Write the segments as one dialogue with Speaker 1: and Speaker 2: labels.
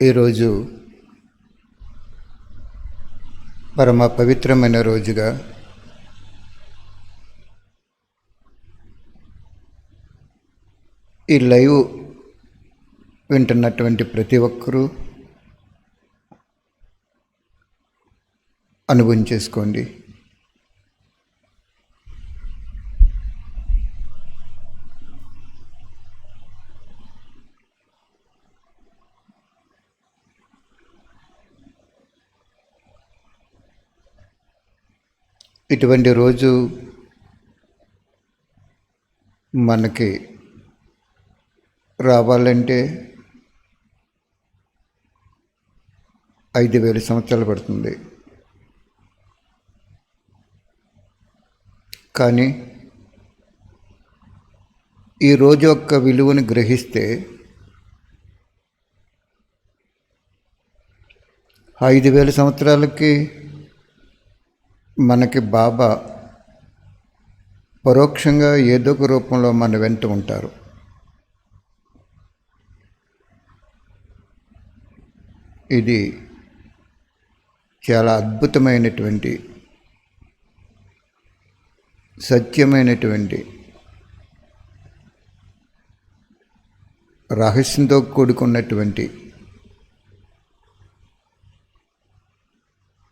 Speaker 1: ఈరోజు పరమ పవిత్రమైన రోజుగా ఈ లైవ్ వింటున్నటువంటి ప్రతి ఒక్కరూ అనుభవం చేసుకోండి. ఇటువంటి రోజు మనకి రావాలంటే 5,000 సంవత్సరాలు పడుతుంది. కానీ ఈ రోజు యొక్క విలువను గ్రహిస్తే 5,000 సంవత్సరాలకి మనకి బాబా పరోక్షంగా ఏదో ఒక రూపంలో మన వెంట ఉంటారు. ఇది చాలా అద్భుతమైనటువంటి సత్యమైనటువంటి రహస్యంతో కూడుకున్నటువంటి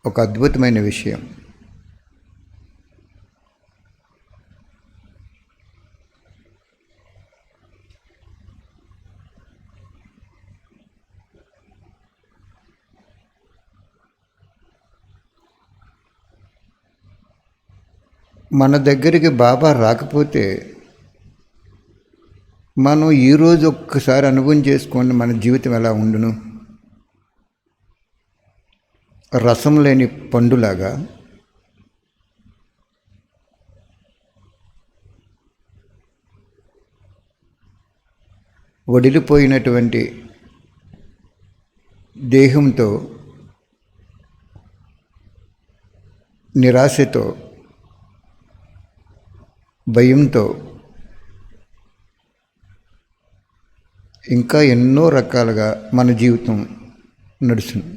Speaker 1: ఒక అద్భుతమైన విషయం. మన దగ్గరికి బాబా రాకపోతే మనం ఈరోజు ఒక్కసారి అనుభవం చేసుకోండి, మన జీవితం ఎలా ఉండును. రసం లేని పండులాగా వడిలిపోయినటువంటి దేహంతో, నిరాశతో, భయంతో, ఇంకా ఎన్నో రకాలుగా మన జీవితం నడుస్తుంది.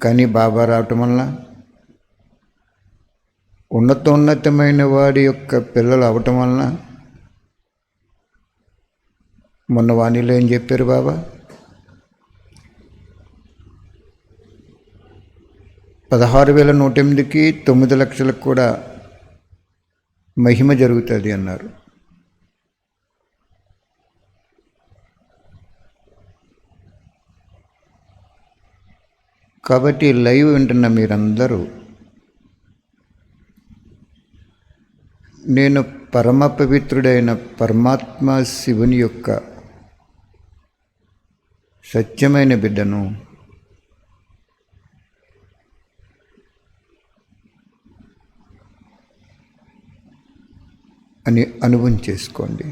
Speaker 1: కానీ బాబా రావటం వల్ల, ఉన్నతోన్నతమైన వాడి యొక్క పిల్లలు అవటం వలన, మొన్న వాణిలో ఏం చెప్పారు బాబా? 16,108కి 9 లక్షలకు కూడా మహిమ జరుగుతుంది అన్నారు. కాబట్టి లైవ్ వింటున్న మీరందరూ, నేను పరమ పవిత్రుడైన పరమాత్మ శివుని యొక్క సత్యమైన బిడ్డను అని అనుభవం చేసుకోండి.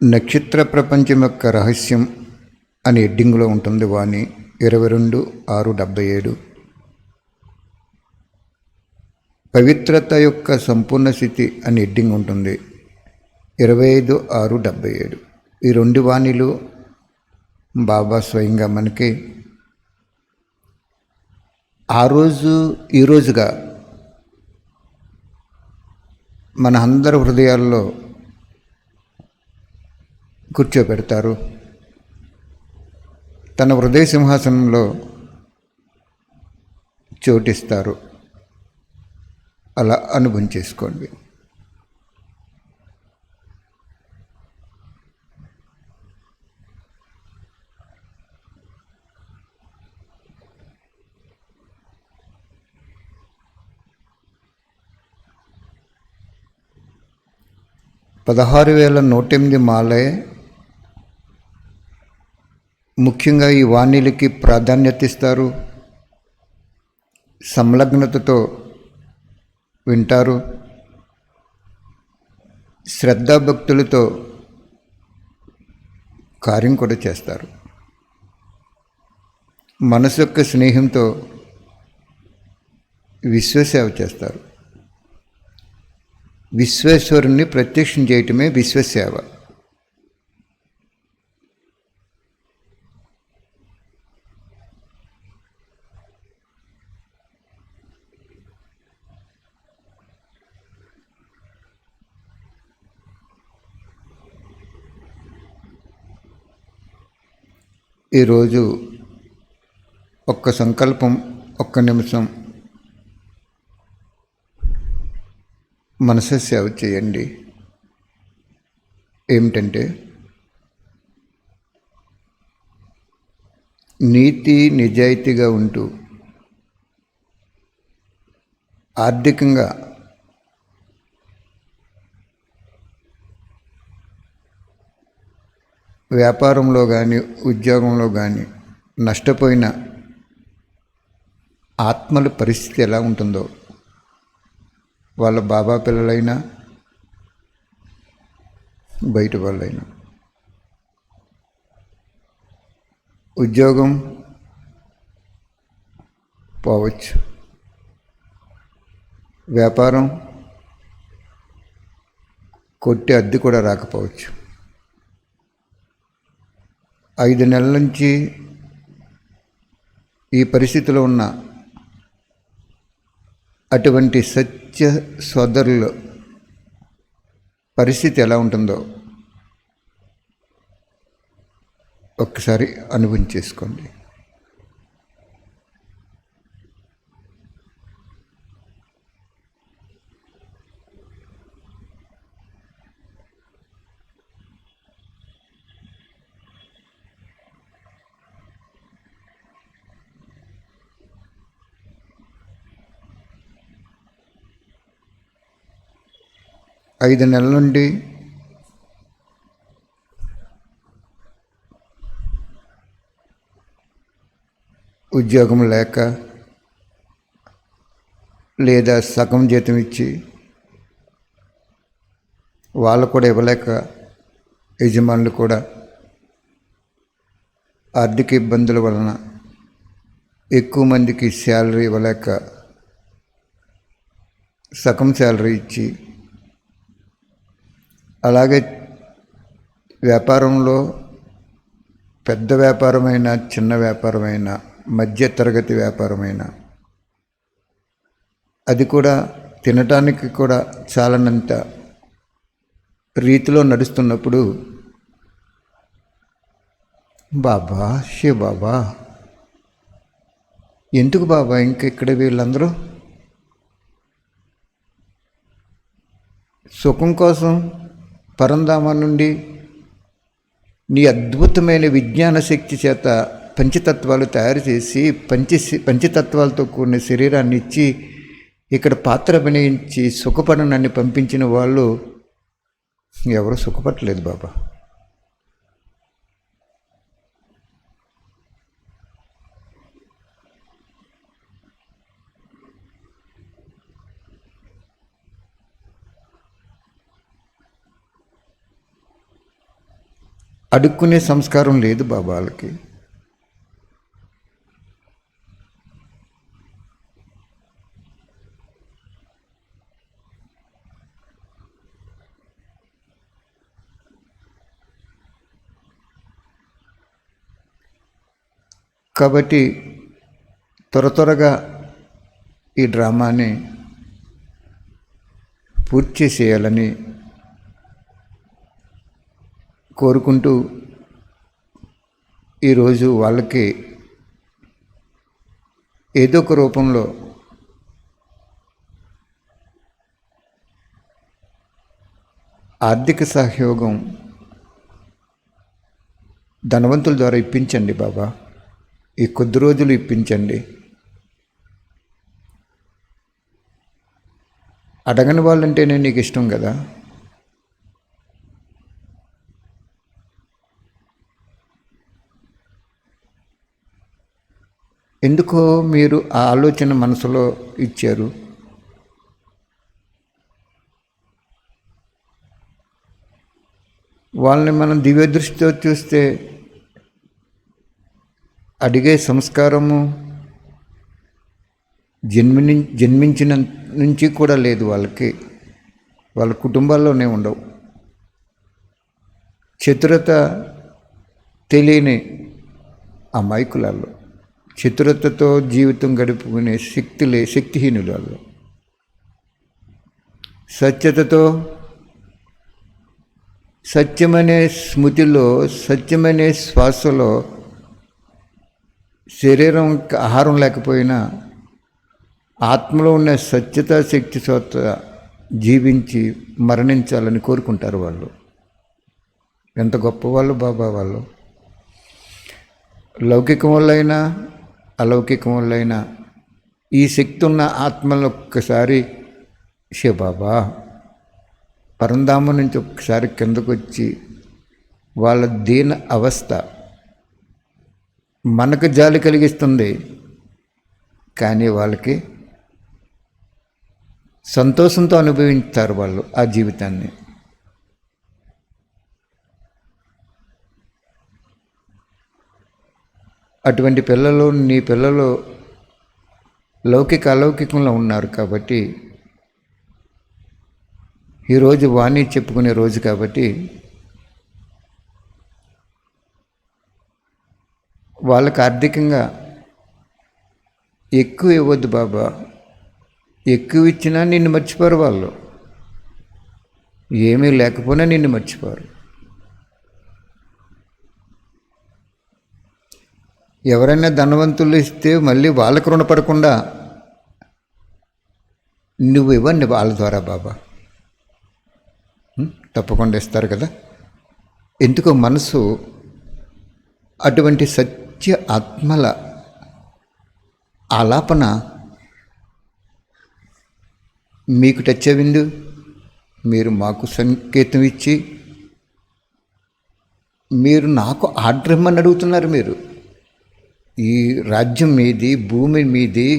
Speaker 1: నక్షత్ర ప్రపంచం యొక్క రహస్యం అనే హెడ్డింగ్లో ఉంటుంది వాణి 22/6/77. పవిత్రత యొక్క సంపూర్ణ స్థితి అనే హెడ్డింగ్ ఉంటుంది 25/6/77. ఈ రెండు వాణిలు బాబా స్వయంగా మనకి ఆ రోజు ఈరోజుగా మన అందరి హృదయాల్లో కూర్చోబెడతారు. తన హృదయ సింహాసనంలో చోటిస్తారు. అలా అనుభవం చేసుకోండి. 16,108 మాలే ముఖ్యంగా ఈ వాణిలకి ప్రాధాన్యత ఇస్తారు, సంలగ్నతతో వింటారు, శ్రద్ధాభక్తులతో కార్యం కూడా చేస్తారు. మనసు యొక్క స్నేహంతో విశ్వసేవ చేస్తారు. విశ్వేశ్వరుణ్ణి ప్రత్యక్షం చేయటమే విశ్వసేవ. ఈరోజు ఒక్క సంకల్పం, ఒక్క నిమిషం మనసు సేవ చేయండి. ఏమిటంటే, నీతి నిజాయితీగా ఉంటూ ఆర్థికంగా వ్యాపారంలో కానీ ఉద్యోగంలో కానీ నష్టపోయిన ఆత్మల పరిస్థితి ఎలా ఉంటుందో, వాళ్ళ బాబా పిల్లలైనా బయట వాళ్ళైనా, ఉద్యోగం పోవచ్చు, వ్యాపారం కొట్టే అద్దె కూడా రాకపోవచ్చు. 5 నెలల నుంచి ఈ పరిస్థితిలో ఉన్న అటువంటి సత్య సోదరుల పరిస్థితి ఎలా ఉంటుందో ఒక్కసారి అనుభవం చేసుకోండి. ఐదు నెలల నుండి ఉద్యోగం లేక లేదా సగం జీతం ఇచ్చి వాళ్ళు కూడా ఇవ్వలేక, యజమానులు కూడా ఆర్థిక ఇబ్బందుల వలన ఎక్కువ మందికి శాలరీ ఇవ్వలేక సగం శాలరీ ఇచ్చి, అలాగే వ్యాపారంలో పెద్ద వ్యాపారమైన, చిన్న వ్యాపారమైన, మధ్య తరగతి వ్యాపారమైన, అది కూడా తినటానికి కూడా చాలనంత రీతిలో నడుస్తున్నప్పుడు, బాబా షే బాబా ఎందుకు బాబా ఇంక ఇక్కడ వీళ్ళందరూ సుఖం కోసం పరంధామం నుండి నీ అద్భుతమైన విజ్ఞాన శక్తి చేత పంచతత్వాలు తయారు చేసి పంచతత్వాలతో కూడిన శరీరాన్ని ఇచ్చి ఇక్కడ పాత్ర అభినయించి సుఖపడనని పంపించిన వాళ్ళు ఎవరు సుఖపడలేదు బాబా. అడుక్కునే సంస్కారం లేదు బాబా వాళ్ళకి. కాబట్టి త్వరగా ఈ డ్రామాని పూర్తి చేసేయాలని కోరుకుంటూ, ఈరోజు వాళ్ళకి ఏదో ఒక రూపంలో ఆర్థిక సహయోగం ధనవంతుల ద్వారా ఇప్పించండి బాబా. ఈ కొద్ది రోజులు ఇప్పించండి. అడగని వాళ్ళంటేనే నీకు ఇష్టం కదా. ఎందుకో మీరు ఆ ఆలోచన మనసులో ఇచ్చారు. వాళ్ళని మనం దివ్యదృష్టితో చూస్తే అడిగే సంస్కారము జన్మించిన నుంచి కూడా లేదు వాళ్ళకి. వాళ్ళ కుటుంబాల్లోనే ఉండవు. చతురత తెలియని అమాయకులలో, చతురతతో జీవితం గడుపుకునే శక్తిహీనులలో, సత్యతతో సత్యమనే స్మృతిలో, సత్యమనే శ్వాసలో శరీరం ఆహారం లేకపోయినా ఆత్మలో ఉన్న సత్యత శక్తి చోత జీవించి మరణించాలని కోరుకుంటారు వాళ్ళు. ఎంత గొప్పవాళ్ళు బాబా వాళ్ళు. లౌకికం వల్లైనా అలౌకికం వల్లైనా ఈ శక్తి ఉన్న ఆత్మలను ఒక్కసారి బాబా పరంధామం నుంచి ఒక్కసారి కిందకు వచ్చి వాళ్ళ దీన అవస్థ మనకు జాలి కలిగిస్తుంది, కానీ వాళ్ళకి సంతోషంతో అనుభవించారు వాళ్ళు ఆ జీవితాన్ని. అటువంటి పిల్లలు, నీ పిల్లలు లౌకిక అలౌకికంలో ఉన్నారు కాబట్టి, ఈరోజు వాణి చెప్పుకునే రోజు కాబట్టి వాళ్ళకి ఆర్థికంగా ఎక్కువ ఇవ్వద్దు బాబా. ఎక్కువ ఇచ్చినా నిన్ను మర్చిపోరు వాళ్ళు. ఏమీ లేకపోయినా నిన్ను మర్చిపోరు. ఎవరైనా ధనవంతులు ఇస్తే మళ్ళీ వాళ్ళకు రుణపడకుండా నువ్వు ఇవ్వండి వాళ్ళ ద్వారా బాబా. తప్పకుండా ఇస్తారు కదా. ఎందుకో మనసు అటువంటి సత్య ఆత్మల ఆలాపన మీకు టచ్ అయింది. మీరు మాకు సంకేతం ఇచ్చి మీరు నాకు ఆర్డర్ ఇమ్మని అడుగుతున్నారు. మీరు ఈ రాజ్యం మీది, భూమి మీది,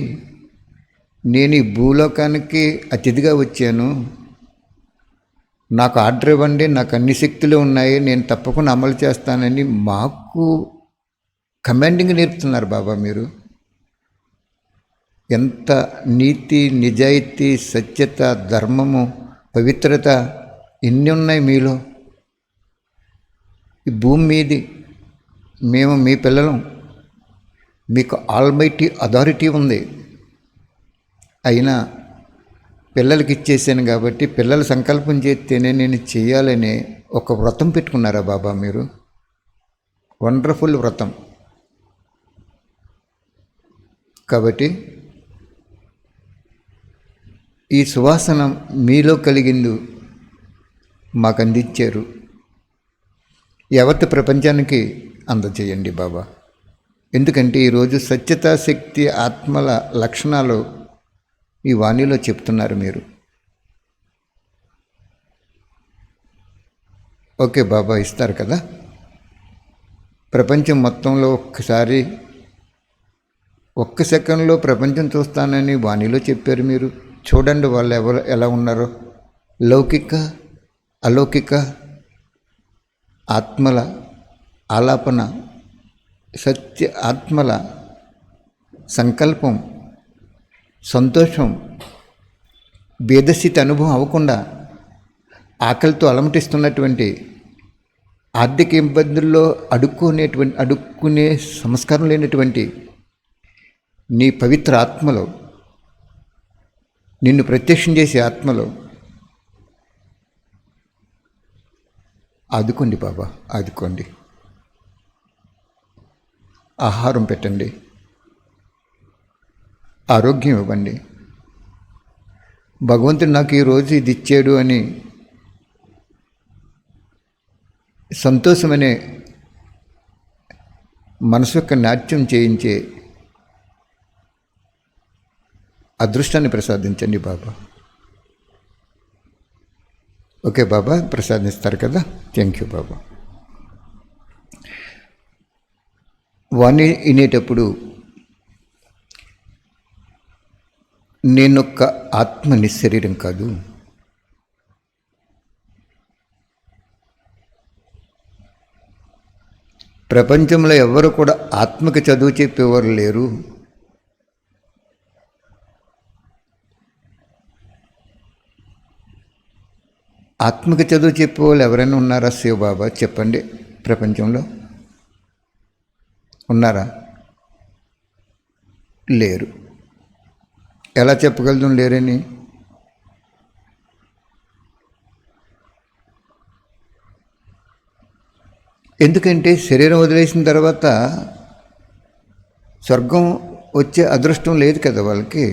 Speaker 1: నేను ఈ భూలోకానికి అతిథిగా వచ్చాను, నాకు ఆర్డర్ ఇవ్వండి, నాకు అన్ని శక్తులు ఉన్నాయి, నేను తప్పకుండా అమలు చేస్తానని మాకు కమాండింగ్ నేర్పుతున్నారు బాబా. మీరు ఎంత నీతి, నిజాయితీ, సత్యత, ధర్మము, పవిత్రత ఎన్ని ఉన్నాయి మీలో. ఈ భూమి మీది, మేము మీ పిల్లలం, మీకు ఆల్మైటీ అథారిటీ ఉంది. అయినా పిల్లలకి ఇచ్చేసాను కాబట్టి పిల్లలు సంకల్పం చేస్తేనే నేను చేయాలని ఒక వ్రతం పెట్టుకున్నారా బాబా మీరు? వండర్ఫుల్ వ్రతం. కాబట్టి ఈ సువాసన మీలో కలిగింది మాకు అందించారు. యావత్ ప్రపంచానికి అందజేయండి బాబా. ఎందుకంటే ఈరోజు సత్యతా శక్తి ఆత్మల లక్షణాలు ఈ వాణిలో చెప్తున్నారు మీరు. ఓకే బాబా, ఇస్తారు కదా. ప్రపంచం మొత్తంలో ఒక్కసారి ఒక్క సెకండ్లో ప్రపంచం చూస్తానని వాణిలో చెప్పారు మీరు. చూడండి వాళ్ళు ఎవరు ఎలా ఉన్నారో. లౌకిక అలౌకిక ఆత్మల ఆలాపన, సత్య ఆత్మల సంకల్పం, సంతోషం, భేదస్థితి అనుభవం అవ్వకుండా ఆకలితో అలమటిస్తున్నటువంటి, ఆర్థిక ఇబ్బందుల్లో అడుక్కునే సంస్కారం లేనటువంటి నీ పవిత్ర ఆత్మలో, నిన్ను ప్రత్యక్షం చేసే ఆత్మలో ఆదుకోండి బాబా, ఆదుకోండి. ఆహారం పెట్టండి, ఆరోగ్యం ఇవ్వండి. భగవంతుడు నాకు ఈరోజు ఇది ఇచ్చాడు అని సంతోషమనే మనసు యొక్క నాట్యం చేయించే అదృష్టాన్ని ప్రసాదించండి బాబా. ఓకే బాబా, ప్రసాదిస్తారు కదా. థ్యాంక్ యూ బాబా. వాణి వినేటప్పుడు నేనొక్క ఆత్మని, శరీరం కాదు. ప్రపంచంలో ఎవరు కూడా ఆత్మకి చదువు చెప్పేవారు లేరు. ఆత్మకి చదువు చెప్పేవాళ్ళు ఎవరైనా ఉన్నారా శివబాబా? చెప్పండి. ప్రపంచంలో ఉన్నారా? లేరు. ఎలా చెప్పగలుగుతాం లేరని? ఎందుకంటే శరీరం వదిలేసిన తర్వాత స్వర్గం వచ్చే అదృష్టం లేదు కదా వాళ్ళకి.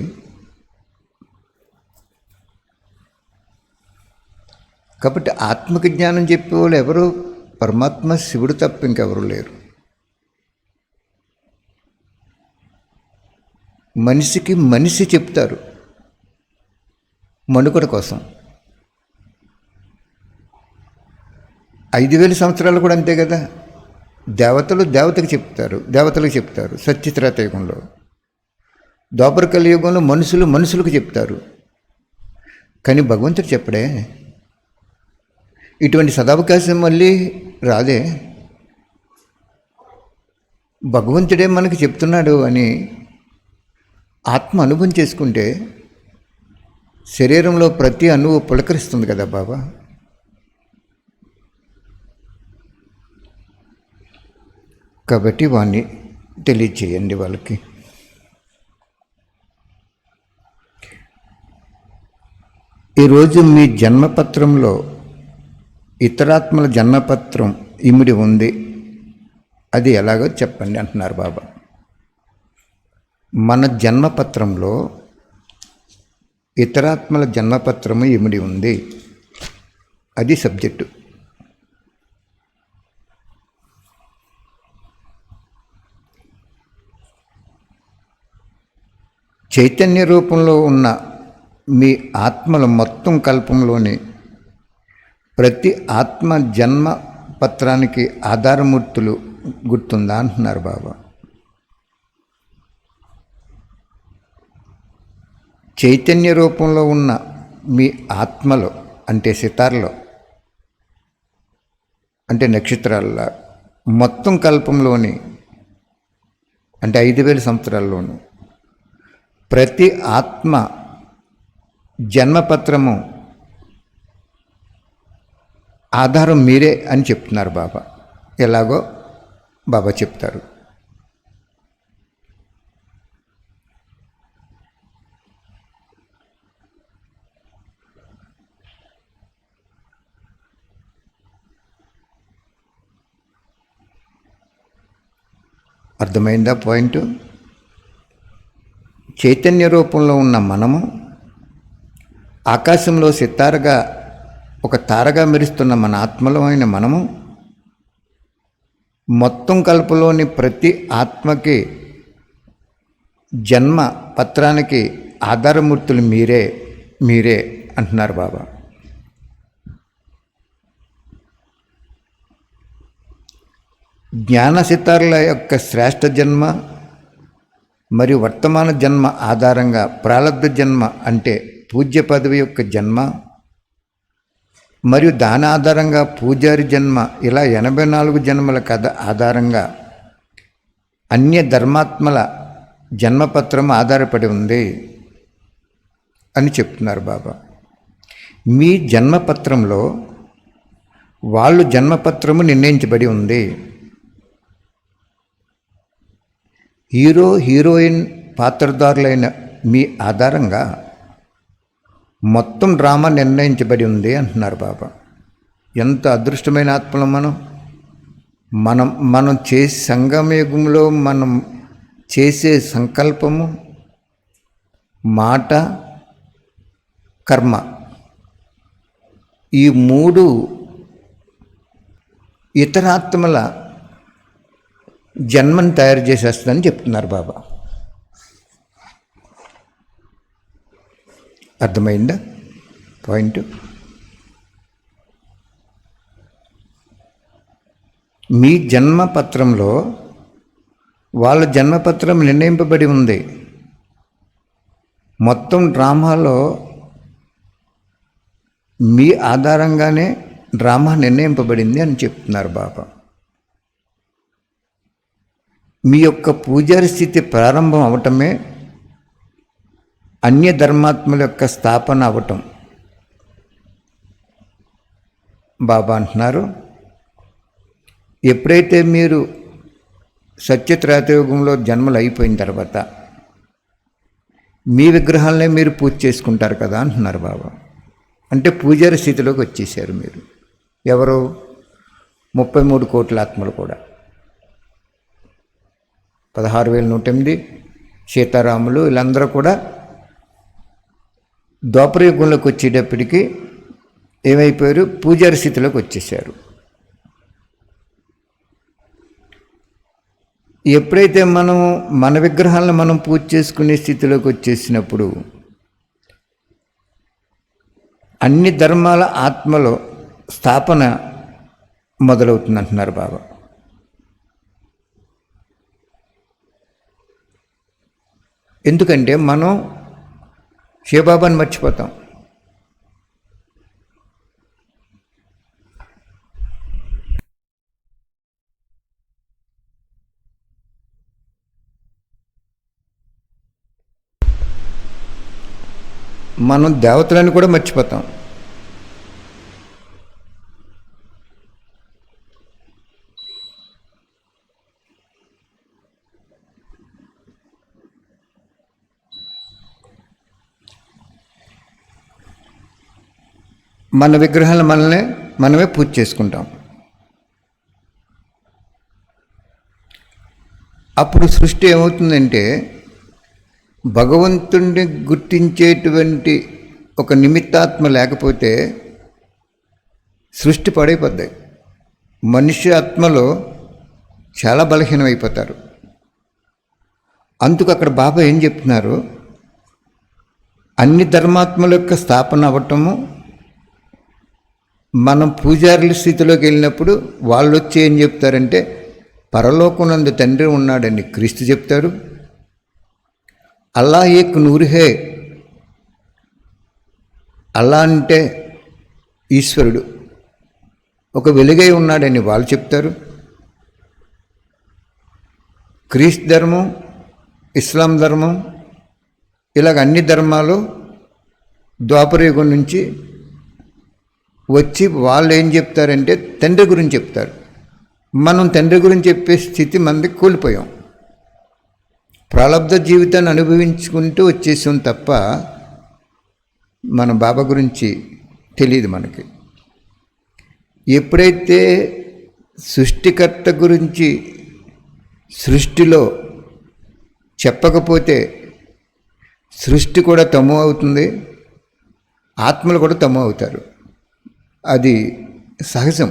Speaker 1: కాబట్టి ఆత్మకి జ్ఞానం చెప్పేవాళ్ళు ఎవరు? పరమాత్మ శివుడు తప్ప ఇంకెవరు లేరు. మనిషికి మనిషి చెప్తారు మనుగడ కోసం. 5000 సంవత్సరాలు కూడా అంతే కదా. దేవతలు దేవతకి చెప్తారు, దేవతలకు చెప్తారు సత్యత్రేతయుగంలో. ద్వాపర కలియుగంలో మనుషులు మనుషులకు చెప్తారు, కానీ భగవంతుడు చెప్పడే. ఇటువంటి సదావకాశం మళ్ళీ రాదే. భగవంతుడే మనకి చెప్తున్నాడు అని ఆత్మ అనుభవం చేసుకుంటే శరీరంలో ప్రతి అణువు పులకరిస్తుంది కదా బాబా. కాబట్టి వాణ్ణి తెలియచేయండి వాళ్ళకి. ఈరోజు మీ జన్మపత్రంలో ఇతరాత్మల జన్మపత్రం ఇమిడి ఉంది, అది ఎలాగో చెప్పండి అంటున్నారు బాబా. మన జన్మపత్రంలో ఇతరాత్మల జన్మపత్రము ఇమిడి ఉంది, అది సబ్జెక్టు. చైతన్య రూపంలో ఉన్న మీ ఆత్మల మొత్తం కల్పంలోని ప్రతి ఆత్మ జన్మ పత్రానికి ఆధారమూర్తులు గుర్తుందా అంటున్నారు బాబా. చైతన్య రూపంలో ఉన్న మీ ఆత్మలో అంటే సితార్లో అంటే నక్షత్రాల మొత్తం కల్పంలోని అంటే 5000 సంవత్సరాల్లోనూ ప్రతి ఆత్మ జన్మపత్రము ఆధారం మీరే అని చెప్తున్నారు బాబా. ఎలాగో బాబా చెప్తారు. అర్థమైందా పాయింట్? చైతన్య రూపంలో ఉన్న మనము ఆకాశంలో సితారగా ఒక తారగా మెరుస్తున్న మన ఆత్మలో అయిన మనము మొత్తం కల్పలోని ప్రతి ఆత్మకి జన్మ పత్రానికి ఆధారమూర్తులు మీరే మీరే అంటున్నారు బాబా. జ్ఞాన సితారుల యొక్క శ్రేష్ఠ జన్మ మరియు వర్తమాన జన్మ ఆధారంగా ప్రాలబ్ధ జన్మ అంటే పూజ్య పదవి యొక్క జన్మ మరియు దాని ఆధారంగా పూజారి జన్మ, ఇలా 84 జన్మల కథ ఆధారంగా అన్య ధర్మాత్మల జన్మపత్రం ఆధారపడి ఉంది అని చెప్తున్నారు బాబా. మీ జన్మపత్రంలో వాళ్ళు జన్మపత్రము నిర్ణయించబడి ఉంది. హీరో హీరోయిన్ పాత్రధారులైన మీ ఆధారంగా మొత్తం డ్రామా నిర్ణయించబడి ఉంది అంటున్నారు బాబా. ఎంత అదృష్టమైన ఆత్మలు మనం చేసే సంగమయుగంలో మనం చేసే సంకల్పము, మాట, కర్మ, ఈ 3 ఇతరాత్మల జన్మను తయారు చేసేస్తుందని చెప్తున్నారు బాబా. అర్థమైందా పాయింట్? మీ జన్మపత్రంలో వాళ్ళ జన్మపత్రం నిర్ణయింపబడి ఉంది. మొత్తం డ్రామాలో మీ ఆధారంగానే డ్రామా నిర్ణయింపబడింది అని చెప్తున్నారు బాబా. మీ యొక్క పూజారి స్థితి ప్రారంభం అవటమే అన్య ధర్మాత్మల యొక్క స్థాపన అవటం. బాబా అంటున్నారు, ఎప్పుడైతే మీరు సత్యత్రేతయుగంలో జన్మలు అయిపోయిన తర్వాత మీ విగ్రహాలనే మీరు పూజ చేసుకుంటారు కదా అంటున్నారు బాబా. అంటే పూజారి స్థితిలోకి వచ్చేసారు మీరు. ఎవరు? 33 కోట్ల ఆత్మలు కూడా, 16,108 సీతారాములు, వీళ్ళందరూ కూడా ద్వాపరయుగంలోకి వచ్చేటప్పటికి ఏమైపోయారు? పూజారి స్థితిలోకి వచ్చేసారు. ఎప్పుడైతే మనం మన విగ్రహాలను మనం పూజ చేసుకునే స్థితిలోకి వచ్చేసినప్పుడు అన్ని ధర్మాల ఆత్మలో స్థాపన మొదలవుతుంది అంటున్నారు బాబా. ఎందుకంటే మనం శివబాబాని మర్చిపోతాం. మనం దేవతలను కూడా మర్చిపోతాం. మన విగ్రహాలు మనమే పూజ చేసుకుంటాం. అప్పుడు సృష్టి ఏమవుతుందంటే భగవంతుడిని గుర్తించేటువంటి ఒక నిమిత్తాత్మ లేకపోతే సృష్టి పడైపోద్ది. మనిషి ఆత్మలో చాలా బలహీనమైపోతారు. అందుకు అక్కడ బాబా ఏం చెప్తున్నారు? అన్ని ధర్మాత్మల యొక్క స్థాపన అవ్వటము, మనం పూజారుల స్థితిలోకి వెళ్ళినప్పుడు వాళ్ళు వచ్చి ఏం చెప్తారంటే పరలోకనందు తండ్రి ఉన్నాడని క్రీస్తు చెప్తారు. అల్లా ఏక్ నూర్ హే, అల్లా అంటే ఈశ్వరుడు ఒక వెలుగై ఉన్నాడని వాళ్ళు చెప్తారు. క్రీస్తు ధర్మం, ఇస్లాం ధర్మం, ఇలాగ అన్ని ధర్మాలు ద్వాపరయుగం నుంచి వచ్చి వాళ్ళు ఏం చెప్తారంటే తండ్రి గురించి చెప్తారు. మనం తండ్రి గురించి చెప్పే స్థితి మనది కోల్పోయాం. ప్రాలబ్ధ జీవితాన్ని అనుభవించుకుంటూ వచ్చేసాం తప్ప మన బాబా గురించి తెలియదు మనకి. ఎప్పుడైతే సృష్టికర్త గురించి సృష్టిలో చెప్పకపోతే సృష్టి కూడా తమో అవుతుంది, ఆత్మలు కూడా తమో అవుతారు. అది సహజం.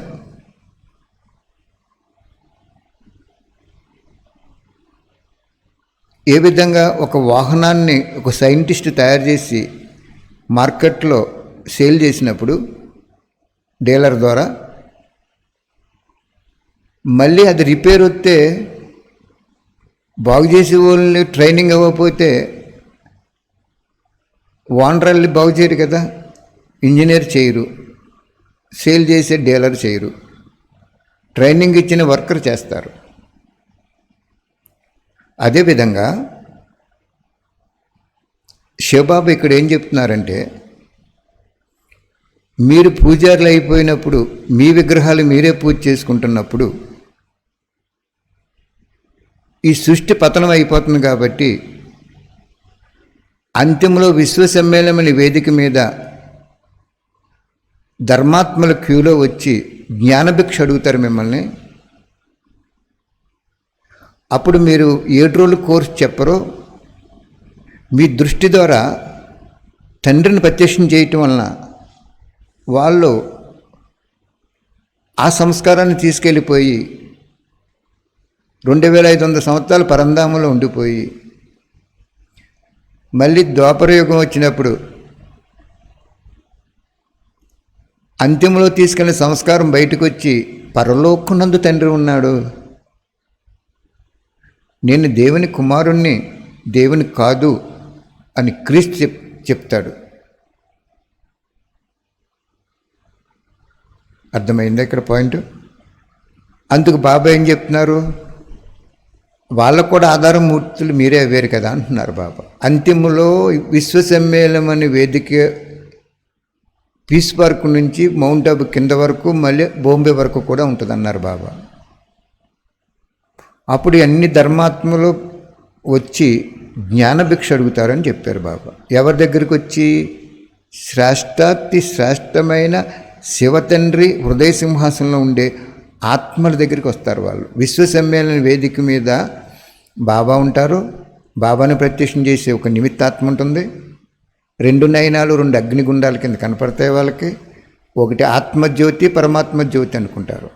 Speaker 1: ఏ విధంగా ఒక వాహనాన్ని ఒక సైంటిస్ట్ తయారు చేసి మార్కెట్లో సేల్ చేసినప్పుడు డీలర్ ద్వారా మళ్ళీ అది రిపేర్ వస్తే బాగు చేసే వాళ్ళని ట్రైనింగ్ ఇవ్వకపోతే ఓనర్లు బాగు చేయరు కదా, ఇంజనీర్ చేయరు, సేల్ చేసే డీలర్ చేయరు, ట్రైనింగ్ ఇచ్చిన వర్కర్ చేస్తారు. అదేవిధంగా శివబాబు ఇక్కడ ఏం చెప్తున్నారంటే మీరు పూజారులు అయిపోయినప్పుడు మీ విగ్రహాలు మీరే పూజ చేసుకుంటున్నప్పుడు ఈ సృష్టి పతనం అయిపోతుంది. కాబట్టి అంతిమలో విశ్వ సమ్మేళన వేదిక మీద ధర్మాత్మల క్యూలో వచ్చి జ్ఞానభిక్ష అడుగుతారు మిమ్మల్ని. అప్పుడు మీరు 7 రోజుల కోర్సు చెప్పరో మీ దృష్టి ద్వారా తండ్రిని ప్రత్యక్షం చేయటం వలన వాళ్ళు ఆ సంస్కారాన్ని తీసుకెళ్ళిపోయి 2500 సంవత్సరాలు పరంధామంలో ఉండిపోయి మళ్ళీ ద్వాపరయుగం వచ్చినప్పుడు అంతిమలో తీసుకెళ్ళిన సంస్కారం బయటకు వచ్చి పరలోకనందు తండ్రి ఉన్నాడు, నేను దేవుని కుమారుణ్ణి, దేవుని కాదు అని క్రీస్తు చెప్తాడు. అర్థమైందా ఇక్కడ పాయింట్? అందుకు బాబా ఏం చెప్తున్నారు, వాళ్ళకు కూడా ఆధారమూర్తులు మీరే అయ్యారు కదా అంటున్నారు బాబా. అంతిమలో విశ్వ సమ్మేళనం అనే వేదిక పీస్ పార్క్ నుంచి మౌంట్ ఆబు కింద వరకు మళ్ళీ బాంబే వరకు కూడా ఉంటుందన్నారు బాబా. అప్పుడు అన్ని ధర్మాత్మలు వచ్చి జ్ఞానభిక్ష అడుగుతారని చెప్పారు బాబా. ఎవరి దగ్గరికి వచ్చి? శ్రేష్టాతి శ్రేష్టమైన శివతండ్రి హృదయ సింహాసనంలో ఉండే ఆత్మల దగ్గరికి వస్తారు వాళ్ళు. విశ్వ సమ్మేళన వేదిక మీద బాబా ఉంటారు. బాబాను ప్రత్యక్షం చేసే ఒక నిమిత్తాత్మ ఉంటుంది. 2 నయనాలు 2 అగ్నిగుండాల కింద కనపడతాయి వాళ్ళకి. ఒకటి ఆత్మజ్యోతి, పరమాత్మ జ్యోతి అనుకుంటారు.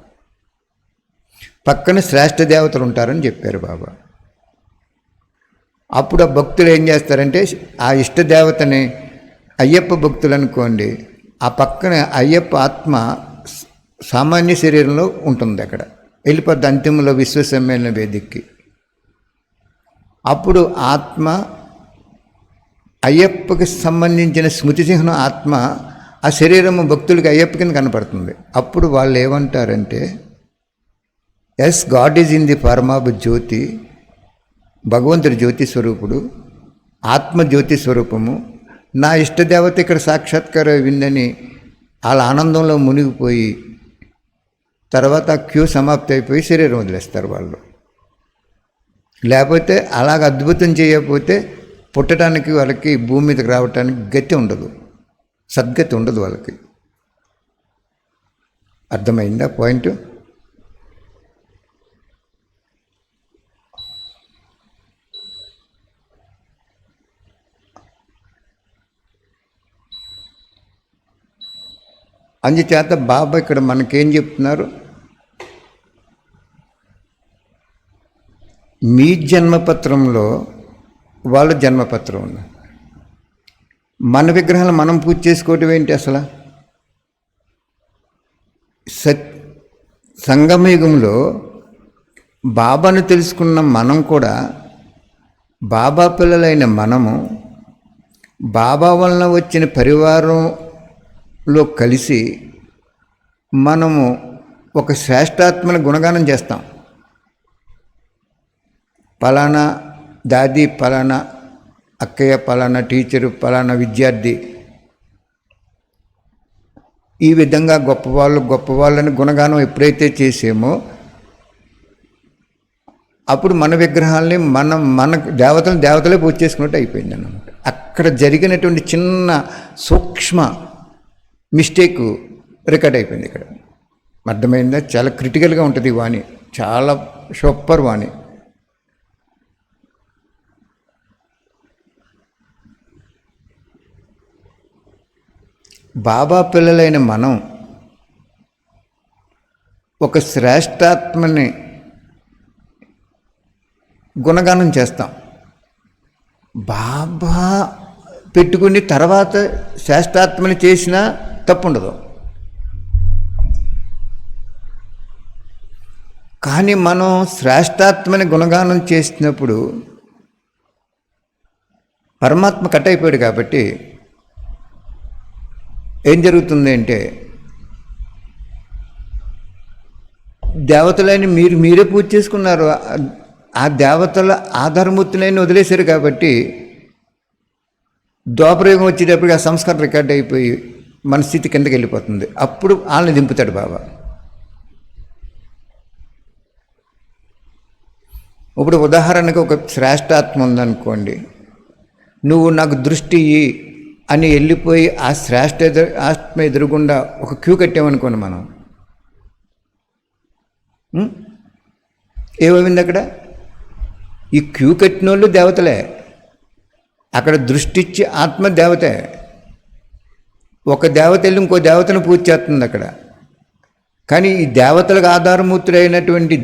Speaker 1: పక్కన శ్రేష్ఠ దేవతలు ఉంటారని చెప్పారు బాబా. అప్పుడు ఆ భక్తులు ఏం చేస్తారంటే, ఆ ఇష్టదేవతని అయ్యప్ప భక్తులు అనుకోండి, ఆ పక్కన అయ్యప్ప ఆత్మ సామాన్య శరీరంలో ఉంటుంది, అక్కడ వెళ్ళిపోద్ది అంతిమంలో విశ్వ సమ్మేళన వేదికకి. అప్పుడు ఆత్మ అయ్యప్పకి సంబంధించిన స్మృతి చిహ్నం ఆత్మ ఆ శరీరము భక్తులకి అయ్యప్ప కింద కనపడుతుంది. అప్పుడు వాళ్ళు ఏమంటారంటే, yes God is in the form of jyoti, భగవంతుడి జ్యోతి స్వరూపుడు, ఆత్మ జ్యోతి స్వరూపము, నా ఇష్టదేవత ఇక్కడ సాక్షాత్కారం అయిందని వాళ్ళ ఆనందంలో మునిగిపోయి తర్వాత క్యూ సమాప్తి అయిపోయి శరీరం వదిలేస్తారు వాళ్ళు. లేకపోతే అలాగ అద్భుతం చేయకపోతే పుట్టడానికి వాళ్ళకి భూమి మీదకి రావడానికి గతి ఉండదు, సద్గతి ఉండదు వాళ్ళకి. అర్థమైందా పాయింట్? అందుచేత బాబా ఇక్కడ మనకేం చెప్తున్నారు, మీ జన్మపత్రంలో వాళ్ళ జన్మపత్రం ఉంది. మన విగ్రహాలు మనం పూజ చేసుకోవటం ఏంటి అసలు? సంగమయుగంలో బాబాను తెలుసుకున్న మనం కూడా, బాబా పిల్లలైన మనము బాబా వలన వచ్చిన పరివారంలో కలిసి మనము ఒక శ్రేష్టాత్మని గుణగానం చేస్తాం. పలానా దాది, పలానా అక్కయ్య, పలానా టీచరు, పలానా విద్యార్థి, ఈ విధంగా గొప్పవాళ్ళని గుణగానం ఎప్పుడైతే చేసామో అప్పుడు మన విగ్రహాలని మన దేవతలే పూజ చేసుకున్నట్టు అయిపోయింది అన్నమాట. అక్కడ జరిగినటువంటి చిన్న సూక్ష్మ మిస్టేక్ రికార్డ్ అయిపోయింది ఇక్కడ. అర్థమైందా? చాలా క్రిటికల్గా ఉంటుంది ఈ వాణి, చాలా సూపర్ వాణి. బాబా పిల్లలైన మనం ఒక శ్రేష్టాత్మని గుణగానం చేస్తాం. బాబా పెట్టుకుని తర్వాత శ్రేష్టాత్మని చేసినా తప్పుండదు. కానీ మనం శ్రేష్టాత్మని గుణగానం చేసినప్పుడు పరమాత్మ కట్ అయిపోయాడు కాబట్టి ఏం జరుగుతుంది అంటే, దేవతలని మీరే పూజ చేసుకున్నారు, ఆ దేవతల ఆధారమూర్తులైన వదిలేశారు కాబట్టి ద్వాపరయుగం వచ్చేటప్పటికి ఆ సంస్కారం రికార్డ్ అయిపోయి మన స్థితి కిందకి వెళ్ళిపోతుంది. అప్పుడు వాళ్ళని దింపుతాడు బాబా. ఇప్పుడు ఉదాహరణకు ఒక శ్రేష్టాత్మ ఉందనుకోండి, నువ్వు నాకు దృష్టి అని వెళ్ళిపోయి ఆ ఆత్మ ఎదురుగుండా ఒక క్యూ కట్టామనుకోండి మనం, ఏమైంది అక్కడ? ఈ క్యూ కట్టిన వాళ్ళు దేవతలే, అక్కడ దృష్టిచ్చి ఆత్మ దేవతే. ఒక దేవత వెళ్ళి ఇంకో దేవతను పూజ చేస్తుంది అక్కడ. కానీ ఈ దేవతలకు ఆధారమూర్తుడైనటువంటి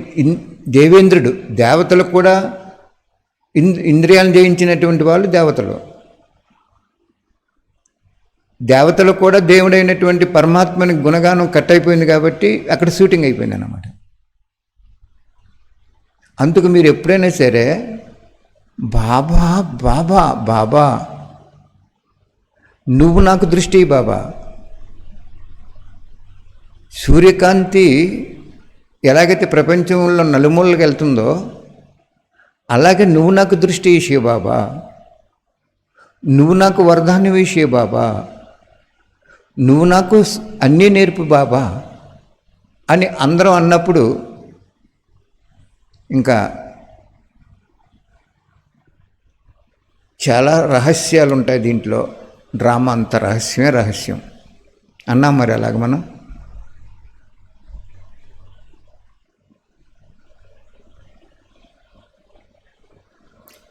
Speaker 1: దేవేంద్రుడు, దేవతలకు కూడా ఇంద్రియాలను జయించినటువంటి వాళ్ళు దేవతలు. దేవతలు కూడా దేవుడైనటువంటి పరమాత్మని గుణగానం కట్ అయిపోయింది కాబట్టి అక్కడ షూటింగ్ అయిపోయింది అన్నమాట. అందుకు మీరు ఎప్పుడైనా సరే బాబా బాబా బాబా నువ్వు నాకు దృష్టి బాబా. సూర్యకాంతి ఎలాగైతే ప్రపంచంలో నలుమూలకి వెళ్తుందో అలాగే నువ్వు నాకు దృష్టి శివ బాబా, నువ్వు నాకు వరదానివి శివ బాబా, నువ్వు నాకు అన్నీ నేర్పు బాబా అని అందరం అన్నప్పుడు ఇంకా చాలా రహస్యాలు ఉంటాయి దీంట్లో. డ్రామా అంత రహస్యమే రహస్యం అన్నాం. మరి అలాగ మనం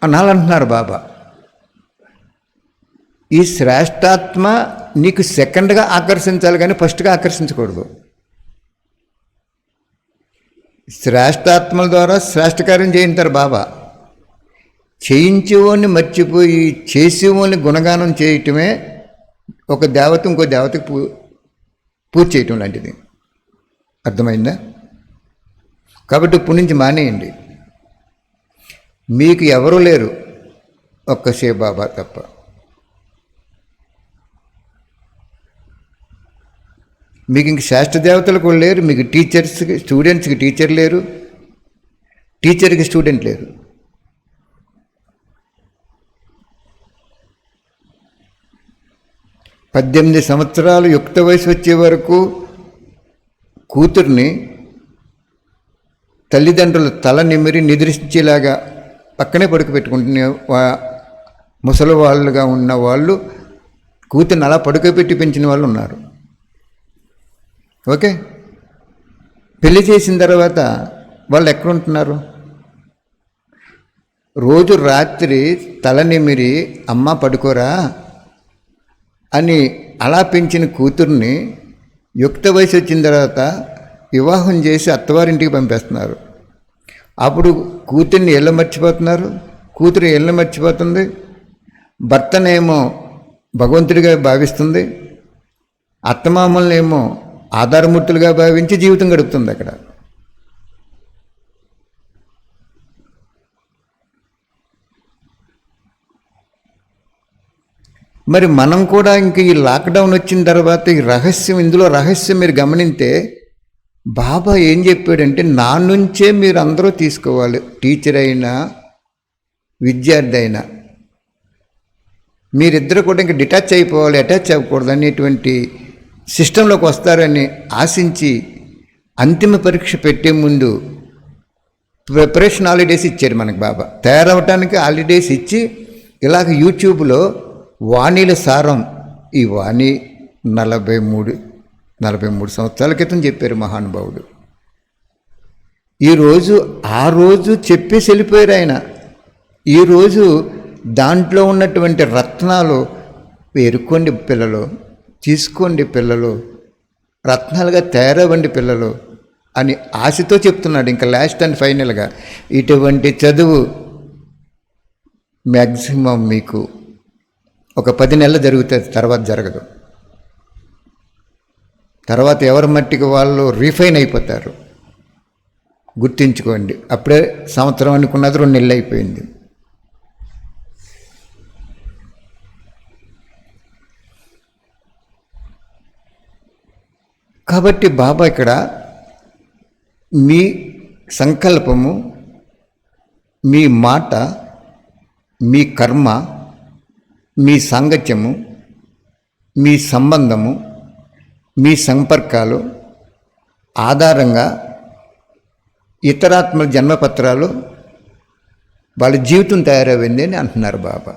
Speaker 1: అనాలంటున్నారు బాబా. ఈ శ్రేష్టాత్మ నీకు సెకండ్గా ఆకర్షించాలి కానీ ఫస్ట్గా ఆకర్షించకూడదు. శ్రేష్టాత్మల ద్వారా శ్రేష్ఠ కార్యం చేయించారు బాబా. చేయించేవాడిని మర్చిపోయి చేసేవాడిని గుణగానం చేయటమే ఒక దేవత ఇంకో దేవతకి పూజ చేయటం లాంటిది. అర్థమైందా? కాబట్టి ఇప్పటి నుంచి మానేయండి. మీకు ఎవరూ లేరు ఒక్క శివ బాబా తప్ప. మీకు ఇంక శాస్త్ర దేవతలు కూడా లేరు. మీకు స్టూడెంట్స్కి టీచర్ లేరు, టీచర్కి స్టూడెంట్ లేరు. పద్దెనిమిది సంవత్సరాలు యుక్త వయసు వచ్చే వరకు కూతుర్ని తల్లిదండ్రులు తల నిమిరి నిద్రించేలాగా పక్కనే పడుకోబెట్టుకుంటున్న ముసలి వాళ్ళుగా ఉన్న వాళ్ళు కూతుర్ని అలా పడుకోబెట్టి పెంచిన వాళ్ళు ఉన్నారు. ఓకే, పెళ్లి చేసిన తర్వాత వాళ్ళు ఎక్కడుంటున్నారు? రోజు రాత్రి తల నిమిరి అమ్మ పడుకోరా అని అలా పెంచిన కూతుర్ని యుక్త వయసు వచ్చిన తర్వాత వివాహం చేసి అత్తవారింటికి పంపేస్తున్నారు. అప్పుడు కూతుర్ని ఎల్ల మర్చిపోతున్నారు, కూతురు ఎల్ల మర్చిపోతుంది, భర్తనేమో భగవంతుడిగా భావిస్తుంది, అత్తమామలనేమో ఆధారమూర్తులుగా భావించి జీవితం గడుపుతుంది అక్కడ. మరి మనం కూడా ఇంక ఈ లాక్డౌన్ వచ్చిన తర్వాత ఈ రహస్యం, ఇందులో రహస్యం మీరు గమనింటే బాబా ఏం చెప్పాడంటే నా నుంచే మీరు అందరూ తీసుకోవాలి. టీచర్ అయినా విద్యార్థి అయినా మీరిద్దరు కూడా ఇంక డిటాచ్ అయిపోవాలి, అటాచ్ అవ్వకూడదు అనేటువంటి సిస్టంలోకి వస్తారని ఆశించి అంతిమ పరీక్ష పెట్టే ముందు ప్రిపరేషన్ హాలిడేస్ ఇచ్చారు మనకు బాబా. తయారవటానికి హాలిడేస్ ఇచ్చి ఇలాగ యూట్యూబ్లో వాణిల సారం, ఈ వాణి 43 సంవత్సరాల క్రితం చెప్పారు మహానుభావుడు. ఈరోజు ఆ రోజు చెప్పేసి వెళ్ళిపోయారు ఆయన. ఈరోజు దాంట్లో ఉన్నటువంటి రత్నాలు ఎరుక్కోండి పిల్లలు, తీసుకోండి పిల్లలు, రత్నాలుగా తయారవ్వండి పిల్లలు అని ఆశతో చెప్తున్నాడు. ఇంకా లాస్ట్ అండ్ ఫైనల్గా ఇటువంటి చదువు మ్యాక్సిమం మీకు ఒక 10 నెలలు జరుగుతుంది, తర్వాత జరగదు. తర్వాత ఎవరి మట్టికి వాళ్ళు రీఫైన్ అయిపోతారు. గుర్తించుకోండి. అప్పుడే సంవత్సరం అనుకున్నది 2 నెలలు అయిపోయింది. కాబట్టి బాబా ఇక్కడ మీ సంకల్పము, మీ మాట, మీ కర్మ, మీ సాంగత్యము, మీ సంబంధము, మీ సంపర్కాలు ఆధారంగా ఇతరాత్మల జన్మపత్రాలు వాళ్ళ జీవితం తయారయ్యింది అని అంటున్నారు బాబా.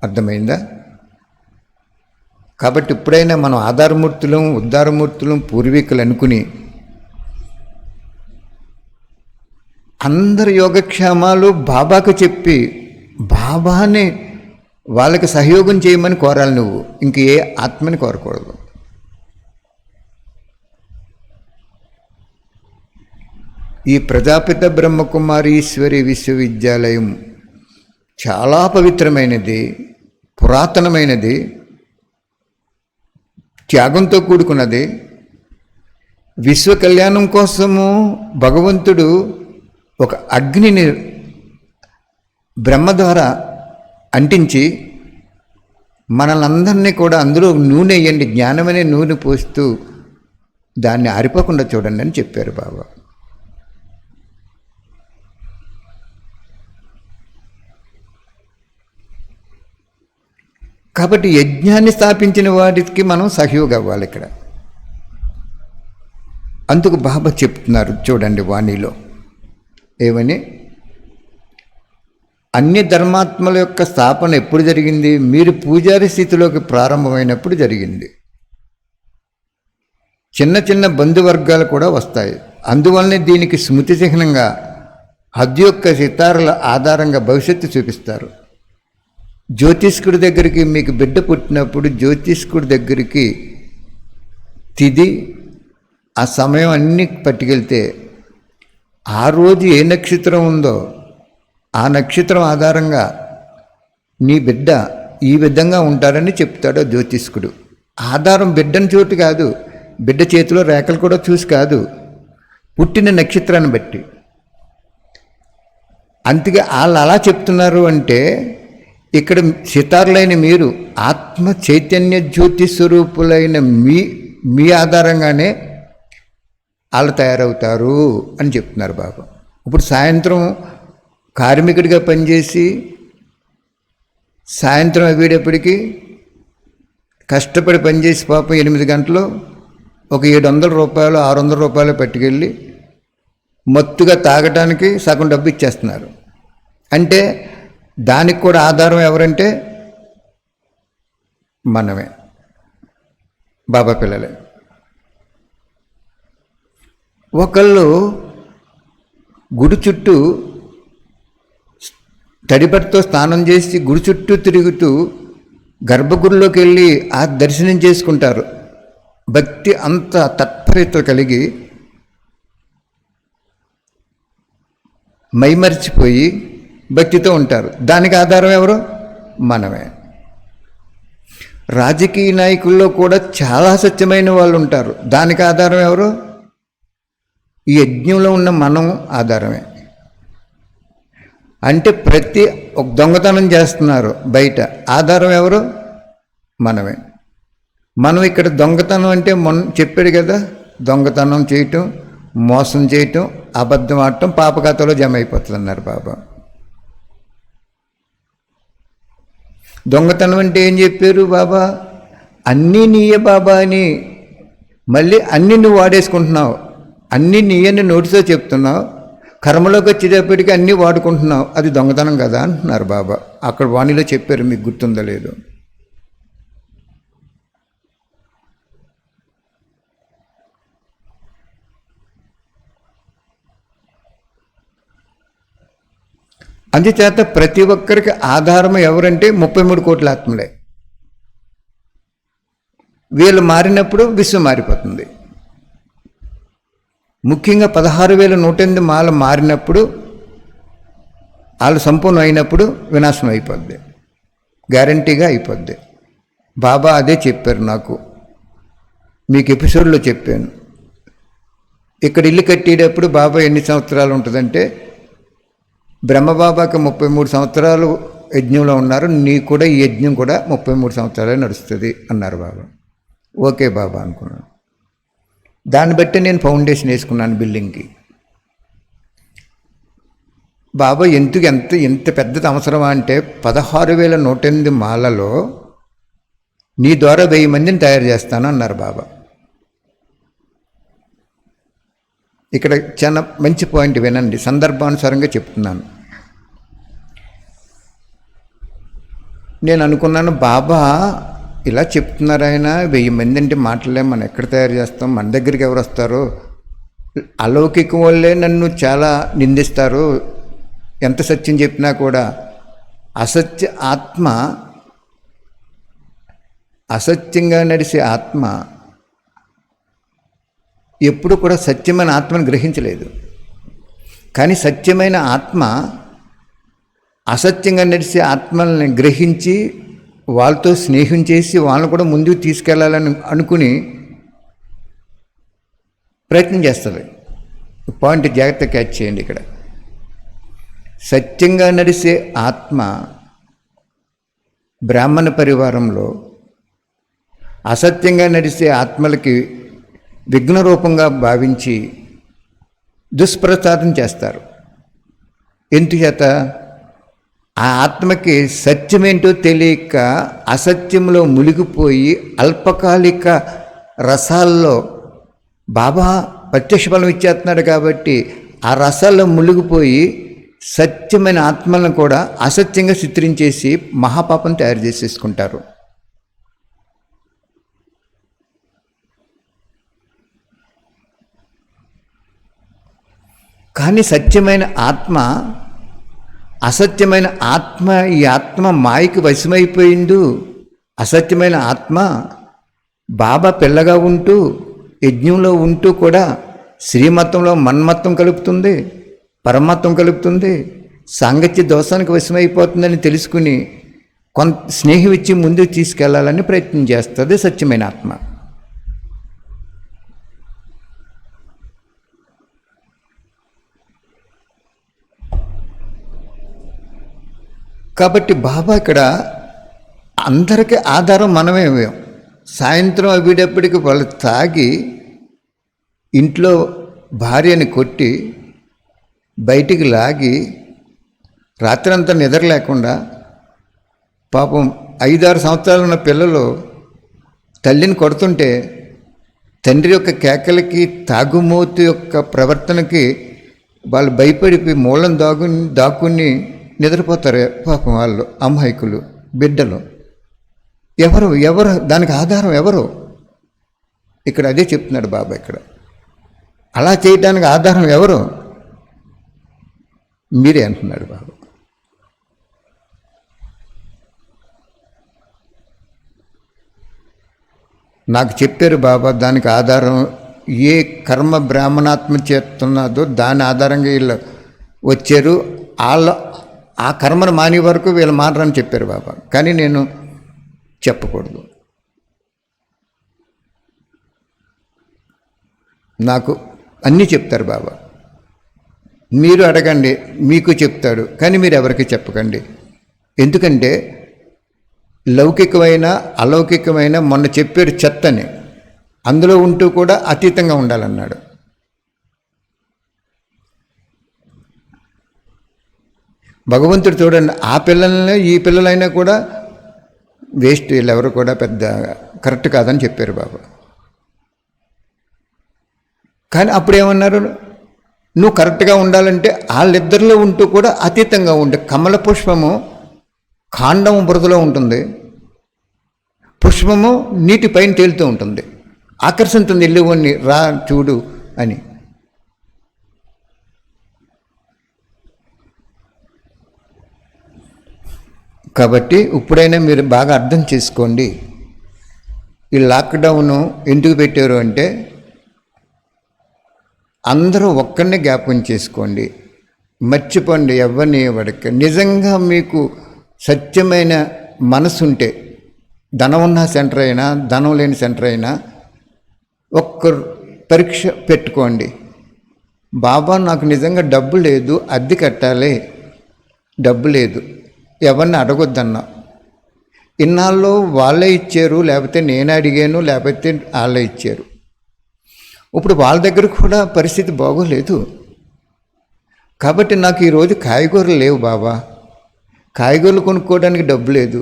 Speaker 1: అర్థమైందా? కాబట్టి ఇప్పుడైనా మనం ఆధారమూర్తులం, ఉద్ధారమూర్తులం, పూర్వీకులు అనుకుని అందరి యోగక్షేమాలు బాబాకు చెప్పి బాబాని వాళ్ళకి సహయోగం చేయమని కోరాలి నువ్వు. ఇంక ఏ ఆత్మని కోరకూడదు. ఈ ప్రజాపిత బ్రహ్మకుమారి ఈశ్వరి విశ్వవిద్యాలయం చాలా పవిత్రమైనది, పురాతనమైనది, త్యాగంతో కూడుకున్నది. విశ్వ కళ్యాణం కోసము భగవంతుడు ఒక అగ్నిని బ్రహ్మ ద్వారా అంటించి మనల్ని అందరినీ కూడా అందులో నూనె వేయండి, జ్ఞానమనే నూనె పోస్తూ దాన్ని ఆరిపోకుండా చూడండి అని చెప్పారు బాబా. కాబట్టి యజ్ఞాన్ని స్థాపించిన వాటికి మనం సహయోగం అవ్వాలి ఇక్కడ. అందుకు బాబా చెప్తున్నారు చూడండి వాణిలో ఏమని, అన్ని ధర్మాత్మల యొక్క స్థాపన ఎప్పుడు జరిగింది? మీరు పూజారి స్థితిలోకి ప్రారంభమైనప్పుడు జరిగింది. చిన్న చిన్న బంధువర్గాలు కూడా వస్తాయి. అందువల్లనే దీనికి స్మృతి చిహ్నంగా హద్దు యొక్క సితారుల ఆధారంగా భవిష్యత్తు చూపిస్తారు. జ్యోతిష్కుడి దగ్గరికి మీకు బిడ్డ పుట్టినప్పుడు జ్యోతిష్కుడి దగ్గరికి తిథి ఆ సమయం అన్నీ పట్టుకెళ్తే ఆ రోజు ఏ నక్షత్రం ఉందో ఆ నక్షత్రం ఆధారంగా నీ బిడ్డ ఈ విధంగా ఉంటాడని చెప్తాడు జ్యోతిష్కుడు. ఆధారం బిడ్డని చోటు కాదు, బిడ్డ చేతిలో రేఖలు కూడా చూసి కాదు, పుట్టిన నక్షత్రాన్ని బట్టి. అందుకే వాళ్ళు అలా చెప్తున్నారు అంటే ఇక్కడ సితారులైన మీరు ఆత్మ చైతన్య జ్యోతి స్వరూపులైన మీ ఆధారంగానే వాళ్ళు తయారవుతారు అని చెప్తున్నారు బాబా. ఇప్పుడు సాయంత్రం కార్మికుడిగా పనిచేసి సాయంత్రం అయ్యేటప్పటికి కష్టపడి పనిచేసి పాపం 8 గంటలు ఒక 700 రూపాయలు 600 రూపాయలు పట్టుకెళ్ళి మత్తుగా తాగటానికి సగం డబ్బు ఇచ్చేస్తున్నారు. అంటే దానికి కూడా ఆధారం ఎవరంటే మనమే, బాబా పిల్లలే. ఒకళ్ళు గుడి చుట్టూ తడిబట్టతో స్నానం చేసి గుడి చుట్టూ తిరుగుతూ గర్భగుడిలోకి వెళ్ళి ఆ దర్శనం చేసుకుంటారు. భక్తి అంత తత్పరత కలిగి మైమరిచిపోయి భక్తితో ఉంటారు. దానికి ఆధారం ఎవరు? మనమే. రాజకీయ నాయకుల్లో కూడా చాలా సత్యమైన వాళ్ళు ఉంటారు. దానికి ఆధారం ఎవరు? ఈ యజ్ఞంలో ఉన్న మనం ఆధారమే. అంటే ప్రతి ఒక దొంగతనం చేస్తున్నారు బయట, ఆధారం ఎవరు? మనమే. మనం ఇక్కడ దొంగతనం అంటే చెప్పాడు కదా, దొంగతనం చేయటం, మోసం చేయటం, అబద్ధం ఆడటం పాపఖాతాలో జమ అయిపోతుంది అన్నారు బాబా. దొంగతనం అంటే ఏం చెప్పారు బాబా? అన్నీ నీయే బాబా అని, మళ్ళీ అన్నీ నువ్వు వాడేసుకుంటున్నావు, అన్నీ నీయని నోటితో చెప్తున్నావు, కర్మలోకి వచ్చేటప్పటికి అన్నీ వాడుకుంటున్నావు, అది దొంగతనం కదా అంటున్నారు బాబా. అక్కడ వాణిలో చెప్పారు, మీకు గుర్తుందో లేదు. అందుచేత ప్రతి ఒక్కరికి ఆధారం ఎవరంటే 33 కోట్ల ఆత్మలే. వీళ్ళు మారినప్పుడు విశ్వం మారిపోతుంది. ముఖ్యంగా 16,108 మాల మారినప్పుడు, వాళ్ళు సంపూర్ణం అయినప్పుడు వినాశనం అయిపోద్ది, గ్యారంటీగా అయిపోద్ది. బాబా అదే చెప్పారు నాకు, మీకు ఎపిసోడ్లో చెప్పాను. ఇక్కడ ఇల్లు కట్టేటప్పుడు బాబా ఎన్ని సంవత్సరాలు ఉంటుందంటే, బ్రహ్మబాబాకి 33 సంవత్సరాలు యజ్ఞంలో ఉన్నారు, నీ కూడా ఈ యజ్ఞం కూడా 33 సంవత్సరాలే నడుస్తుంది అన్నారు బాబా. ఓకే బాబా అనుకున్నాను. దాన్ని బట్టి నేను ఫౌండేషన్ వేసుకున్నాను బిల్డింగ్కి. బాబా ఎంత పెద్దది అవసరమా అంటే 16,108 మాలలో నీ ద్వారా 1000 మందిని తయారు చేస్తాను అన్నారు బాబా. ఇక్కడ చాలా మంచి పాయింట్ వినండి, సందర్భానుసారంగా చెప్తున్నాను. నేను అనుకున్నాను, బాబా ఇలా చెప్తున్నారు, ఆయన 1000 మంది అంటే మాటలే, మనం ఎక్కడ తయారు చేస్తాం, మన దగ్గరికి ఎవరు వస్తారు, అలౌకికం వల్లే నన్ను చాలా నిందిస్తారు, ఎంత సత్యం చెప్పినా కూడా. అసత్యంగా నడిచే ఆత్మ ఎప్పుడు కూడా సత్యమైన ఆత్మను గ్రహించలేదు. కానీ సత్యమైన ఆత్మ అసత్యంగా నడిచే ఆత్మల్ని గ్రహించి వాళ్ళతో స్నేహం చేసి వాళ్ళని కూడా ముందుకు తీసుకెళ్లాలని అనుకుని ప్రయత్నం చేస్తుంది. పాయింట్ జాగ్రత్త క్యాచ్ చేయండి. ఇక్కడ సత్యంగా నడిచే ఆత్మ బ్రాహ్మణ పరివారంలో అసత్యంగా నడిచే ఆత్మలకి విఘ్నరూపంగా భావించి దుష్ప్రచారం చేస్తారు. ఎందుచేత ఆ ఆత్మకి సత్యమేంటో తెలియక అసత్యంలో మునిగిపోయి అల్పకాలిక రసాల్లో బాబా ప్రత్యక్ష ఫలం ఇచ్చేస్తున్నాడు కాబట్టి ఆ రసాల్లో మునిగిపోయి సత్యమైన ఆత్మలను కూడా అసత్యంగా చిత్రించేసి మహాపాపం తయారు చేసేసుకుంటారు. కానీ సత్యమైన ఆత్మ అసత్యమైన ఆత్మ, ఈ ఆత్మ మాయకి వశమైపోయిండు. అసత్యమైన ఆత్మ బాబా పిల్లగా ఉంటూ యజ్ఞంలో ఉంటూ కూడా శ్రీమతంలో మన్మత్వం కలుపుతుంది, పరమత్వం కలుపుతుంది, సాంగత్య దోషానికి వశమైపోతుందని తెలుసుకుని కొంత స్నేహం ఇచ్చి ముందుకు తీసుకెళ్లాలని ప్రయత్నం చేస్తుంది సత్యమైన ఆత్మ. కాబట్టి బాబా ఇక్కడ అందరికీ ఆధారం మనమే. సాయంత్రం అయ్యేటప్పటికి వాళ్ళు తాగి ఇంట్లో భార్యని కొట్టి బయటికి లాగి రాత్రంతా నిద్ర లేకుండా పాపం 5-6 సంవత్సరాలు ఉన్న పిల్లలు తల్లిని కొడుతుంటే తండ్రి యొక్క కేకలకి తాగుమోతు యొక్క ప్రవర్తనకి వాళ్ళు భయపడిపోయి మూలం దాక్కుని నిద్రపోతారు పాపం వాళ్ళు, అమాయకులు, బిడ్డలు. ఎవరు దానికి ఆధారం ఎవరు? ఇక్కడ అదే చెప్తున్నాడు బాబా. ఇక్కడ అలా చేయడానికి ఆధారం ఎవరు? మీరే అంటున్నాడు బాబా. నాకు చెప్పారు బాబా, దానికి ఆధారం ఏ కర్మ బ్రాహ్మణాత్మ చేస్తున్నదో దాని ఆధారంగా వీళ్ళు వచ్చారు, ఆ కర్మను మానే వరకు వీళ్ళు మానరని చెప్పారు బాబా. కానీ నేను చెప్పకూడదు. నాకు అన్నీ చెప్తారు బాబా. మీరు అడగండి, మీకు చెప్తాడు, కానీ మీరు ఎవరికి చెప్పకండి. ఎందుకంటే లౌకికమైన అలౌకికమైన మొన్న చెప్పాడు చెత్తని, అందులో ఉంటూ కూడా అతీతంగా ఉండాలన్నాడు. భగవంతుడు చూడండి, ఆ పిల్లలనే ఈ పిల్లలైనా కూడా వేస్ట్, వీళ్ళెవరు కూడా పెద్ద కరెక్ట్ కాదని చెప్పారు బాబా. కానీ అప్పుడేమన్నారు, నువ్వు కరెక్ట్గా ఉండాలంటే వాళ్ళిద్దరిలో ఉంటూ కూడా అతీతంగా ఉండే. కమల పుష్పము కాండం బురదలో ఉంటుంది, పుష్పము నీటి పైన తేలుతూ ఉంటుంది, ఆకర్షిస్తుంది వెళ్ళివన్నీ రా చూడు అని. కాబట్టి ఇప్పుడైనా మీరు బాగా అర్థం చేసుకోండి. ఈ లాక్డౌను ఎందుకు పెట్టారు అంటే అందరూ ఒక్కరిని జ్ఞాపకం చేసుకోండి, మర్చిపోండి ఎవరిని ఎవరికి. నిజంగా మీకు సత్యమైన మనసు ఉంటే, ధనం ఉన్న సెంటర్ అయినా ధనం లేని సెంటర్ అయినా ఒక్క పరీక్ష పెట్టుకోండి. బాబా నాకు నిజంగా డబ్బు లేదు, అద్దె కట్టాలి, డబ్బు లేదు, ఎవరిని అడగొద్దన్నా. ఇన్నాళ్ళు వాళ్ళే ఇచ్చారు, లేకపోతే నేను అడిగాను, లేకపోతే వాళ్ళే ఇచ్చారు. ఇప్పుడు వాళ్ళ దగ్గర కూడా పరిస్థితి బాగోలేదు. కాబట్టి నాకు ఈరోజు కాయగూరలు లేవు బాబా, కాయగూరలు కొనుక్కోవడానికి డబ్బు లేదు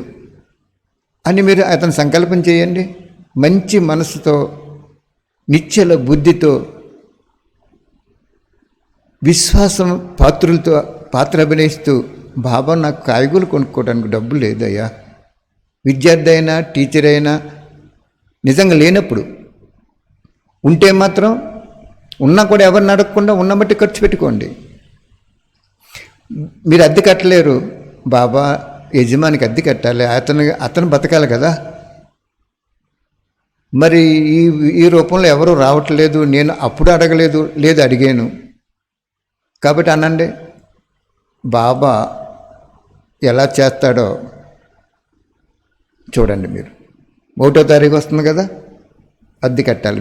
Speaker 1: అని మీరు అతను సంకల్పం చేయండి. మంచి మనసుతో, నిశ్చల బుద్ధితో, విశ్వాసం పాత్ర అభినయిస్తూ, బాబా నాకు కాయగూరలు కొనుక్కోవడానికి డబ్బు లేదయ్యా. విద్యార్థి అయినా టీచర్ అయినా నిజంగా లేనప్పుడు, ఉంటే మాత్రం ఉన్నా కూడా ఎవరిని అడగకుండా ఉన్న బట్టి ఖర్చు పెట్టుకోండి. మీరు అద్దె కట్టలేరు, బాబా యజమానికి అద్దె కట్టాలి, అతను బతకాలి కదా. మరి ఈ రూపంలో ఎవరు రావట్లేదు, నేను అప్పుడు అడగలేదు, లేదు అడిగాను. కాబట్టి అనండి, బాబా ఎలా చేస్తాడో చూడండి. మీరు 1వ తారీఖు వస్తుంది కదా, అద్దె కట్టాలి.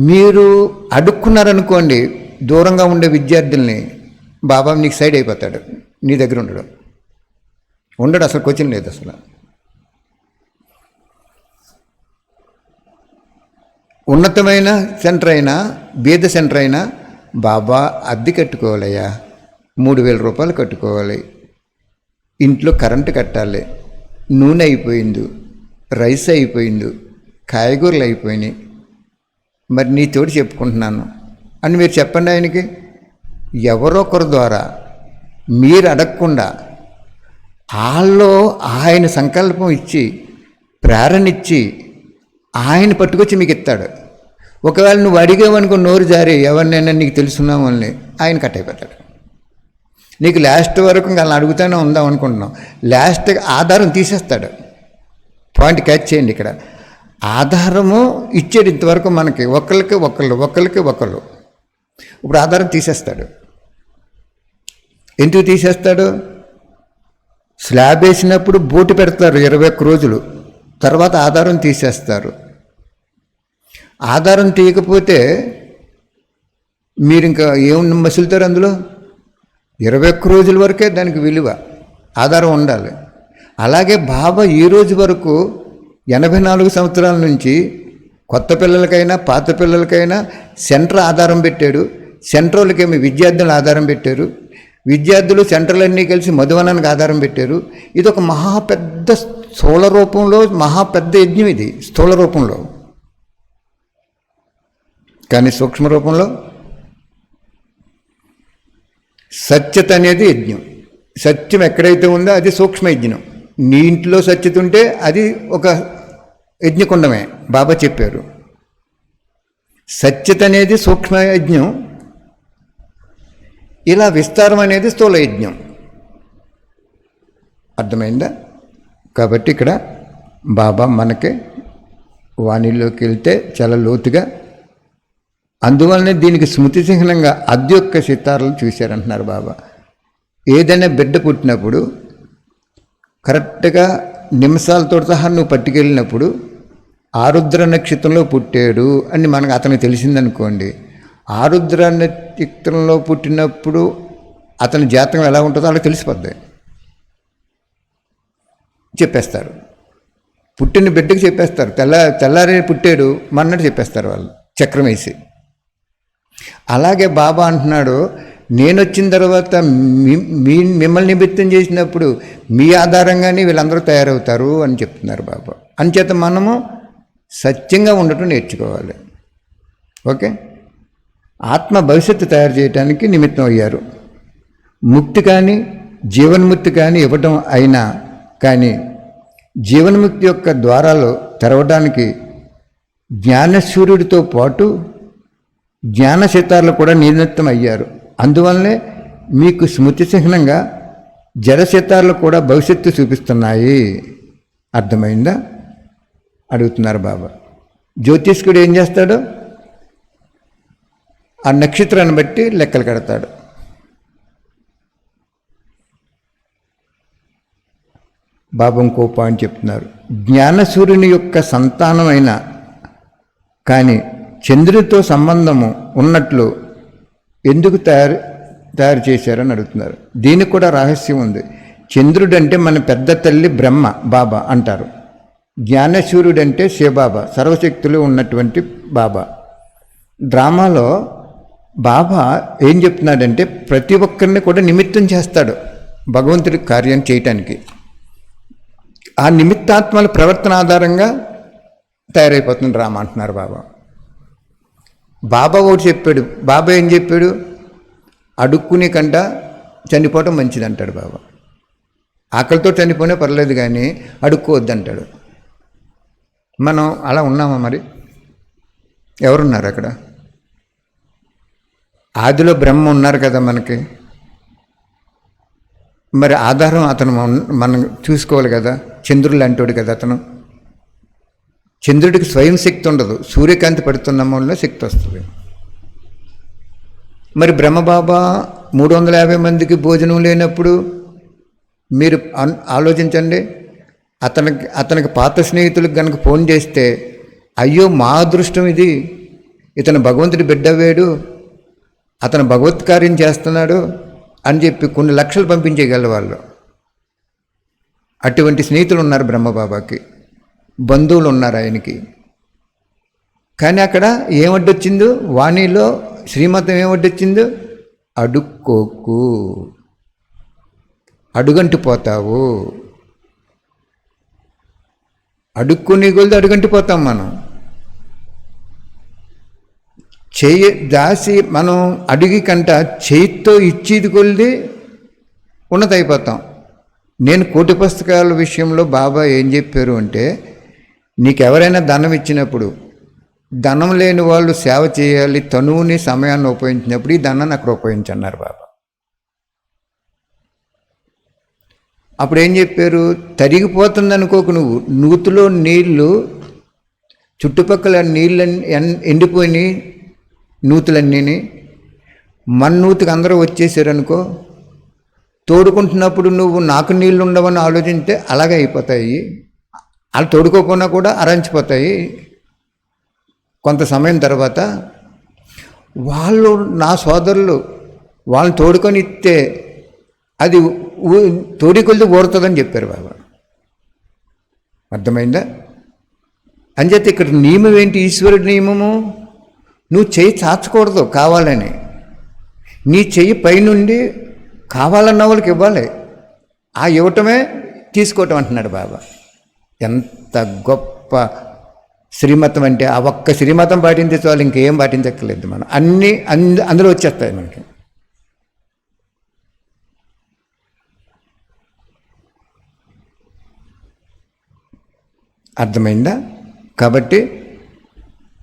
Speaker 1: మీరు అడుక్కున్నారనుకోండి, దూరంగా ఉండే విద్యార్థుల్ని, బాబా నీకు సైడ్ అయిపోతాడు, నీ దగ్గర ఉండడం. ఉండడు, అసలు క్వశ్చన్ లేదు అసలు. ఉన్నతమైన సెంటర్ అయినా బీద సెంటర్ అయినా బాబా అద్దె కట్టుకోవాలయ్యా, 3,000 రూపాయలు కట్టుకోవాలి, ఇంట్లో కరెంటు కట్టాలి, నూనె అయిపోయింది, రైస్ అయిపోయింది, కాయగూరలు అయిపోయినాయి, మరి నీ తోడు చెప్పుకుంటున్నాను అని మీరు చెప్పండి ఆయనకి. ఎవరో ఒకరి ద్వారా మీరు అడగకుండా వాళ్ళలో ఆయన సంకల్పం ఇచ్చి ప్రేరణ ఇచ్చి ఆయన పట్టుకొచ్చి మీకు ఇస్తాడు. ఒకవేళ నువ్వు అడిగేవనుకో నోరు జారి ఎవరినైనా నీకు తెలుసున్నావు అని ఆయన కట్ అయిపోతాడు. నీకు లాస్ట్ వరకు ఇంకా అలా అడుగుతూనే ఉందాం అనుకుంటున్నాం, లాస్ట్ ఆధారం తీసేస్తాడు. పాయింట్ క్యాచ్ చేయండి ఇక్కడ. ఆధారము ఇచ్చాడు ఇంతవరకు మనకి, ఒకరికి ఒకళ్ళు. ఇప్పుడు ఆధారం తీసేస్తాడు. ఎందుకు తీసేస్తాడు? స్లాబ్ వేసినప్పుడు బోటు పెడతారు 21 రోజులు, తర్వాత ఆధారం తీసేస్తారు. ఆధారం తీయకపోతే మీరు ఇంకా ఏం మసులుతారు అందులో? 21 రోజుల వరకే దానికి విలువ, ఆధారం ఉండాలి. అలాగే బాబా ఈ రోజు వరకు 84 సంవత్సరాల నుంచి కొత్త పిల్లలకైనా పాత పిల్లలకైనా సెంటర్ ఆధారం పెట్టాడు. సెంట్రల్కేమి విద్యార్థులు ఆధారం పెట్టారు, విద్యార్థులు సెంట్రలన్నీ కలిసి మధువనానికి ఆధారం పెట్టారు. ఇది ఒక మహాపెద్ద స్థూల రూపంలో మహాపెద్ద యజ్ఞం ఇది, స్థూల రూపంలో. కానీ సూక్ష్మ రూపంలో సత్యత అనేది యజ్ఞం. సత్యం ఎక్కడైతే ఉందో అది సూక్ష్మ యజ్ఞం. నీ ఇంట్లో సత్యత ఉంటే అది ఒక యజ్ఞకుండమే, బాబా చెప్పారు. సత్యత అనేది సూక్ష్మ యజ్ఞం, ఇలా విస్తారం అనేది స్థూల యజ్ఞం. అర్థమైందా? కాబట్టి ఇక్కడ బాబా మనకి వాణిలోకి వెళ్తే చాలా లోతుగా, అందువల్లనే దీనికి స్మృతి చిహ్నంగా అద్దె యొక్క సితారాలను చూశారంటున్నారు బాబా. ఏదైనా బిడ్డ పుట్టినప్పుడు కరెక్ట్గా నిమిషాలతో సహా నువ్వు పట్టుకెళ్ళినప్పుడు ఆరుద్ర నక్షత్రంలో పుట్టాడు అని మనకు అతనికి తెలిసిందనుకోండి, ఆరుద్ర నక్షత్రంలో పుట్టినప్పుడు అతని జాతకం ఎలా ఉంటుందో వాళ్ళకి తెలిసిపోద్ది, చెప్పేస్తారు. పుట్టిన బిడ్డకి చెప్పేస్తారు, తెల్లారి పుట్టాడు మన్నట్టు చెప్పేస్తారు వాళ్ళు చక్రం వేసి. అలాగే బాబా అంటున్నాడు, నేను వచ్చిన తర్వాత మిమ్మల్ని నిమిత్తం చేసినప్పుడు మీ ఆధారంగానే వీళ్ళందరూ తయారవుతారు అని చెప్తున్నారు బాబా. అంచేత మనము సత్యంగా ఉండటం నేర్చుకోవాలి. ఓకే, ఆత్మ భవిష్యత్తు తయారు చేయడానికి నిమిత్తం అయ్యారు. ముక్తి కానీ జీవన్ముక్తి కానీ ఇవ్వటం అయినా కానీ జీవన్ముక్తి యొక్క ద్వారాలు తెరవడానికి జ్ఞానసూర్యుడితో పాటు జ్ఞాన సితార్లు కూడా నిమిత్తం అయ్యారు. అందువల్లనే మీకు స్మృతి చిహ్నంగా జడ సితార్లు కూడా భవిష్యత్తు చూపిస్తున్నాయి. అర్థమైందా? అడుగుతున్నారు బాబా. జ్యోతిష్కుడు ఏం చేస్తాడు? ఆ నక్షత్రాన్ని బట్టి లెక్కలు కడతాడు. బాబా ఇంకో పాయింట్ చెప్తున్నారు, జ్ఞానసూర్యుని యొక్క సంతానమైన కానీ చంద్రుడితో సంబంధము ఉన్నట్లు ఎందుకు తయారు చేశారని అడుగుతున్నారు. దీనికి కూడా రహస్యం ఉంది. చంద్రుడు అంటే మన పెద్ద తల్లి బ్రహ్మ బాబా అంటారు. జ్ఞానసూర్యుడు అంటే శివబాబా, సర్వశక్తులు ఉన్నటువంటి బాబా. డ్రామాలో బాబా ఏం చెప్తున్నాడంటే ప్రతి ఒక్కరిని కూడా నిమిత్తం చేస్తాడు భగవంతుడి కార్యం చేయటానికి. ఆ నిమిత్తాత్మల ప్రవర్తన ఆధారంగా తయారైపోతుంది డ్రామా అంటున్నారు బాబా. బాబా ఒకటి చెప్పాడు. బాబా ఏం చెప్పాడు? అడుక్కునే కంట చనిపోవటం మంచిది అంటాడు బాబా. ఆకలితో చనిపోయినా పర్లేదు కానీ అడుక్కోవద్దంటాడు. మనం అలా ఉన్నామా? మరి ఎవరున్నారు అక్కడ? ఆదిలో బ్రహ్మ ఉన్నారు కదా మనకి. మరి ఆధారం అతను మనం చూసుకోవాలి కదా. చంద్రుడు అంటాడు కదా అతను. చంద్రుడికి స్వయం శక్తి ఉండదు, సూర్యకాంతి పడుతున్న వల్ల శక్తి వస్తుంది. మరి బ్రహ్మబాబా 350 మందికి భోజనం లేనప్పుడు మీరు ఆలోచించండి. అతనికి పాత స్నేహితులకు కనుక ఫోన్ చేస్తే, అయ్యో మా అదృష్టం ఇది, ఇతను భగవంతుడి బిడ్డవేడు, అతను భగవత్ కార్యం చేస్తున్నాడు అని చెప్పి కొన్ని లక్షలు పంపించేయగలరు వాళ్ళు. అటువంటి స్నేహితులు ఉన్నారు బ్రహ్మబాబాకి, బంధువులు ఉన్నారు ఆయనకి. కానీ అక్కడ ఏమడ్డొచ్చిందో, వాణిలో శ్రీమతం ఏమడ్డొచ్చిందో, అడుక్కోకు, అడుగంటిపోతావు. అడుక్కునే కొలిది అడుగంటిపోతాం మనం. చెయ్యి దాసి మనం అడిగి కంట చేతితో ఇచ్చేది కొలిది ఉన్నతైపోతాం. నేను కోటి పుస్తకాల విషయంలో బాబా ఏం చెప్పారు అంటే, నీకెవరైనా ధనం ఇచ్చినప్పుడు, ధనం లేని వాళ్ళు సేవ చేయాలి, తనువుని సమయాన్ని ఉపయోగించినప్పుడు ఈ ధనాన్ని అక్కడ ఉపయోగించన్నారు బాబా. అప్పుడు ఏం చెప్పారు, తరిగిపోతుంది అనుకోకు నువ్వు. నూతిలో నీళ్లు, చుట్టుపక్కల నీళ్ళు ఎండిపోయినాయి నూతులన్నీని, మన నూతికి అందరూ వచ్చేసారనుకో, తోడుకుంటున్నప్పుడు నువ్వు నాకు నీళ్ళు ఉండవని ఆలోచింటే అలాగే అయిపోతాయి. వాళ్ళు తోడుకోకుండా కూడా అరంచిపోతాయి. కొంత సమయం తర్వాత వాళ్ళు నా సోదరులు వాళ్ళని తోడుకొని ఇస్తే అది తోడికొలిది ఊరుతుందని చెప్పారు బాబా. అర్థమైందా? అంచేత ఇక్కడ నియమం ఏంటి? ఈశ్వరుడి నియమము, నువ్వు చెయ్యి చాచకూడదు కావాలని. నీ చెయ్యి పైనుండి కావాలన్న వాళ్ళకి ఇవ్వాలి. ఆ ఇవ్వటమే తీసుకోవటం అంటున్నాడు బాబా. ఎంత గొప్ప శ్రీమతం అంటే, ఆ ఒక్క శ్రీమతం పాటించే వాళ్ళు ఇంకేం పాటించక్కర్లేదు. మనం అన్నీ అందులో వచ్చేస్తాయి మనకి. అర్థమైందా? కాబట్టి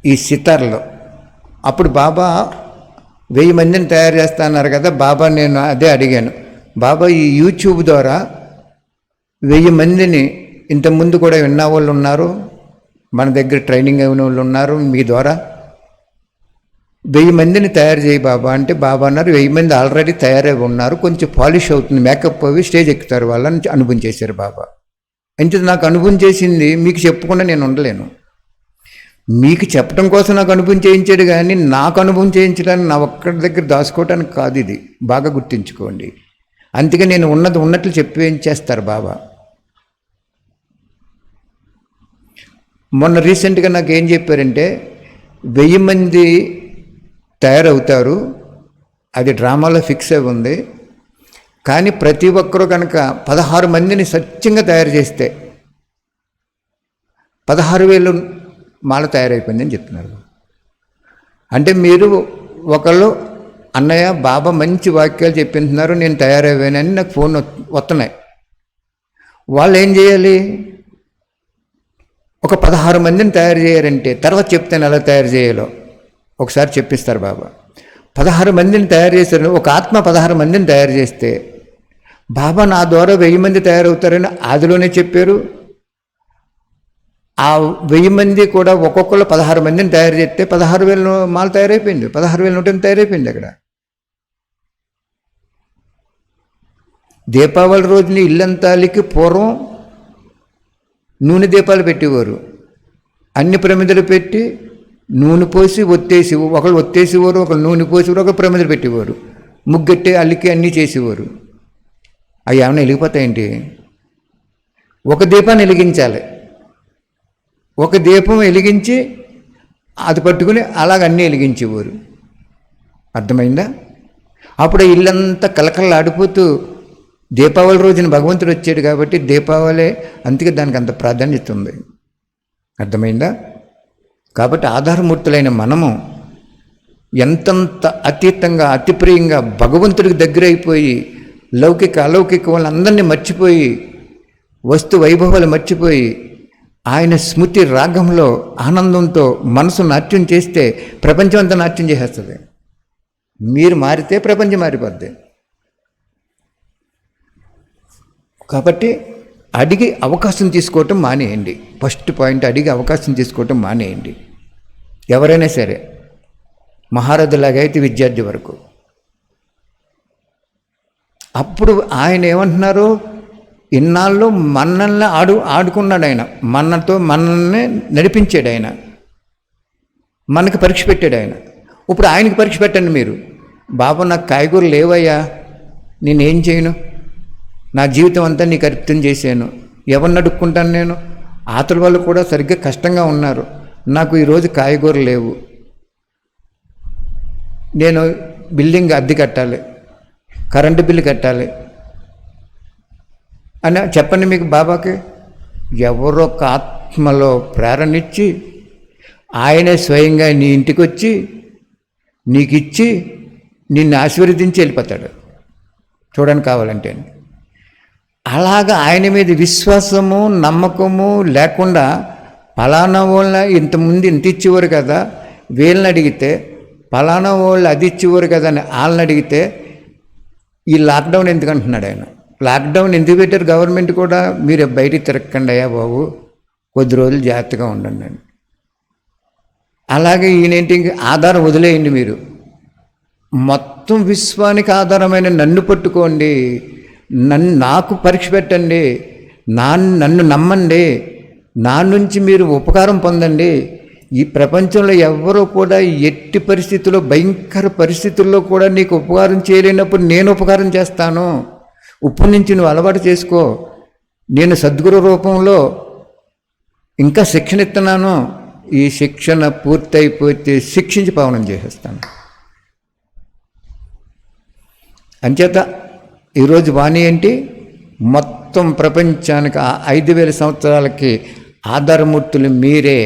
Speaker 1: ఈ సితార్లో అప్పుడు బాబా 1000 మందిని తయారు చేస్తా అన్నారు కదా. బాబా నేను అదే అడిగాను, బాబా ఈ యూట్యూబ్ ద్వారా 1000 మందిని, ఇంతకుముందు కూడా విన్న వాళ్ళు ఉన్నారు, మన దగ్గర ట్రైనింగ్ అయిన వాళ్ళు ఉన్నారు, మీ ద్వారా 1000 మందిని తయారు చేయి బాబా అంటే, బాబా అన్నారు 1000 మంది ఆల్రెడీ తయారై ఉన్నారు, కొంచెం పాలిష్ అవుతుంది, మేకప్ అవి స్టేజ్ ఎక్కుతారు వాళ్ళని అనుభవం చేశారు బాబా. అంటే నాకు అనుభవం చేసింది మీకు చెప్పకుండా నేను ఉండలేను. మీకు చెప్పడం కోసం నాకు అనుభవం చేయించాడు, కానీ నాకు అనుభవం చేయించడానికి నా ఒక్కడి దగ్గర దాచుకోవడానికి కాదు. ఇది బాగా గుర్తుంచుకోండి. అందుకే నేను ఉన్నది ఉన్నట్లు చెప్పేస్తారు బాబా. మొన్న రీసెంట్గా నాకు ఏం చెప్పారంటే, 1000 మంది తయారవుతారు, అది డ్రామాలో ఫిక్స్ అయి ఉంది, కానీ ప్రతి ఒక్కరూ కనుక 16 మందిని సత్యంగా తయారు చేస్తే 16,000 మాల తయారైపోయిందని చెప్తున్నారు. అంటే మీరు ఒకళ్ళు అన్నయ్య బాబా మంచి వాక్యాలు చెప్పింటున్నారు, నేను తయారయ్యానని నాకు ఫోన్ వస్తున్నాయి. వాళ్ళు ఏం చేయాలి? ఒక 16 మందిని తయారు చేయారంటే, తర్వాత చెప్తాను ఎలా తయారు చేయాలో, ఒకసారి చెప్పిస్తారు బాబా. 16 మందిని తయారు చేశారు. ఒక ఆత్మ 16 మందిని తయారు చేస్తే బాబా నా ద్వారా 1000 మంది తయారవుతారని ఆదిలోనే చెప్పారు. ఆ 1000 మంది కూడా ఒక్కొక్కరు 16 మందిని తయారు చేస్తే 16,000 మాల తయారైపోయింది, 16,000 నూటని తయారైపోయింది. అక్కడ దీపావళి రోజుని ఇల్లంతాలికి పూర్వం నూనె దీపాలు పెట్టేవారు. అన్ని ప్రమిదలు పెట్టి నూనె పోసి ఒత్తేసి, ఒకళ్ళు ఒత్తేసేవారు, ఒకళ్ళు నూనె పోసేవారు, ఒకళ్ళు ప్రమిదలు పెట్టేవారు, ముగ్గెట్టి అల్లికి అన్నీ చేసేవారు. అవి ఏమైనా వెలిగిపోతాయేంటి? ఒక దీపాన్ని వెలిగించాలి, ఒక దీపం వెలిగించి అది పట్టుకుని అలాగ అన్నీ వెలిగించేవారు. అర్థమైందా? అప్పుడు ఇల్లంతా కలకలలాడిపోతూ, దీపావళి రోజున భగవంతుడు వచ్చాడు కాబట్టి దీపావళి, అందుకే దానికి అంత ప్రాధాన్యత ఉంది. అర్థమైందా? కాబట్టి ఆధారమూర్తులైన మనము ఎంతంత అతీతంగా అతి ప్రియంగా భగవంతుడికి దగ్గర అయిపోయి, లౌకిక అలౌకిక వాళ్ళందరినీ మర్చిపోయి, వస్తు వైభవాలు మర్చిపోయి, ఆయన స్మృతి రాగంలో ఆనందంతో మనసు నాట్యం చేస్తే ప్రపంచం అంతా నాట్యం చేసేస్తుంది. మీరు మారితే ప్రపంచం మారిపోద్ది. కాబట్టి అడిగి అవకాశం తీసుకోవటం మానేయండి. ఫస్ట్ పాయింట్, అడిగి అవకాశం తీసుకోవటం మానేయండి. ఎవరైనా సరే, మహారథులాగా అయితే విద్యార్థి వరకు. అప్పుడు ఆయన ఏమంటున్నారు, ఇన్నాళ్ళు మనల్ని ఆడుకున్నాడు ఆయన, మనల్ని నడిపించాడు ఆయన, మనకి పరీక్ష పెట్టాడు ఆయన. ఇప్పుడు ఆయనకి పరీక్ష పెట్టండి మీరు. బాబా నాకు కాయగూరలు లేవయ్యా, నేనేం చేయను, నా జీవితం అంతా నీకు అర్పితం చేశాను, ఎవరిని అడుక్కుంటాను నేను? ఆతల వాళ్ళు కూడా సరిగ్గా కష్టంగా ఉన్నారు. నాకు ఈరోజు కాయగూరలు లేవు, నేను బిల్డింగ్ అద్దె కట్టాలి, కరెంటు బిల్లు కట్టాలి అని చెప్పండి మీకు బాబాకి. ఎవరో ఒక ఆత్మలో ప్రేరణిచ్చి ఆయనే స్వయంగా నీ ఇంటికి వచ్చి నీకు ఇచ్చి నిన్ను ఆశీర్వదించి వెళ్ళిపోతాడు. చూడడానికి కావాలంటే అలాగా ఆయన మీద విశ్వాసము నమ్మకము లేకుండా ఫలానా వాళ్ళ ఇంతకుముందు ఇంత ఇచ్చేవారు కదా, వీళ్ళని అడిగితే ఫలానా వాళ్ళు అది ఇచ్చేవారు కదా అని వాళ్ళని అడిగితే ఈ లాక్డౌన్ ఎందుకు అంటున్నాడు ఆయన. లాక్డౌన్ ఎందుకు పెట్టారు గవర్నమెంట్ కూడా? మీరు బయటికి తిరగకండి అయ్యా బాబు, కొద్ది రోజులు జాగ్రత్తగా ఉండండి అని. అలాగే ఈయనేంటి, ఆధారం వదిలేయండి మీరు, మొత్తం విశ్వానికి ఆధారమైన నన్ను పట్టుకోండి, నాకు పరీక్ష పెట్టండి, నన్ను నమ్మండి, నా నుంచి మీరు ఉపకారం పొందండి. ఈ ప్రపంచంలో ఎవ్వరూ కూడా ఎట్టి పరిస్థితుల్లో, భయంకర పరిస్థితుల్లో కూడా నీకు ఉపకారం చేయలేనప్పుడు నేను ఉపకారం చేస్తాను. ఉప్పు నుంచి నువ్వు అలవాటు చేసుకో, నేను సద్గురు రూపంలో ఇంకా శిక్షణ ఇస్తున్నాను, ఈ శిక్షణ పూర్తయిపోతే శిక్షించి పావనం చేసేస్తాను. అంచేత ఈరోజు వాణి ఏంటి, మొత్తం ప్రపంచానికి 5,000 సంవత్సరాలకి ఆధారమూర్తులు మీరే.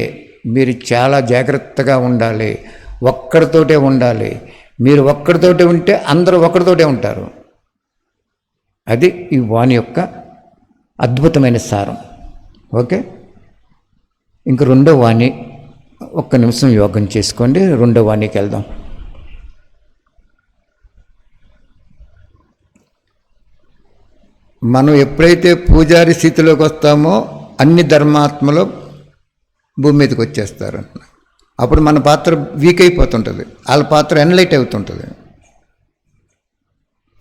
Speaker 1: మీరు చాలా జాగ్రత్తగా ఉండాలి, ఒక్కడితోటే ఉండాలి. మీరు ఒక్కడితోటే ఉంటే అందరూ ఒక్కడితోటే ఉంటారు. అది ఈ వాణి యొక్క అద్భుతమైన సారం. ఓకే, ఇంక రెండో వాణి, ఒక్క నిమిషం యోగం చేసుకోండి, రెండో వాణికి వెళ్దాం. మనం ఎప్పుడైతే పూజారి స్థితిలోకి వస్తామో అన్ని ధర్మాత్మలు భూమి మీదకి వచ్చేస్తారు. అప్పుడు మన పాత్ర వీక్ అయిపోతుంటుంది, వాళ్ళ పాత్ర ఎన్లైట్ అవుతుంటుంది.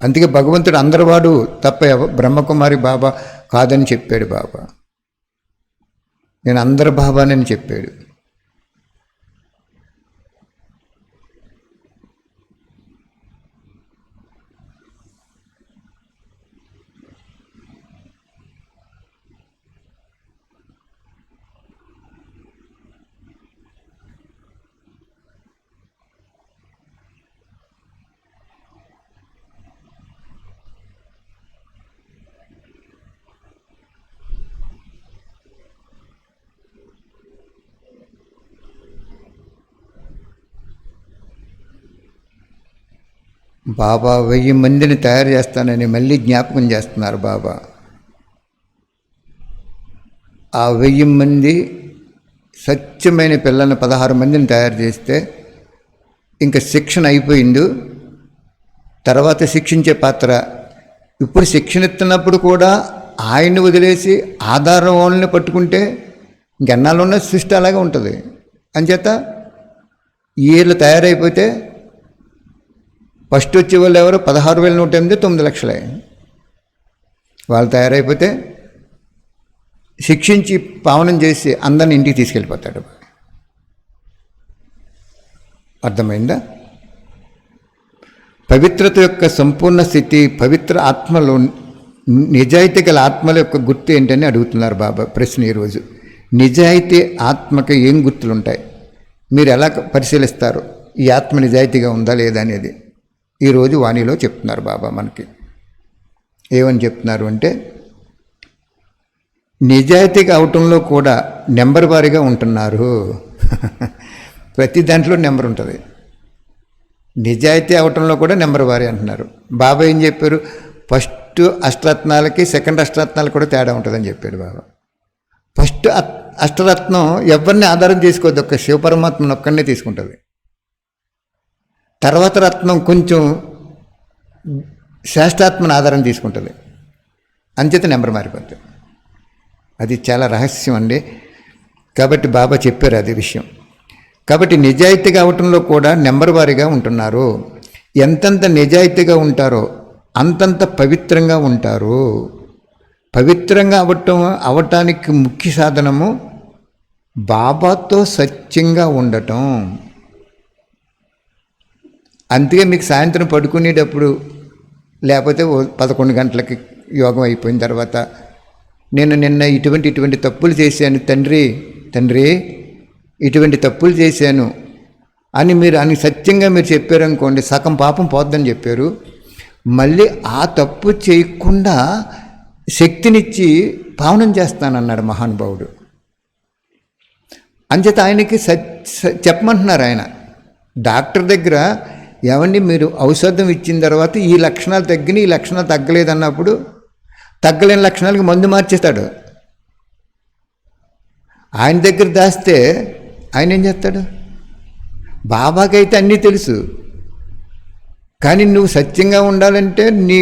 Speaker 1: అందుకే భగవంతుడు అందరివాడు తప్ప బ్రహ్మకుమారి బాబా కాదని చెప్పాడు. బాబా నేను అందరి బాబానని చెప్పాడు. బాబా 1000 మందిని తయారు చేస్తానని మళ్ళీ జ్ఞాపకం చేస్తున్నారు బాబా. ఆ 1000 మంది సత్యమైన పిల్లల్ని 16 మందిని తయారు చేస్తే ఇంకా శిక్షణ అయిపోయింది. తర్వాత శిక్షించే పాత్ర. ఇప్పుడు శిక్షణ ఇస్తున్నప్పుడు కూడా ఆయన్ని వదిలేసి ఆధారం వాళ్ళని పట్టుకుంటే ఇంకెన్నాళ్ళు ఉన్న సృష్టి అలాగే ఉంటుంది. అంచేత వీళ్ళు తయారైపోతే ఫస్ట్ వచ్చే వాళ్ళు ఎవరు, 16,108, 9 లక్షలే. వాళ్ళు తయారైపోతే శిక్షించి పావనం చేసి అందరిని ఇంటికి తీసుకెళ్ళిపోతాడు. అర్థమైందా? పవిత్రత యొక్క సంపూర్ణ స్థితి, పవిత్ర ఆత్మలో నిజాయితీ గల ఆత్మల యొక్క గుర్తు ఏంటని అడుగుతున్నారు బాబా ప్రశ్న ఈరోజు. నిజాయితీ ఆత్మకి ఏం గుర్తులు ఉంటాయి, మీరు ఎలా పరిశీలిస్తారు ఈ ఆత్మ నిజాయితీగా ఉందా లేదా అనేది ఈరోజు వాణిలో చెప్తున్నారు బాబా మనకి. ఏమని చెప్తున్నారు అంటే, నిజాయితీగా అవటంలో కూడా నెంబర్ వారీగా ఉంటున్నారు. ప్రతి దాంట్లో నెంబర్ ఉంటుంది. నిజాయితీ అవటంలో కూడా నెంబర్ వారీ అంటున్నారు. బాబా ఏం చెప్పారు, ఫస్ట్ అష్టరత్నాలకి సెకండ్ అష్టరత్నాలకు కూడా తేడా ఉంటుందని చెప్పాడు బాబా. ఫస్ట్ అష్టరత్నం ఎవరిని ఆధారం చేసుకోవద్దు, ఒక్క శివపరమాత్మను ఒక్కడనే తీసుకుంటుంది. తర్వాత రత్నం కొంచెం శ్రేష్టాత్మను ఆధారం తీసుకుంటుంది, అంచేత నెంబర్ మారిపోతుంది. అది చాలా రహస్యం అండి. కాబట్టి బాబా చెప్పారు అది విషయం. కాబట్టి నిజాయితీగా అవటంలో కూడా నెంబర్ వారీగా ఉంటున్నారు. ఎంతెంత నిజాయితీగా ఉంటారో అంతంత పవిత్రంగా ఉంటారు. పవిత్రంగా అవటానికి ముఖ్య సాధనము బాబాతో సత్యంగా ఉండటం. అందుకే మీకు సాయంత్రం పడుకునేటప్పుడు, లేకపోతే 11 గంటలకి యోగం అయిపోయిన తర్వాత నేను నిన్న ఇటువంటి తప్పులు చేశాను తండ్రి ఇటువంటి తప్పులు చేశాను అని మీరు సత్యంగా మీరు చెప్పారనుకోండి, సగం పాపం పోద్దని చెప్పారు. మళ్ళీ ఆ తప్పు చేయకుండా శక్తినిచ్చి పావనం చేస్తానన్నాడు మహానుభావుడు. అంచేత ఆయనకి చెప్పమంటున్నారు. ఆయన డాక్టర్ దగ్గర, ఏమండి మీరు ఔషధం ఇచ్చిన తర్వాత ఈ లక్షణాలు తగ్గినాయి, ఈ లక్షణాలు తగ్గలేదన్నప్పుడు తగ్గలేని లక్షణాలకి మందు మార్చేస్తాడు. ఆయన దగ్గర దాస్తే ఆయన ఏం చేస్తాడు? బాబాకైతే అన్నీ తెలుసు, కానీ నువ్వు సత్యంగా ఉండాలంటే నీ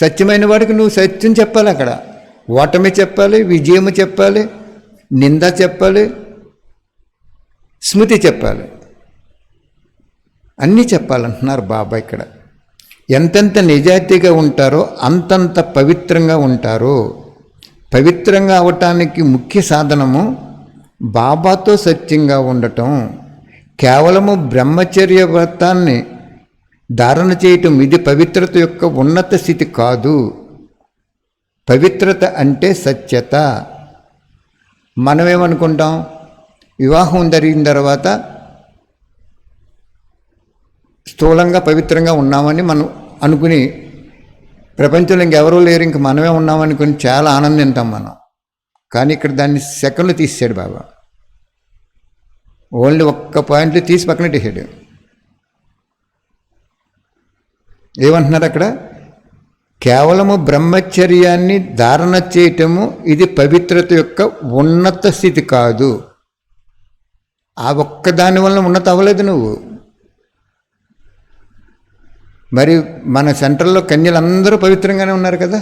Speaker 1: సత్యమైన వాడికి నువ్వు సత్యం చెప్పాలి. అక్కడ ఓటమి చెప్పాలి, విజయము చెప్పాలి, నింద చెప్పాలి, స్మృతి చెప్పాలి, అన్నీ చెప్పాలంటున్నారు బాబా. ఇక్కడ ఎంతెంత నిజాయితీగా ఉంటారో అంతంత పవిత్రంగా ఉంటారు. పవిత్రంగా అవటానికి ముఖ్య సాధనము బాబాతో సత్యంగా ఉండటం. కేవలము బ్రహ్మచర్య వ్రతాన్ని ధారణ చేయటం ఇది పవిత్రత యొక్క ఉన్నత స్థితి కాదు. పవిత్రత అంటే సత్యత. మనమేమనుకుంటాం, వివాహం జరిగిన తర్వాత స్థూలంగా పవిత్రంగా ఉన్నామని మనం అనుకుని, ప్రపంచంలో ఇంకెవరూ లేరు, ఇంక మనమే ఉన్నామనుకుని చాలా ఆనందింటాం మనం. కానీ ఇక్కడ దాన్ని సెకండ్లు తీసాడు బాబా. ఓన్లీ ఒక్క పాయింట్లు తీసి పక్కన పెట్టేసాడు. ఏమంటున్నారు అక్కడ? కేవలము బ్రహ్మచర్యాన్ని ధారణ చేయటము ఇది పవిత్రత యొక్క ఉన్నత స్థితి కాదు. ఆ ఒక్కదాని వలన ఉన్నత అవ్వలేదు నువ్వు. మరి మన సెంటర్లో కన్యలందరూ పవిత్రంగానే ఉన్నారు కదా.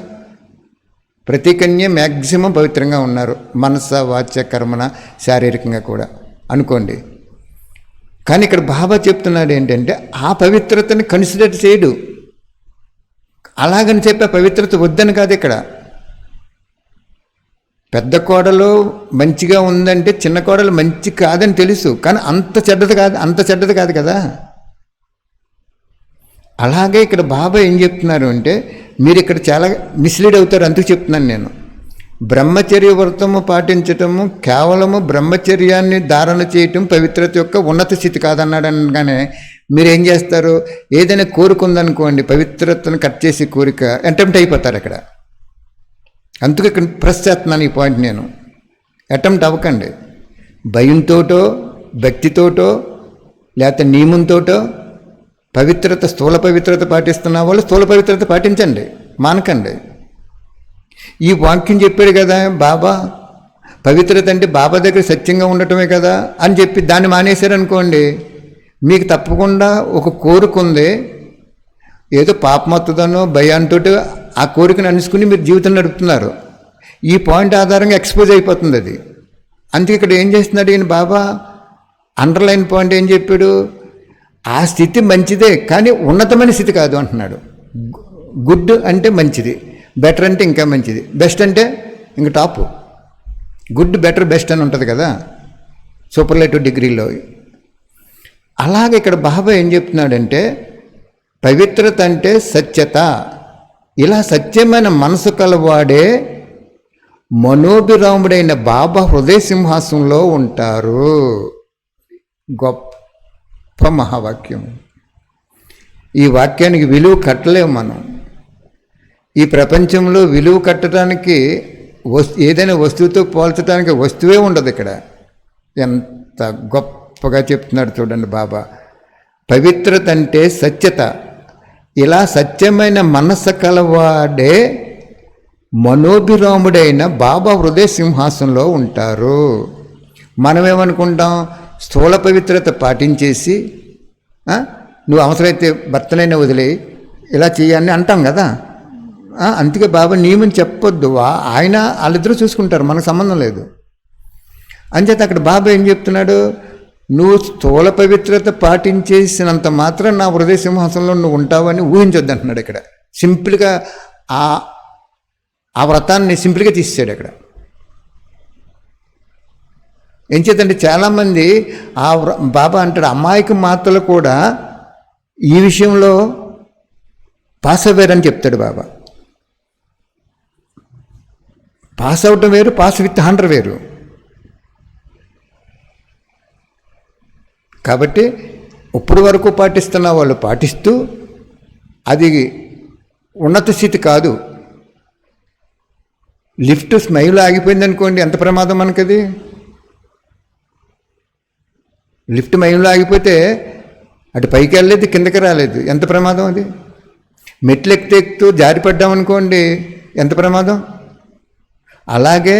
Speaker 1: ప్రతి కన్య మ్యాక్సిమం పవిత్రంగా ఉన్నారు, మనస వాచ్య కర్మన శారీరకంగా కూడా అనుకోండి. కానీ ఇక్కడ బాబా చెప్తున్నాడు ఏంటంటే ఆ పవిత్రతని కన్సిడర్ చేయడు. అలాగని చెప్పి ఆ పవిత్రత వద్దని కాదు. ఇక్కడ పెద్ద కోడలు మంచిగా ఉందంటే చిన్న కోడలు మంచి కాదని తెలుసు, కానీ అంత చెడ్డది కాదు కదా. అలాగే ఇక్కడ బాబా ఏం చెప్తున్నారు అంటే, మీరు ఇక్కడ చాలా మిస్లీడ్ అవుతారు, అందుకు చెప్తున్నాను నేను. బ్రహ్మచర్య వ్రతము పాటించటము కేవలము బ్రహ్మచర్యాన్ని ధారణ చేయటం పవిత్రత యొక్క ఉన్నత స్థితి కాదన్నాడు. అనగానే మీరేం చేస్తారు? ఏదైనా కోరిక ఉందనుకోండి, పవిత్రతను కట్ చేసి కోరిక అటెంప్ట్ అయిపోతారు అక్కడ. అందుకు ఇక్కడ ప్రెస్ చేస్తున్నాను ఈ పాయింట్. నేను అటెంప్ట్ అవ్వకండి. భయంతోటో భక్తితోటో లేకపోతే నియమంతోటో పవిత్రత, స్థూల పవిత్రత పాటిస్తున్న వాళ్ళు స్థూల పవిత్రత పాటించండి, మానకండి. ఈ వాక్యం చెప్పాడు కదా బాబా, పవిత్రత అంటే బాబా దగ్గర సత్యంగా ఉండటమే కదా అని చెప్పి దాన్ని మానేశారనుకోండి, మీకు తప్పకుండా ఒక కోరిక ఉంది, ఏదో పాపమొత్తదనో భయంతో ఆ కోరికను అనుసుకుని మీరు జీవితం నడుపుతున్నారు. ఈ పాయింట్ ఆధారంగా ఎక్స్పోజ్ అయిపోతుంది అది. అందుకే ఇక్కడ ఏం చేస్తున్నాడు ఈయన బాబా? అండర్లైన్ పాయింట్ ఏం చెప్పాడు? ఆ స్థితి మంచిదే, కానీ ఉన్నతమైన స్థితి కాదు అంటున్నాడు. గుడ్ అంటే మంచిది, బెటర్ అంటే ఇంకా మంచిది, బెస్ట్ అంటే ఇంక టాప్. గుడ్, బెటర్, బెస్ట్ అని ఉంటుంది కదా సూపర్లేటివ్ డిగ్రీలో. అలాగే ఇక్కడ బాబా ఏం చెప్తున్నాడంటే పవిత్రత అంటే సత్యత. ఇలా సత్యమైన మనసు కలవాడే మనోభిరాముడైన బాబా హృదయ సింహాసనంలో ఉంటారు. గొప్ప మహావాక్యం. ఈ వాక్యానికి విలువ కట్టలేము మనం. ఈ ప్రపంచంలో విలువ కట్టడానికి ఏదైనా వస్తువుతో పోల్చడానికి వస్తువే ఉండదు. ఇక్కడ ఎంత గొప్పగా చెప్తున్నాడు చూడండి బాబా. పవిత్రత అంటే సత్యత. ఇలా సత్యమైన మనస్సు కలవాడే మనోభిరాముడైన బాబా హృదయ సింహాసనంలో ఉంటారు. మనమేమనుకుంటాం? స్థూల పవిత్రత పాటించేసి నువ్వు అవసరమైతే భర్తనైనా వదిలే ఇలా చేయాలని అంటాం కదా. అందుకే బాబా నియమం చెప్పొద్దు, ఆయన వాళ్ళిద్దరూ చూసుకుంటారు, మనకు సంబంధం లేదు. అంచేత అక్కడ బాబా ఏం చెప్తున్నాడు? నువ్వు స్థూల పవిత్రత పాటించేసినంత మాత్రం నా హృదయ సింహాసనంలో నువ్వు ఉంటావని ఊహించొద్దు అంటున్నాడు. ఇక్కడ సింపుల్గా ఆ వ్రతాన్ని సింపుల్గా తీసేసాడు. అక్కడ ఏం చేద్దంటే చాలామంది బాబా అంటాడు అమాయక మాతలు కూడా ఈ విషయంలో పాస్ అవ్వారని చెప్తాడు బాబా. పాస్ అవటం వేరు, పాస్ విత్ 100 వేరు. కాబట్టి ఇప్పుడు వరకు పాటిస్తున్న వాళ్ళు పాటిస్తూ, అది ఉన్నత స్థితి కాదు. లిఫ్ట్ స్మైల్ ఆగిపోయింది అనుకోండి, ఎంత ప్రమాదం మనకది. లిఫ్ట్ మైల్లో ఆగిపోతే అటు పైకి వెళ్ళలేదు, కిందకి రాలేదు, ఎంత ప్రమాదం అది. మెట్లు ఎక్కుతూ జారిపడ్డామనుకోండి, ఎంత ప్రమాదం. అలాగే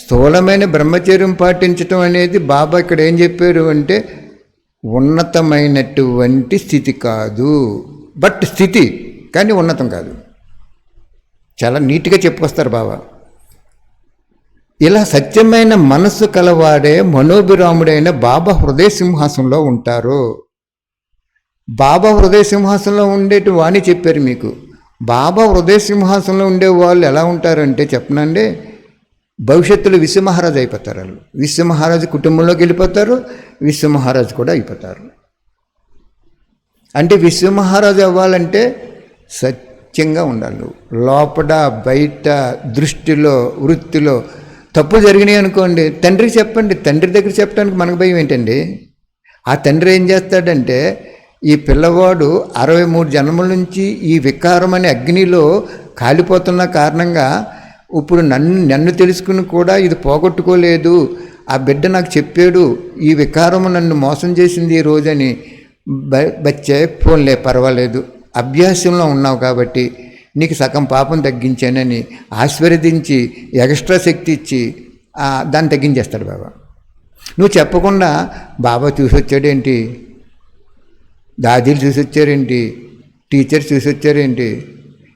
Speaker 1: స్థూలమైన బ్రహ్మచర్యం పాటించటం అనేది బాబా ఇక్కడ ఏం చెప్పారు అంటే ఉన్నతమైనటువంటి స్థితి కాదు, బట్ స్థితి, కానీ ఉన్నతం కాదు. చాలా నీట్గా చెప్పుకొస్తారు బాబా. ఇలా సత్యమైన మనస్సు కలవాడే మనోభిరాముడైన బాబా హృదయ సింహాసనంలో ఉంటారు. బాబా హృదయ సింహాసనంలో ఉండేటి వాణి చెప్పారు మీకు. బాబా హృదయ సింహాసనంలో ఉండే వాళ్ళు ఎలా ఉంటారంటే చెప్పనండి, భవిష్యత్తులో విశ్వమహారాజు అయిపోతారు. వాళ్ళు విశ్వమహారాజు కుటుంబంలోకి వెళ్ళిపోతారు, విశ్వమహారాజు కూడా అయిపోతారు. అంటే విశ్వమహారాజు అవ్వాలంటే సత్యంగా ఉండాలి. లోపల బయట దృష్టిలో వృత్తిలో తప్పు జరిగినాయి అనుకోండి, తండ్రికి చెప్పండి. తండ్రి దగ్గర చెప్పడానికి మనకు భయం ఏంటండి. ఆ తండ్రి ఏం చేస్తాడంటే, ఈ పిల్లవాడు 63 జన్మల నుంచి ఈ వికారం అనే అగ్నిలో కాలిపోతున్న కారణంగా ఇప్పుడు నన్ను తెలుసుకుని కూడా ఇది పోగొట్టుకోలేదు, ఆ బిడ్డ నాకు చెప్పాడు ఈ వికారము నన్ను మోసం చేసింది ఈ రోజని, బచ్చే ఫోన్లే పర్వాలేదు, అభ్యాసంలో ఉన్నావు కాబట్టి నీకు సగం పాపం తగ్గించానని ఆశీర్వదించి ఎక్స్ట్రా శక్తి ఇచ్చి దాన్ని తగ్గించేస్తాడు బాబా. నువ్వు చెప్పకుండా బాబా చూసి వచ్చాడేంటి, దాదీలు చూసి వచ్చారేంటి, టీచర్స్ చూసి వచ్చారేంటి,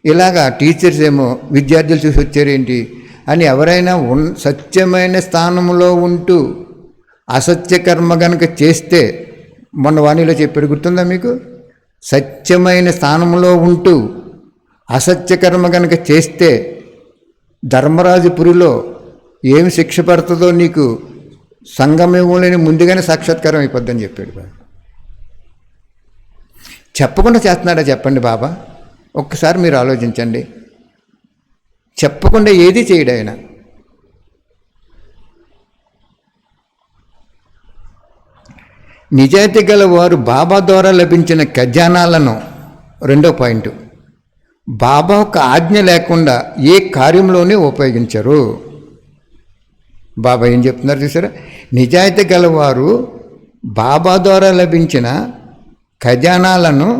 Speaker 1: ఇలాగా టీచర్స్ ఏమో విద్యార్థులు చూసి వచ్చారేంటి అని ఎవరైనా సత్యమైన స్థానంలో ఉంటూ అసత్య కర్మ కనుక చేస్తే, మొన్న వాణిలో చెప్పాడు గుర్తుందా మీకు, సత్యమైన స్థానంలో ఉంటూ అసత్యకర్మ కనుక చేస్తే ధర్మరాజుపురిలో ఏమి శిక్ష పడుతుందో నీకు సంగమేమోలేని ముందుగానే సాక్షాత్కారం అయిపోద్దని చెప్పాడు బాబా. చెప్పకుండా చేస్తున్నాడా చెప్పండి బాబా, ఒక్కసారి మీరు ఆలోచించండి. చెప్పకుండా ఏది చేయడు ఆయన. నిజాయితీ గల వారు బాబా ద్వారా లభించిన ఖజానాలను, రెండో పాయింట్, బాబా యొక్క ఆజ్ఞ లేకుండా ఏ కార్యంలోనే ఉపయోగించరు. బాబా ఏం చెప్తున్నారు చూసారా, నిజాయితీ గలవారు బాబా ద్వారా లభించిన ఖజానాలను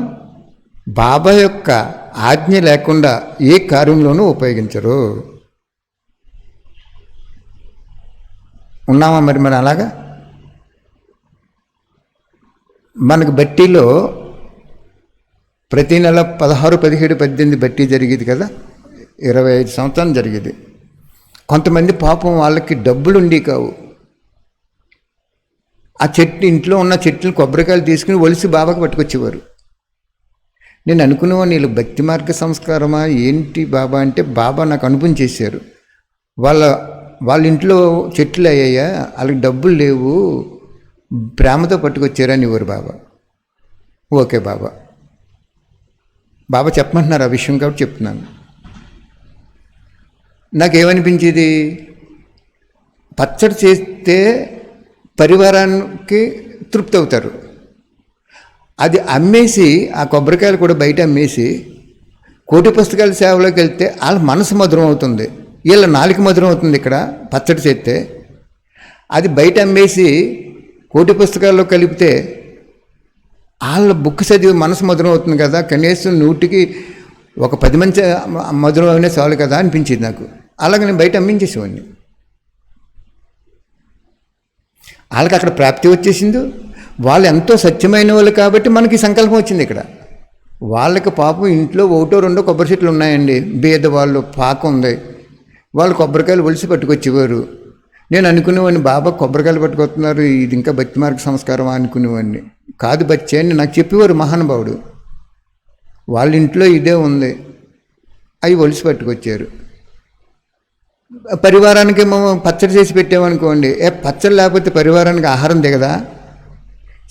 Speaker 1: బాబా యొక్క ఆజ్ఞ లేకుండా ఏ కార్యంలోనూ ఉపయోగించరు. ఉన్నామా మరి అలాగా? మనకు బట్టీలో ప్రతి నెల 16, 17, 18 బట్టి జరిగేది కదా, 25 సంవత్సరాలు జరిగేది. కొంతమంది పాపం వాళ్ళకి డబ్బులు ఉండి కావు, ఆ చెట్టు ఇంట్లో ఉన్న చెట్లు కొబ్బరికాయలు తీసుకుని ఒలిసి బాబాకి పట్టుకొచ్చేవారు. నేను అనుకునేవాడిని వీళ్ళు భక్తి మార్గ సంస్కారమా ఏంటి బాబా అంటే, బాబా నాకు అనుభవం చేశారు. వాళ్ళ ఇంట్లో చెట్లు అయ్యాయా, వాళ్ళకి డబ్బులు లేవు, ప్రేమతో పట్టుకొచ్చారని ఇవ్వరు బాబా. ఓకే బాబా చెప్పమంటున్నారు ఆ విషయం కాబట్టి చెప్తున్నాను. నాకేమనిపించేది, పచ్చడి చేస్తే పరివారానికి తృప్తి అవుతారు, అది అమ్మేసి ఆ కొబ్బరికాయలు కూడా బయట అమ్మేసి కోటి పుస్తకాల సేవలోకి వెళ్తే వాళ్ళ మనసు మధురం అవుతుంది, వీళ్ళ నాలుక మధురం అవుతుంది. ఇక్కడ పచ్చడి చేస్తే అది బయట అమ్మేసి కోటి పుస్తకాల్లో కలిపితే వాళ్ళ బుక్ చదివి మనసు మధురం అవుతుంది కదా, కనీసం 100కి ఒక 10 మంది మధురం అయినా చాలు కదా అనిపించింది నాకు. అలాగే నేను బయట అమ్మించేసేవాడిని. వాళ్ళకి అక్కడ ప్రాప్తి వచ్చేసింది, వాళ్ళు ఎంతో సత్యమైన వాళ్ళు కాబట్టి మనకి సంకల్పం వచ్చింది. ఇక్కడ వాళ్ళకి పాపం ఇంట్లో 1, 2 కొబ్బరి చెట్లు ఉన్నాయండి, బీద వాళ్ళు, పాక ఉంది, వాళ్ళు కొబ్బరికాయలు ఒలిసి పట్టుకొచ్చేవారు. నేను అనుకునేవాడిని బాబా కొబ్బరికాయలు పట్టుకొస్తున్నారు, ఇది ఇంకా భక్తి మార్గ సంస్కారం అనుకునేవాడిని. కాదు బచ్చే అని నాకు చెప్పేవారు మహానుభావుడు. వాళ్ళ ఇంట్లో ఇదే ఉంది, అవి ఒలిసి పట్టుకొచ్చారు. పరివారానికి మేము పచ్చడి చేసి పెట్టామనుకోండి, పచ్చడి లేకపోతే పరివారానికి ఆహారం దిగదా?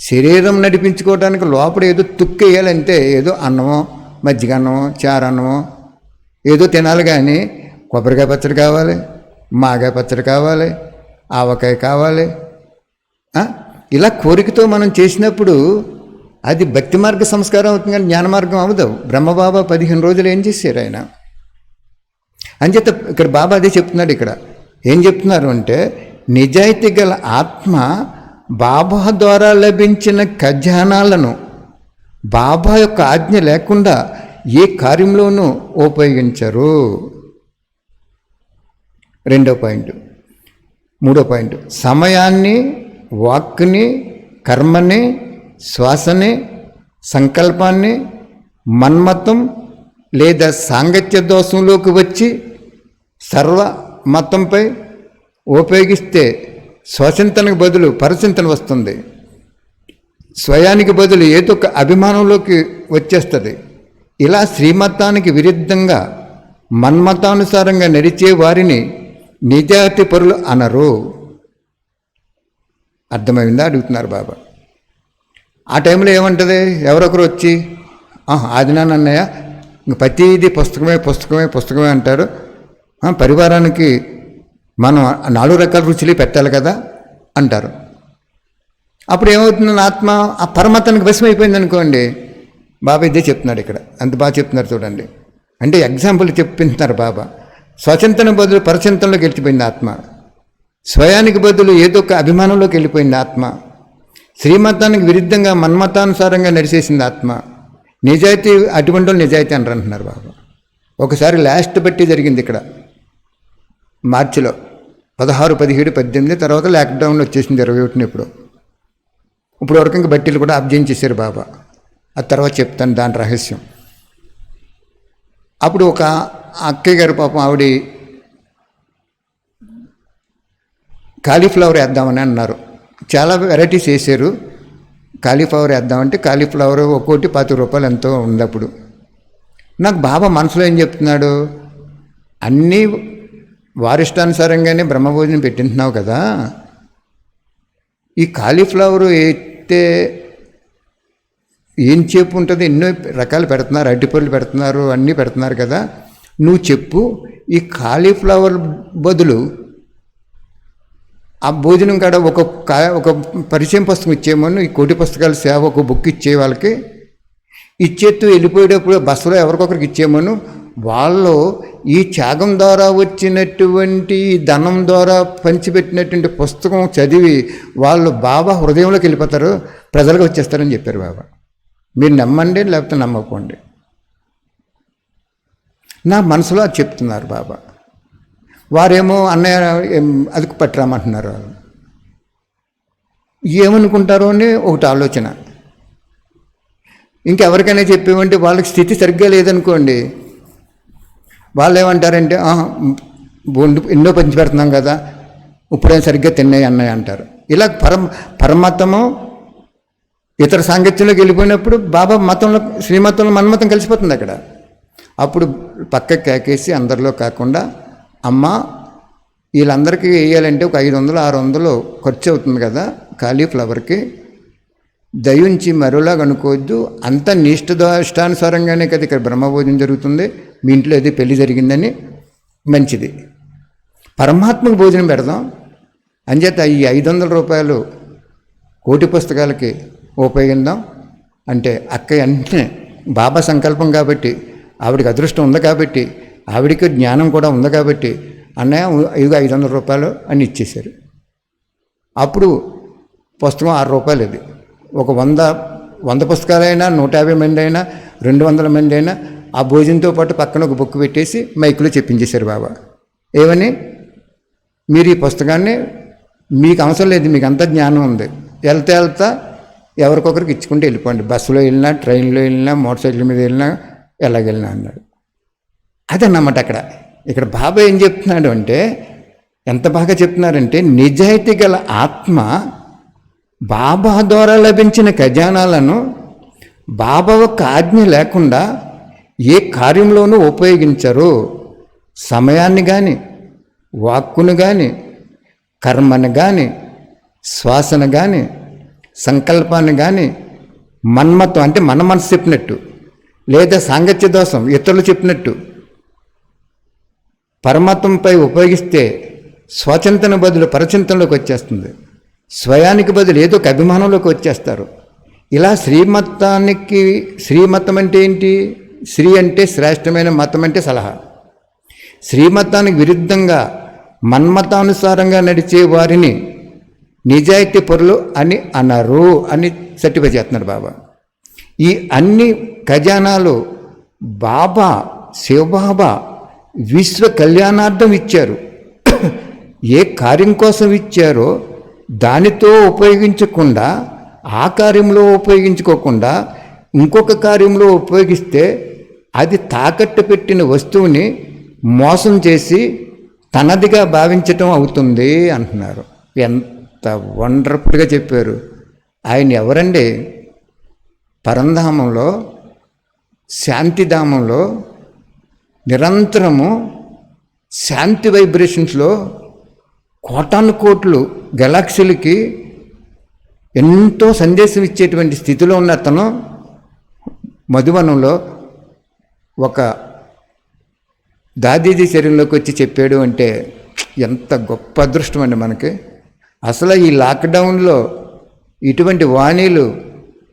Speaker 1: శరీరం నడిపించుకోవడానికి లోపల ఏదో తుక్కేయాలంటే, ఏదో అన్నమో మజ్జిగ అన్నమో చారన్నమో ఏదో తినాలి, కానీ కొబ్బరికాయ పచ్చడి కావాలి, మాగాయ పచ్చడి కావాలి, ఆవకాయ కావాలి. ఇలా కోరికతో మనం చేసినప్పుడు అది భక్తి మార్గ సంస్కారం అవుతుంది, కానీ జ్ఞాన మార్గం అవ్వదు. బ్రహ్మబాబా 15 రోజులు ఏం చేశారు ఆయన? అంచేత ఇక్కడ బాబా అదే చెప్తున్నాడు. ఇక్కడ ఏం చెప్తున్నారు అంటే, నిజాయితీ గల ఆత్మ బాబా ద్వారా లభించిన ఖజానాలను బాబా యొక్క ఆజ్ఞ లేకుండా ఏ కార్యంలోనూ ఉపయోగించరు. 2వ పాయింట్. 3వ పాయింట్, సమయాన్ని, వాక్కుని, కర్మని, శ్వాసని, సంకల్పాన్ని మన్మతం లేదా సాంగత్య దోషంలోకి వచ్చి సర్వమతంపై ఉపయోగిస్తే స్వచింతనకు బదులు పరచింతన వస్తుంది. స్వయానికి బదులు ఏదో ఒక అభిమానంలోకి వచ్చేస్తుంది. ఇలా శ్రీమతానికి విరుద్ధంగా మన్మతానుసారంగా నడిచే వారిని నిజాయితీ పరులు అనరు. అర్థమైందా అడుగుతున్నారు బాబా. ఆ టైంలో ఏమంటుంది? ఎవరొకరు వచ్చి ఆదినాన్నయ్య ఇంక ప్రతిదీ పుస్తకమే అంటారు, పరివారానికి మనం 4 రకాల రుచులు పెట్టాలి కదా అంటారు. అప్పుడు ఏమవుతుంది? ఆత్మ ఆ పరమాత్మకి వశం అయిపోయింది అనుకోండి. బాబా ఇదే చెప్తున్నాడు ఇక్కడ. అంత బాగా చెప్తున్నారు చూడండి. అంటే ఎగ్జాంపుల్ చెప్తున్నారు బాబా. స్వచింతన బదులు పరచింతనలోకి వెళ్ళిపోయింది ఆత్మ. స్వయానికి బదులు ఏదో ఒక అభిమానంలోకి వెళ్ళిపోయింది ఆత్మ. శ్రీమతానికి విరుద్ధంగా మన్మతానుసారంగా నడిచేసింది ఆత్మ. నిజాయితీ అటువంటి నిజాయితీ అంటున్నారు బాబా. ఒకసారి లాస్ట్ బట్టి జరిగింది ఇక్కడ మార్చిలో 16, 17, 18 తర్వాత లాక్డౌన్ వచ్చేసింది 21 ఇప్పుడు వరకు ఇంక బట్టీలు కూడా అబ్జెక్ట్ చేశారు బాబా. ఆ తర్వాత చెప్తాను దాని రహస్యం. అప్పుడు ఒక అక్కయ్య గారు పాపం ఆవిడ కాలీఫ్లవర్ వేద్దామని అన్నారు. చాలా వెరైటీస్ వేసారు. కాలీఫ్లవర్ వేద్దామంటే కాలీఫ్లవర్ ఒక్కోటి 10 రూపాయలు ఎంతో ఉంది. అప్పుడు నాకు బాబా మనసులో ఏం చెప్తున్నాడు, అన్నీ వారిష్టానుసారంగానే బ్రహ్మభోజనం పెట్టింటున్నావు కదా, ఈ కాలీఫ్లవర్ అయితే ఏం చెప్పు ఉంటుంది, ఎన్నో రకాలు పెడుతున్నారు, అరటిపళ్ళు పెడుతున్నారు, అన్నీ పెడుతున్నారు కదా, నువ్వు చెప్పు ఈ కాలీఫ్లవర్ బదులు ఆ భోజనం కాడ ఒక పరిచయం పుస్తకం ఇచ్చేయమని, ఈ కోటి పుస్తకాల సేవ ఒక బుక్ ఇచ్చే వాళ్ళకి ఇచ్చేత్తు వెళ్ళిపోయేటప్పుడు బస్సులో ఎవరికొకరికి ఇచ్చేయమను, వాళ్ళు ఈ త్యాగం ద్వారా వచ్చినటువంటి ధనం ద్వారా పంచిపెట్టినటువంటి పుస్తకం చదివి వాళ్ళు బాబా హృదయంలోకి వెళ్ళిపోతారు, ప్రజలకు వచ్చేస్తారని చెప్పారు బాబా. మీరు నమ్మండి లేకపోతే నమ్మకపోండి. నా మనసులో అది చెప్తున్నారు బాబా. వారేమో అన్నయ్య అది పట్టరామంటున్నారు. ఏమనుకుంటారో అని ఒకటి ఆలోచన. ఇంకెవరికైనా చెప్పేమంటే వాళ్ళకి స్థితి సరిగ్గా లేదనుకోండి, వాళ్ళు ఏమంటారంటే ఎన్నో పంచి పెడుతున్నాం కదా, ఇప్పుడేం సరిగ్గా తిన్నాయి అన్నయ్య అంటారు. ఇలా పరమతము ఇతర సాంగత్యంలోకి వెళ్ళిపోయినప్పుడు బాబా మతంలో శ్రీమతంలో మన్మతం కలిసిపోతుంది అక్కడ. అప్పుడు పక్కకి కేకేసి అందరిలో కాకుండా, అమ్మ వీళ్ళందరికీ వేయాలంటే ఒక 500, 600 ఖర్చు అవుతుంది కదా కాలీఫ్లవర్కి, దయించి మరోలాగా అనుకోవద్దు, అంత ఇష్టానుసారంగానే కదా ఇక్కడ బ్రహ్మభోజనం జరుగుతుంది, మీ ఇంట్లో ఏదో పెళ్లి జరిగిందని మంచిది, పరమాత్మకు భోజనం పెడదాం అంచేత ఈ 500 రూపాయలు కోటి పుస్తకాలకి ఉపయోగిద్దాం అంటే అక్కయ్య అంటే బాబా సంకల్పం కాబట్టి, ఆవిడికి అదృష్టం ఉంది కాబట్టి, ఆవిడికి జ్ఞానం కూడా ఉంది కాబట్టి, అన్నయ్య ఇదిగో 500 రూపాయలు అని ఇచ్చేశారు. అప్పుడు పుస్తకం 6 రూపాయలు. ఇది ఒక 100 పుస్తకాలైనా 150 మంది అయినా 200 మంది అయినా ఆ భోజనంతో పాటు పక్కన ఒక బుక్ పెట్టేసి మైకులో చెప్పించేశారు బాబా. ఏమని, మీరు ఈ పుస్తకాన్ని మీకు అవసరం లేదు, మీకు అంత జ్ఞానం ఉంది, వెళ్తా ఎవరికొకరికి ఇచ్చుకుంటూ వెళ్ళిపోండి, బస్సులో వెళ్ళినా, ట్రైన్లో వెళ్ళినా, మోటార్ సైకిల్ మీద వెళ్ళినా, ఎలాగెళ్ళినా అన్నాడు. అదన్నమాట ఇక్కడ బాబా ఏం చెప్తున్నాడు అంటే, ఎంత బాగా చెప్తున్నారంటే, నిజాయితీ గల ఆత్మ బాబా ద్వారా లభించిన ఖజానాలను బాబా యొక్క ఆజ్ఞ లేకుండా ఏ కార్యంలోనూ ఉపయోగించరు. సమయాన్ని కానీ, వాక్కును కానీ, కర్మను కానీ, శ్వాసను కానీ, సంకల్పాన్ని కానీ మన్మత్వం అంటే మన మనసు చెప్పినట్టు, లేదా సాంగత్య దోషం ఇతరులు చెప్పినట్టు పరమాత్మంపై ఉపయోగిస్తే స్వచింతన బదులు పరచింతనలోకి వచ్చేస్తుంది. స్వయానికి బదులు ఏదో ఒక అభిమానంలోకి వచ్చేస్తారు. ఇలా శ్రీమతం అంటే ఏంటి? శ్రీ అంటే శ్రేష్టమైన, మతం అంటే సలహా. శ్రీమతానికి విరుద్ధంగా మన్మతానుసారంగా నడిచే వారిని నిజాయితీ పరులు అని అనరు అని సర్టిఫై చేస్తున్నారు బాబా. ఈ అన్ని ఖజానాలు బాబా, శివబాబా విశ్వ కళ్యాణార్థం ఇచ్చారు. ఏ కార్యం కోసం ఇచ్చారో దానితో ఉపయోగించకుండా, ఆ కార్యంలో ఉపయోగించుకోకుండా ఇంకొక కార్యంలో ఉపయోగిస్తే అది తాకట్టు పెట్టిన వస్తువుని మోసం చేసి తనదిగా భావించటం అవుతుంది అంటున్నారు. ఎంత వండర్ఫుల్గా చెప్పారు. ఆయన ఎవరండి? పరంధామంలో, శాంతిధామంలో నిరంతరము శాంతి వైబ్రేషన్స్లో కోటాను కోట్లు గెలాక్సీలకి ఎంతో సందేశం ఇచ్చేటువంటి స్థితిలో ఉన్న అతను మధువనంలో ఒక దాదీజీ శరీరంలోకి వచ్చి చెప్పాడు అంటే ఎంత గొప్ప అదృష్టం అండి మనకి. అసలు ఈ లాక్డౌన్లో ఇటువంటి వాణీలు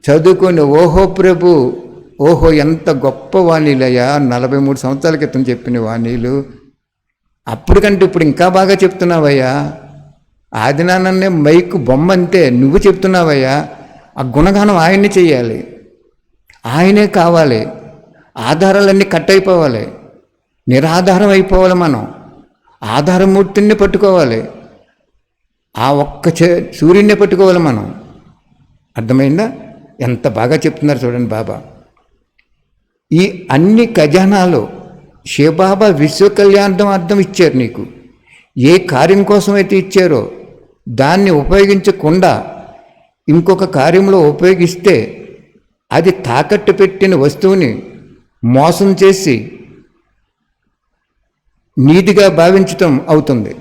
Speaker 1: చదువుకొని ఓహో ప్రభు, ఓహో ఎంత గొప్ప వాణీలయ్యా, 43 సంవత్సరాల క్రితం చెప్పిన వాణీలు, అప్పటికంటే ఇప్పుడు ఇంకా బాగా చెప్తున్నావయ్యా. ఆదినాన్నే మైకు బొమ్మ అంతే, నువ్వు చెప్తున్నావయ్యా. ఆ గుణగానం ఆయన్ని చెయ్యాలి, ఆయనే కావాలి. ఆధారాలన్నీ కట్ అయిపోవాలి, నిరాధారం అయిపోవాలి. మనం ఆధారమూర్తిని పట్టుకోవాలి, ఆ ఒక్క సూర్యుడిని పట్టుకోవాలి మనం. అర్థమైందా? ఎంత బాగా చెప్తున్నారు చూడండి బాబా. ఈ అన్ని ఖజానాలు శివబాబా విశ్వ కళ్యాణం అర్థం ఇచ్చారు నీకు. ఏ కార్యం కోసం అయితే ఇచ్చారో దాన్ని ఉపయోగించకుండా ఇంకొక కార్యంలో ఉపయోగిస్తే అది తాకట్టు పెట్టిన వస్తువుని మోసం చేసి నీతిగా భావించటం అవుతుంది.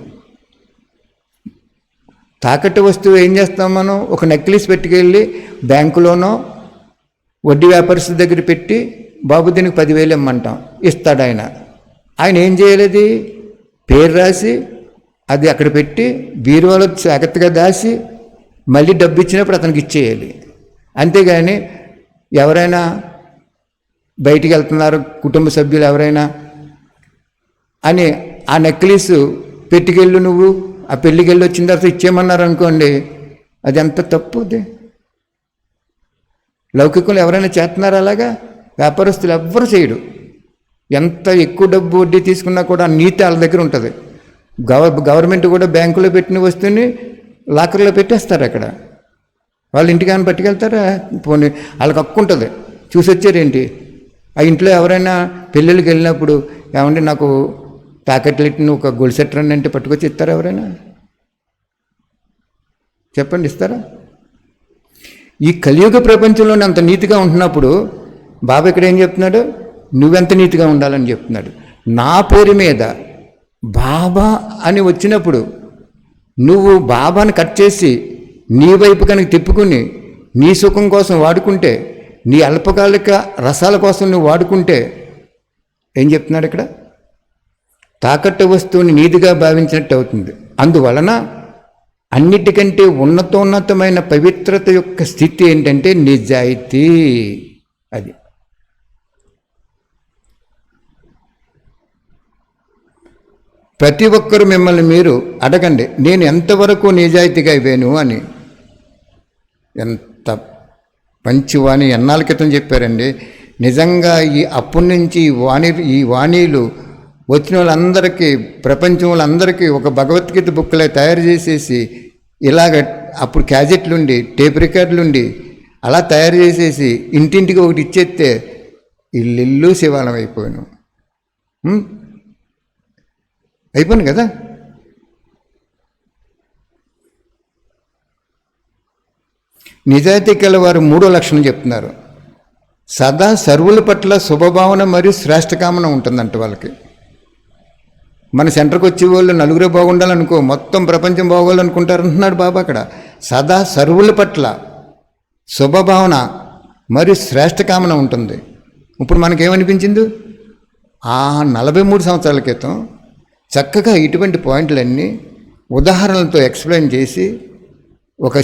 Speaker 1: తాకట్టు వస్తువు ఏం చేస్తాం మనం? ఒక నెక్లెస్ పెట్టుకెళ్ళి బ్యాంకులోనో వడ్డీ వ్యాపారస్తుల దగ్గర పెట్టి బాబు దీనికి 10,000 ఇమ్మంటాం, ఇస్తాడు ఆయన. ఆయన ఏం చేయలేదు, పేరు రాసి అది అక్కడ పెట్టి బీరువాలో జాగ్రత్తగా దాచి మళ్ళీ డబ్బు ఇచ్చినప్పుడు అతనికి ఇచ్చేయాలి. అంతేగాని ఎవరైనా బయటికి వెళ్తున్నారు కుటుంబ సభ్యులు ఎవరైనా అని ఆ నెక్లెస్ పెట్టుకెళ్ళు, నువ్వు ఆ పెళ్ళికి వెళ్ళి వచ్చిన తర్వాత ఇచ్చేయమన్నారు అనుకోండి, అది ఎంత తప్పుది. లౌకికంలో ఎవరైనా చేస్తున్నారా అలాగా? వ్యాపారస్తులు ఎవ్వరు చేయడు. ఎంత ఎక్కువ డబ్బు వడ్డీ తీసుకున్నా కూడా నీతి వాళ్ళ దగ్గర ఉంటుంది. గవర్నమెంట్ కూడా బ్యాంకులో పెట్టిన వస్తువుని లాకర్లో పెట్టేస్తారు. అక్కడ వాళ్ళ ఇంటికి ఏమైనా పట్టుకెళ్తారా? పోనీ వాళ్ళకి హక్కు ఉంటుంది. చూసి వచ్చారేంటి? ఆ ఇంట్లో ఎవరైనా పెళ్ళిళ్ళకి వెళ్ళినప్పుడు ఏమంటే నాకు తాకట్లెట్టిన ఒక గోల్డ్ సెట్ రండి అంటే పట్టుకొచ్చి ఇస్తారా ఎవరైనా? చెప్పండి, ఇస్తారా? ఈ కలియుగ ప్రపంచంలోనే అంత నీతిగా ఉంటున్నప్పుడు బాబా ఇక్కడ ఏం చెప్తున్నాడు? నువ్వెంత నీతిగా ఉండాలని చెప్తున్నాడు. నా పేరు మీద బాబా అని వచ్చినప్పుడు నువ్వు బాబాని కట్ చేసి నీ వైపు కనుక తిప్పుకుని నీ సుఖం కోసం వాడుకుంటే, నీ అల్పకాలిక రసాల కోసం నువ్వు వాడుకుంటే ఏం చెప్తున్నాడు ఇక్కడ? తాకట్టు వస్తువుని నీతిగా భావించినట్టు అవుతుంది. అందువలన అన్నిటికంటే ఉన్నతోన్నతమైన పవిత్రత యొక్క స్థితి ఏంటంటే నిజాయితీ. అది ప్రతి ఒక్కరు మిమ్మల్ని మీరు అడగండి, నేను ఎంతవరకు నిజాయితీగా ఇవ్వాను అని. ఎంత మంచి వాణి ఎన్నాళ్ళ క్రితం చెప్పారండి. నిజంగా అప్పటి నుంచి ఈ వాణీలు వచ్చిన వాళ్ళందరికీ, ప్రపంచం వాళ్ళందరికీ ఒక భగవద్గీత బుక్లే తయారు చేసేసి ఇలాగ అప్పుడు క్యాజెట్లుండి, టేప్ రికార్డులుండి అలా తయారు చేసేసి ఇంటింటికి ఒకటి ఇచ్చేస్తే ఇల్లు శివాలయం అయిపోయాను. అయిపోయింది కదా. నిజాయితీ గల వారు 3వ లక్షణం చెప్తున్నారు. సదా సర్వుల పట్ల శుభభావన మరియు శ్రేష్టకామన ఉంటుందంట వాళ్ళకి. మన సెంటర్కి వచ్చే వాళ్ళు నలుగురే బాగుండాలనుకో, మొత్తం ప్రపంచం బాగోవాలనుకుంటారు అంటున్నాడు బాబా అక్కడ. సదా సర్వుల పట్ల శుభభావన మరియు శ్రేష్టకామన ఉంటుంది. ఇప్పుడు మనకేమనిపించింది? 43 సంవత్సరాల క్రితం చక్కగా ఇటువంటి పాయింట్లన్నీ ఉదాహరణలతో ఎక్స్ప్లెయిన్ చేసి ఒక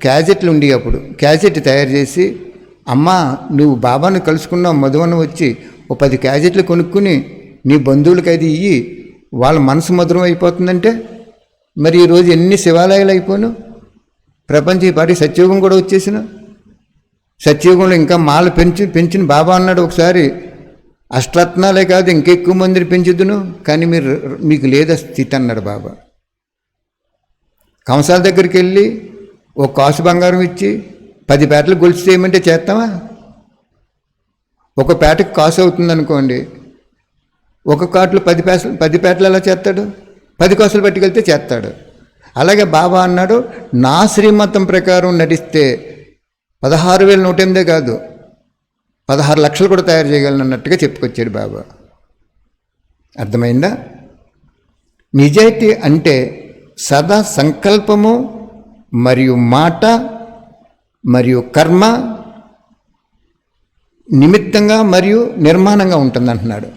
Speaker 1: క్యాజెట్లు ఉండి అప్పుడు క్యాజెట్ తయారు చేసి, అమ్మా నువ్వు బాబాను కలుసుకున్నావు, మధువన వచ్చి ఓ 10 క్యాజెట్లు కొనుక్కుని నీ బంధువులకి అది ఇయ్యి, వాళ్ళ మనసు మధురం అయిపోతుందంటే మరి ఈరోజు ఎన్ని శివాలయాలు అయిపోను, ప్రపంచ ఈ పాటి సత్యయుగం కూడా వచ్చేసిన. సత్యయుగంలో ఇంకా మాల పెంచిన బాబా అన్నాడు ఒకసారి, అష్టరత్నాలే కాదు ఇంకెక్కువ మందిని పెంచుదును, కానీ మీకు లేదా స్థితి అన్నాడు బాబా. కంసాల దగ్గరికి వెళ్ళి ఒక కాసు బంగారం ఇచ్చి 10 పేటలు గొలుసు చేయమంటే చేస్తామా? ఒక పేటకి కాసు అవుతుంది అనుకోండి, ఒక కాటులో 10 పేటలు ఎలా చేస్తాడు? 10 కాసులు పట్టుకెళ్తే చేస్తాడు. అలాగే బాబా అన్నాడు, నా శ్రీమతం ప్రకారం నడిస్తే 16,108 కాదు 16 లక్షలు కూడా తయారు చేయగలను అన్నట్టుగా చెప్పుకొచ్చాడు బాబా. అర్థమైందా? నిజాయితీ అంటే సదా సంకల్పము మరియు మాట మరియు కర్మ నిమిత్తంగా మరియు నిర్మాణంగా ఉంటుందంటున్నాడు.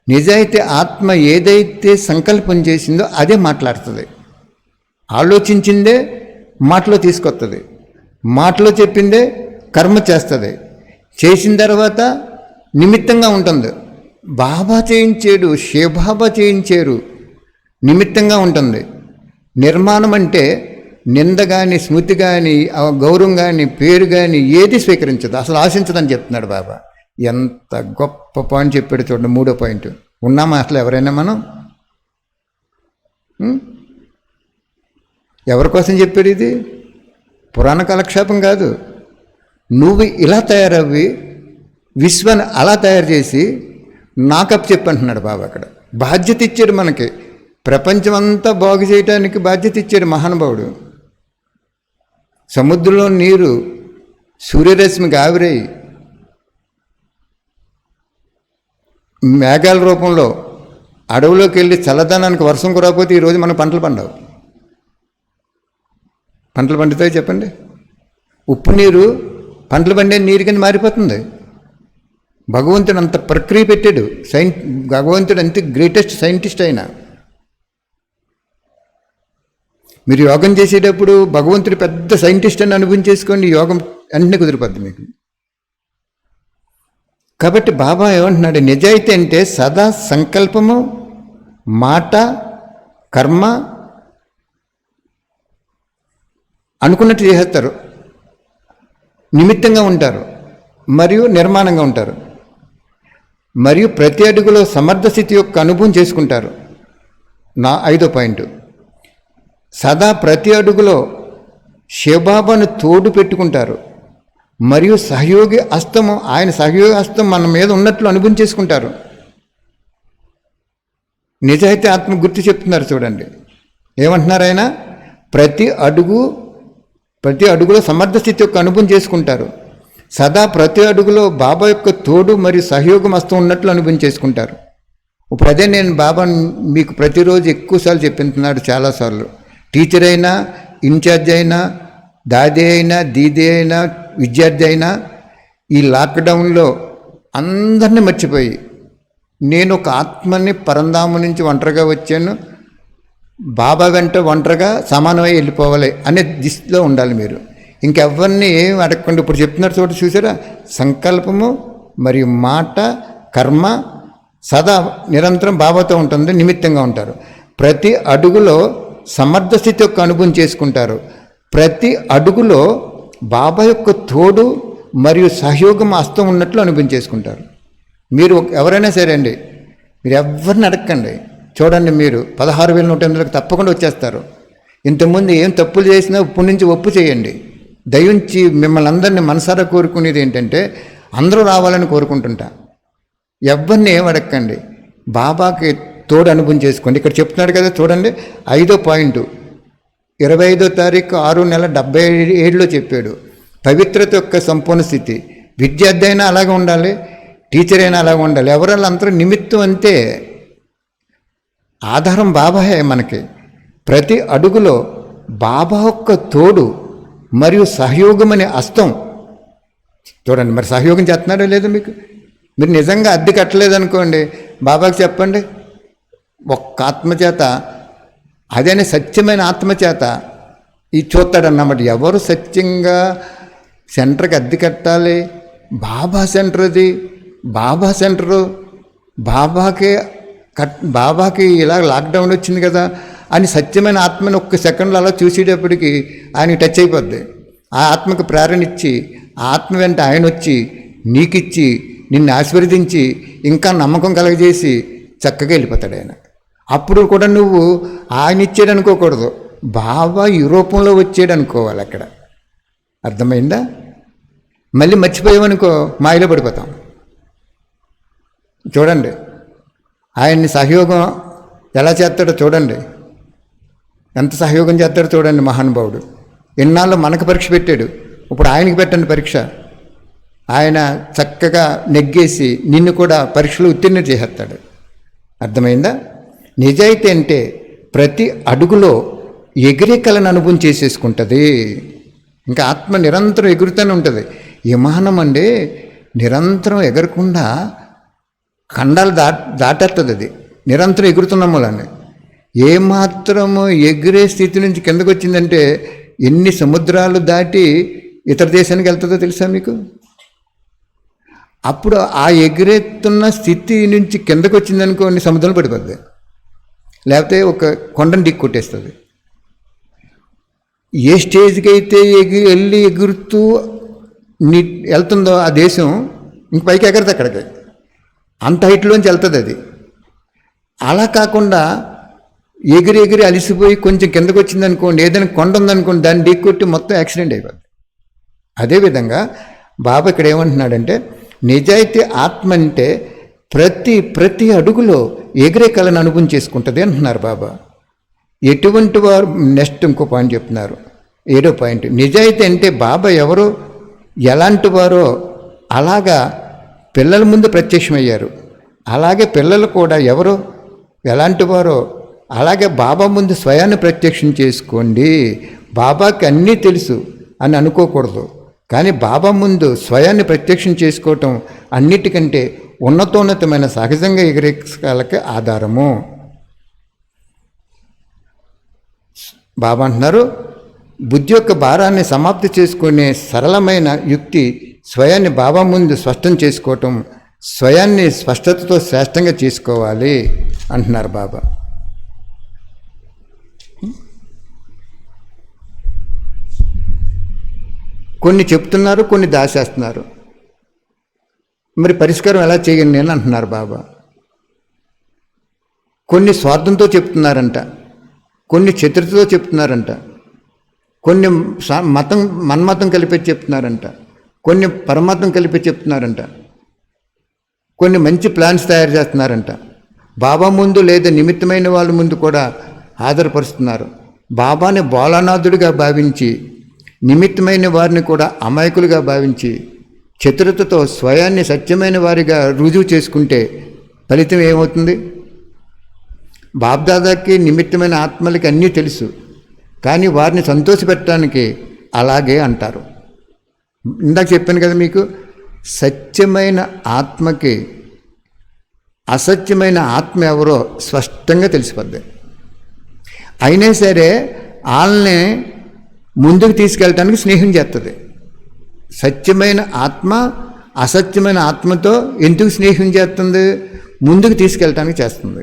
Speaker 1: నిజాయితీ ఆత్మ ఏదైతే సంకల్పం చేసిందో అదే మాట్లాడుతుంది. ఆలోచించిందే మాటలో తీసుకొస్తుంది, మాటలో చెప్పిందే కర్మ చేస్తుంది, చేసిన తర్వాత నిమిత్తంగా ఉంటుంది. బాబా చేయించాడు, శివబాబా చేయించారు, నిమిత్తంగా ఉంటుంది. నిర్మాణం అంటే నింద కానీ స్మృతి కానీ గౌరవం కానీ పేరు కానీ ఏది స్వీకరించదు, అసలు ఆశించదని చెప్తున్నాడు బాబా. ఎంత గొప్ప పాయింట్ చెప్పాడు చూడండి. 3వ పాయింట్. ఉన్నామా అసలు ఎవరైనా మనం? ఎవరి కోసం చెప్పాడు ఇది? పురాణ కాలక్షేపం కాదు. నువ్వు ఇలా తయారవ్వి విశ్వాన్ని అలా తయారు చేసి నాకప్ చెప్పంటున్నాడు బాబా. అక్కడ బాధ్యత ఇచ్చాడు మనకి, ప్రపంచం అంతా బాగు చేయడానికి బాధ్యత ఇచ్చాడు మహానుభావుడు. సముద్రంలో నీరు సూర్యరశ్మికి ఆవిరై మేఘాల రూపంలో అడవులోకి వెళ్ళి చల్లదనానికి వర్షం కురకపోతే ఈరోజు మన పంటలు పండవు. పంటలు పండుతాయి చెప్పండి? ఉప్పు నీరు పంటలు పండే నీరు కింద మారిపోతుంది. భగవంతుడు అంత ప్రక్రియ పెట్టాడు. భగవంతుడు అంత గ్రేటెస్ట్ సైంటిస్ట్ అయినా. మీరు యోగం చేసేటప్పుడు భగవంతుడు పెద్ద సైంటిస్ట్ అని అనుభవం చేసుకోండి, యోగం అన్నీ కుదిరిపోద్ది మీకు. కాబట్టి బాబా ఏమంటున్నాడు? నిజాయితీ అంటే సదా సంకల్పము, మాట, కర్మ అనుకున్నట్టు చేసేస్తారు, నిమిత్తంగా ఉంటారు మరియు నిర్మాణంగా ఉంటారు, మరియు ప్రతి అడుగులో సమర్థ స్థితి యొక్క అనుభవం చేసుకుంటారు. నా 5వ పాయింట్. సదా ప్రతి అడుగులో శివబాబాను తోడు పెట్టుకుంటారు మరియు సహయోగి హస్తము, ఆయన సహయోగి హస్తం మన మీద ఉన్నట్లు అనుభవం చేసుకుంటారు. నిజాయితీ ఆత్మ గుర్తు చెప్తున్నారు చూడండి. ఏమంటున్నారు ఆయన? ప్రతి అడుగులో సమర్థ స్థితి యొక్క అనుభవం చేసుకుంటారు. సదా ప్రతి అడుగులో బాబా యొక్క తోడు మరియు సహయోగం హస్తం ఉన్నట్లు అనుభవం చేసుకుంటారు. ఇప్పుడు అదే నేను బాబా మీకు ప్రతిరోజు ఎక్కువసార్లు చెప్తున్నాడు చాలాసార్లు. టీచర్ అయినా, ఇన్ఛార్జ్ అయినా, దాది అయినా, దీది అయినా, విద్యార్థి అయినా ఈ లాక్డౌన్లో అందరినీ మర్చిపోయి నేను ఒక ఆత్మని పరంధాము నుంచి ఒంటరిగా వచ్చాను, బాబా వెంట ఒంటరిగా సమానమై వెళ్ళిపోవాలి అనే దిశలో ఉండాలి మీరు. ఇంకెవరిని ఏం అడగకుండా ఇప్పుడు చెప్తున్నారు చోట చూసారా? సంకల్పము మరియు మాట, కర్మ సదా నిరంతరం బాబాతో ఉంటుంది, నిమిత్తంగా ఉంటారు. ప్రతి అడుగులో సమర్థ స్థితి యొక్క అనుభవం చేసుకుంటారు. ప్రతి అడుగులో బాబా యొక్క తోడు మరియు సహయోగం హస్తం ఉన్నట్లు అనుభవం చేసుకుంటారు. మీరు ఎవరైనా సరే అండి, మీరు ఎవరిని అడగండి, చూడండి మీరు 16,108లకు తప్పకుండా వచ్చేస్తారు. ఇంతకుముందు ఏం తప్పులు చేసినా ఇప్పుడు నుంచి ఒప్పు చేయండి. దయించి మిమ్మల్ని అందరినీ మనసారా కోరుకునేది ఏంటంటే అందరూ రావాలని కోరుకుంటుంటా. ఎవరిని ఏం అడగండి, బాబాకి తోడు అనుభవం చేసుకోండి. ఇక్కడ చెప్తున్నాడు కదా చూడండి. 5వ పాయింట్ 25వ తారీఖు 6/77 చెప్పాడు. పవిత్రత యొక్క సంపూర్ణ స్థితి. విద్యార్థి అయినా అలాగే ఉండాలి, టీచర్ అయినా అలాగే ఉండాలి. ఎవరంతా నిమిత్తం అంతే. ఆధారం బాబాయే మనకి. ప్రతి అడుగులో బాబా యొక్క తోడు మరియు సహయోగం అనే హస్తం. చూడండి మరి సహయోగం చేస్తున్నాడో లేదో మీకు. మీరు నిజంగా అద్దె కట్టలేదనుకోండి, బాబాకి చెప్పండి, ఒక్క ఆత్మచేత అదనే సత్యమైన ఆత్మ చేత ఈ చూస్తాడన్నమాట. ఎవరు సత్యంగా సెంటర్కి అద్దె కట్టాలి? బాబా సెంటర్ అది, బాబా సెంటరు. బాబాకి ఇలా లాక్డౌన్ వచ్చింది కదా అని సత్యమైన ఆత్మని ఒక్క సెకండ్లో అలా చూసేటప్పటికి ఆయనకి టచ్ అయిపోద్ది. ఆ ఆత్మకు ప్రేరణ ఇచ్చి, ఆ ఆత్మ వెంట ఆయన వచ్చి నీకిచ్చి నిన్ను ఆశీర్వదించి ఇంకా నమ్మకం కలగజేసి చక్కగా వెళ్ళిపోతాడు ఆయన. అప్పుడు కూడా నువ్వు ఆయన ఇచ్చాడు అనుకోకూడదు, బాబా ఈ రూపంలో వచ్చాడు అనుకోవాలి. అక్కడ అర్థమైందా? మళ్ళీ మర్చిపోయామనుకో మాయలో పడిపోతాం. చూడండి ఆయన్ని సహయోగం ఎలా చేస్తాడో చూడండి, ఎంత సహయోగం చేస్తాడో చూడండి మహానుభావుడు. ఎన్నాళ్ళు మనకు పరీక్ష పెట్టాడు, ఇప్పుడు ఆయనకి పెట్టండి పరీక్ష. ఆయన చక్కగా నెగ్గేసి నిన్ను కూడా పరీక్షలో ఉత్తీర్ణ చేసేస్తాడు. అర్థమైందా? నిజాయితీ అంటే ప్రతి అడుగులో ఎగిరే కళను అనుభవం చేసేసుకుంటుంది. ఇంకా ఆత్మ నిరంతరం ఎగురుతూనే ఉంటుంది. విమానం అండి నిరంతరం ఎగరకుండా ఖండాలు దాటేస్తుంది. అది నిరంతరం ఎగురుతున్న మూలాన్ని ఏమాత్రము ఎగిరే స్థితి నుంచి కిందకు వచ్చిందంటే ఎన్ని సముద్రాలు దాటి ఇతర దేశానికి వెళ్తుందో తెలుసా మీకు? అప్పుడు ఆ ఎగిరెత్తున్న స్థితి నుంచి కిందకు వచ్చిందనుకోండి సముద్రం పడిపోద్ది, లేకపోతే ఒక కొండను ఢీ కొట్టేస్తుంది. ఏ స్టేజ్కి అయితే వెళ్ళి ఎగురుతూ వెళ్తుందో ఆ దేశం ఇంక పైకి ఎగరదు, అక్కడికి అంత హైట్లోంచి వెళ్తుంది అది. అలా కాకుండా ఎగిరి అలిసిపోయి కొంచెం కిందకు వచ్చిందనుకోండి, ఏదైనా కొండ ఉందనుకోండి దాన్ని ఢీ కొట్టి మొత్తం యాక్సిడెంట్ అయిపోద్ది. అదేవిధంగా బాబా ఇక్కడ ఏమంటున్నాడంటే నిజాయితీ ఆత్మ అంటే ప్రతి అడుగులో ఎగిరే కళను అనుభవం చేసుకుంటుంది అంటున్నారు బాబా. ఎటువంటి వారు, నెక్స్ట్ ఇంకో పాయింట్ చెప్తున్నారు, 7వ పాయింట్. నిజాయితీ అంటే బాబా ఎవరో ఎలాంటి వారో అలాగా పిల్లల ముందు ప్రత్యక్షమయ్యారు. అలాగే పిల్లలు కూడా ఎవరో ఎలాంటి వారో అలాగే బాబా ముందు స్వయాన్ని ప్రత్యక్షం చేసుకోండి. బాబాకి అన్నీ తెలుసు అని అనుకోకూడదు, కానీ బాబా ముందు స్వయాన్ని ప్రత్యక్షం చేసుకోవటం అన్నిటికంటే ఉన్నతోన్నతమైన సహజంగా ఎగిరేకాలకి ఆధారము. బాబా అంటున్నారు బుద్ధి యొక్క భారాన్ని సమాప్తి చేసుకునే సరళమైన యుక్తి స్వయాన్ని బాబా ముందు స్పష్టం చేసుకోవటం, స్వయాన్ని స్పష్టతతో శ్రేష్టంగా చేసుకోవాలి అంటున్నారు బాబా. కొన్ని చెప్తున్నారు, కొన్ని దాచేస్తున్నారు. మరి పరిష్కారం ఎలా చేయను నేను అంటున్నారు బాబా. కొన్ని స్వార్థంతో చెప్తున్నారంట, కొన్ని చతురతతో చెప్తున్నారంట, కొన్ని మన్మతం కలిపి చెప్తున్నారంట, కొన్ని పరమాత్మ కలిపి చెప్తున్నారంట, కొన్ని మంచి ప్లాన్స్ తయారు చేస్తున్నారంట. బాబా ముందు లేదా నిమిత్తమైన వాళ్ళ ముందు కూడా ఆధారపరుస్తున్నారు. బాబాని బోలానాథుడిగా భావించి నిమిత్తమైన వారిని కూడా అమాయకులుగా భావించి చతురతతో స్వయాన్ని సత్యమైన వారిగా రుజువు చేసుకుంటే ఫలితం ఏమవుతుంది? బాబ్దాదాకి నిమిత్తమైన ఆత్మలకి అన్నీ తెలుసు, కానీ వారిని సంతోషపెట్టడానికి అలాగే అంటారు. ఇందాక చెప్పాను కదా మీకు, సత్యమైన ఆత్మకి అసత్యమైన ఆత్మ ఎవరో స్పష్టంగా తెలిసిపోద్ది. అయినా సరే వాళ్ళని ముందుకు తీసుకెళ్ళటానికి స్నేహం చేస్తుంది. సత్యమైన ఆత్మ అసత్యమైన ఆత్మతో ఎందుకు స్నేహం చేస్తుంది? ముందుకు తీసుకెళ్ళటానికి చేస్తుంది.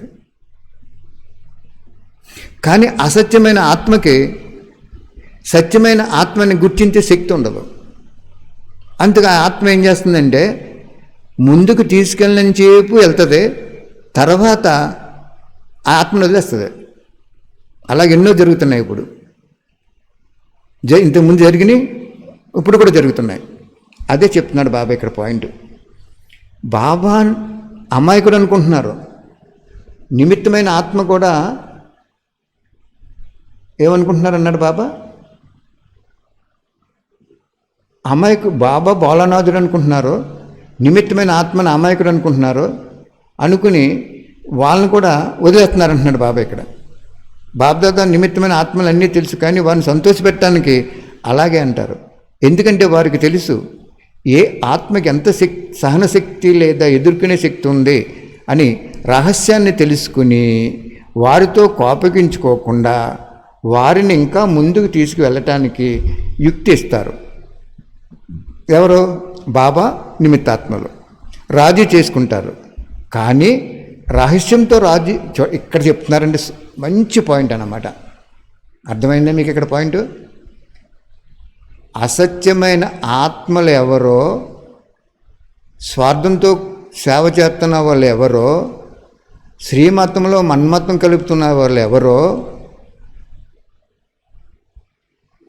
Speaker 1: కానీ అసత్యమైన ఆత్మకి సత్యమైన ఆత్మని గుర్తించే శక్తి ఉండదు. అందుకు ఆ ఆత్మ ఏం చేస్తుందంటే ముందుకు తీసుకెళ్ళని చేపు వెళ్తుంది, తర్వాత ఆ ఆత్మను వదిలేస్తుంది. అలాగే ఎన్నో జరుగుతున్నాయి. ఇప్పుడు ఇంతకుముందు జరిగినాయి, ఇప్పుడు కూడా జరుగుతున్నాయి. అదే చెప్తున్నాడు బాబా ఇక్కడ పాయింట్. బాబా అమాయకుడు అనుకుంటున్నారు, నిమిత్తమైన ఆత్మ కూడా ఏమనుకుంటున్నారు అన్నాడు బాబా. బాబా బోలానాథుడు అనుకుంటున్నారు, నిమిత్తమైన ఆత్మని అమాయకుడు అనుకుంటున్నారు. అనుకుని వాళ్ళని కూడా వదిలేస్తున్నారు అంటున్నాడు బాబా ఇక్కడ. బాబ్దాదా నిమిత్తమైన ఆత్మలు అన్నీ తెలుసు, కానీ వారిని సంతోషపెట్టడానికి అలాగే అంటారు. ఎందుకంటే వారికి తెలుసు ఏ ఆత్మకి ఎంత సహనశక్తి లేదా ఎదుర్కొనే శక్తి ఉంది అని రహస్యాన్ని తెలుసుకుని వారితో కోపగించుకోకుండా వారిని ఇంకా ముందుకు తీసుకువెళ్ళటానికి యుక్తి ఇస్తారు. ఎవరు? బాబా నిమిత్తాత్మలు రాజీ చేసుకుంటారు. కానీ రహస్యంతో రాజీ ఇక్కడ చెప్తున్నారండి, మంచి పాయింట్ అన్నమాట. అర్థమైందా మీకు ఇక్కడ పాయింట్? అసత్యమైన ఆత్మలు ఎవరో, స్వార్థంతో సేవ చేస్తున్న వాళ్ళు ఎవరో, శ్రీమతంలో మన్మతం కలుపుతున్న వాళ్ళు ఎవరో,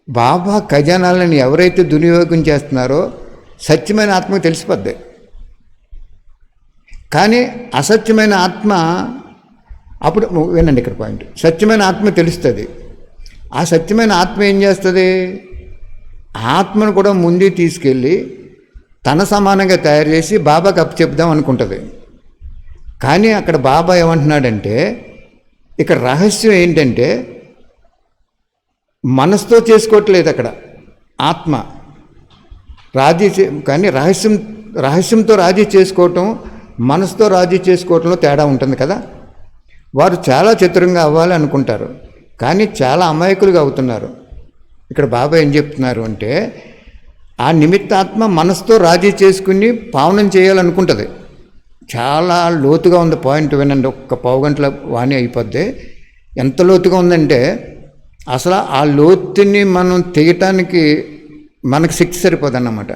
Speaker 1: బాబా ఖజానాలను ఎవరైతే దుర్వినియోగం చేస్తున్నారో సత్యమైన ఆత్మకు తెలిసిపోద్ది. కానీ అసత్యమైన ఆత్మ అప్పుడు వినండి ఇక్కడ పాయింట్. సత్యమైన ఆత్మ తెలుస్తుంది. ఆ సత్యమైన ఆత్మ ఏం చేస్తుంది? ఆత్మను కూడా ముందు తీసుకెళ్ళి తన సమానంగా తయారు చేసి బాబాకి అప్పచెప్దాం అనుకుంటుంది. కానీ అక్కడ బాబా ఏమంటున్నాడంటే, ఇక్కడ రహస్యం ఏంటంటే మనసుతో చేసుకోవట్లేదు అక్కడ ఆత్మ రాజీ కానీ రహస్యంతో రాజీ చేసుకోవటం, మనసుతో రాజీ చేసుకోవటంలో తేడా ఉంటుంది కదా. వారు చాలా చతురంగా అవ్వాలి అనుకుంటారు, కానీ చాలా అమాయకులుగా అవుతున్నారు. ఇక్కడ బాబా ఏం చెప్తున్నారు అంటే, ఆ నిమిత్తాత్మ మనసుతో రాజీ చేసుకుని పావనం చేయాలనుకుంటుంది. చాలా లోతుగా ఉంది పాయింట్, వినండి. ఒక్క పావు గంటల వాణి అయిపోద్ది. ఎంత లోతుగా ఉందంటే అసలు ఆ లోతుని మనం తెగటానికి మనకు శక్తి సరిపోదన్నమాట.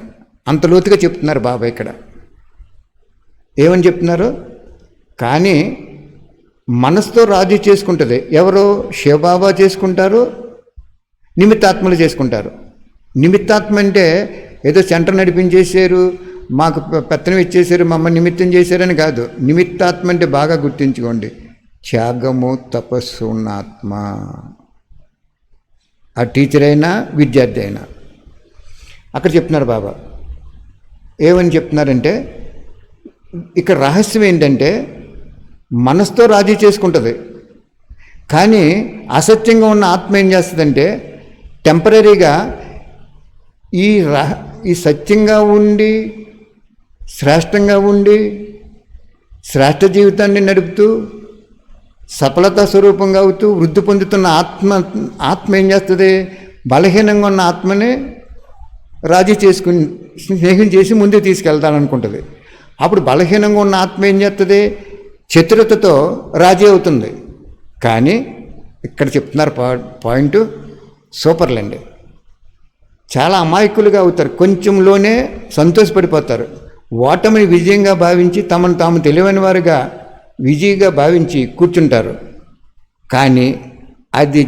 Speaker 1: అంత లోతుగా చెప్తున్నారు బాబా ఇక్కడ. ఏమని చెప్తున్నారు? కానీ మనసుతో రాజీ చేసుకుంటుంది ఎవరు? శివబాబా చేసుకుంటారు, నిమిత్తాత్మలు చేసుకుంటారు. నిమిత్తాత్మ అంటే ఏదో సెంటర్ నడిపించేశారు, మాకు పెత్తనం ఇచ్చేసారు, మమ్మల్ని నిమిత్తం చేశారని కాదు. నిమిత్తాత్మ అంటే బాగా గుర్తుంచుకోండి, త్యాగము తపస్సు ఉన్న ఆత్మ. ఆ టీచర్ అయినా విద్యార్థి అయినా. అక్కడ చెప్తున్నారు బాబా. ఏమని చెప్తున్నారంటే, ఇక్కడ రహస్యం ఏంటంటే మనసుతో రాజీ చేసుకుంటుంది. కానీ అసత్యంగా ఉన్న ఆత్మ ఏం చేస్తుందంటే టెంపరీగా ఈ సత్యంగా ఉండి శ్రేష్టంగా ఉండి శ్రేష్ఠ జీవితాన్ని నడుపుతూ సఫలతా స్వరూపంగా అవుతూ వృద్ధి పొందుతున్న ఆత్మ ఏం చేస్తుంది? బలహీనంగా ఉన్న ఆత్మని రాజీ చేసుకుని స్నేహం చేసి ముందుకు తీసుకెళ్తాననుకుంటుంది. అప్పుడు బలహీనంగా ఉన్న ఆత్మ ఏం చేస్తుంది? చతురతతో రాజీ అవుతుంది. కానీ ఇక్కడ చెప్తున్నారు పాయింట్ సూపర్లండి. చాలా అమాయకులుగా అవుతారు, కొంచెంలోనే సంతోషపడిపోతారు. ఓటమిని విజయంగా భావించి తమను తాము తెలివైన వారుగా విజయిగా భావించి కూర్చుంటారు. కానీ అది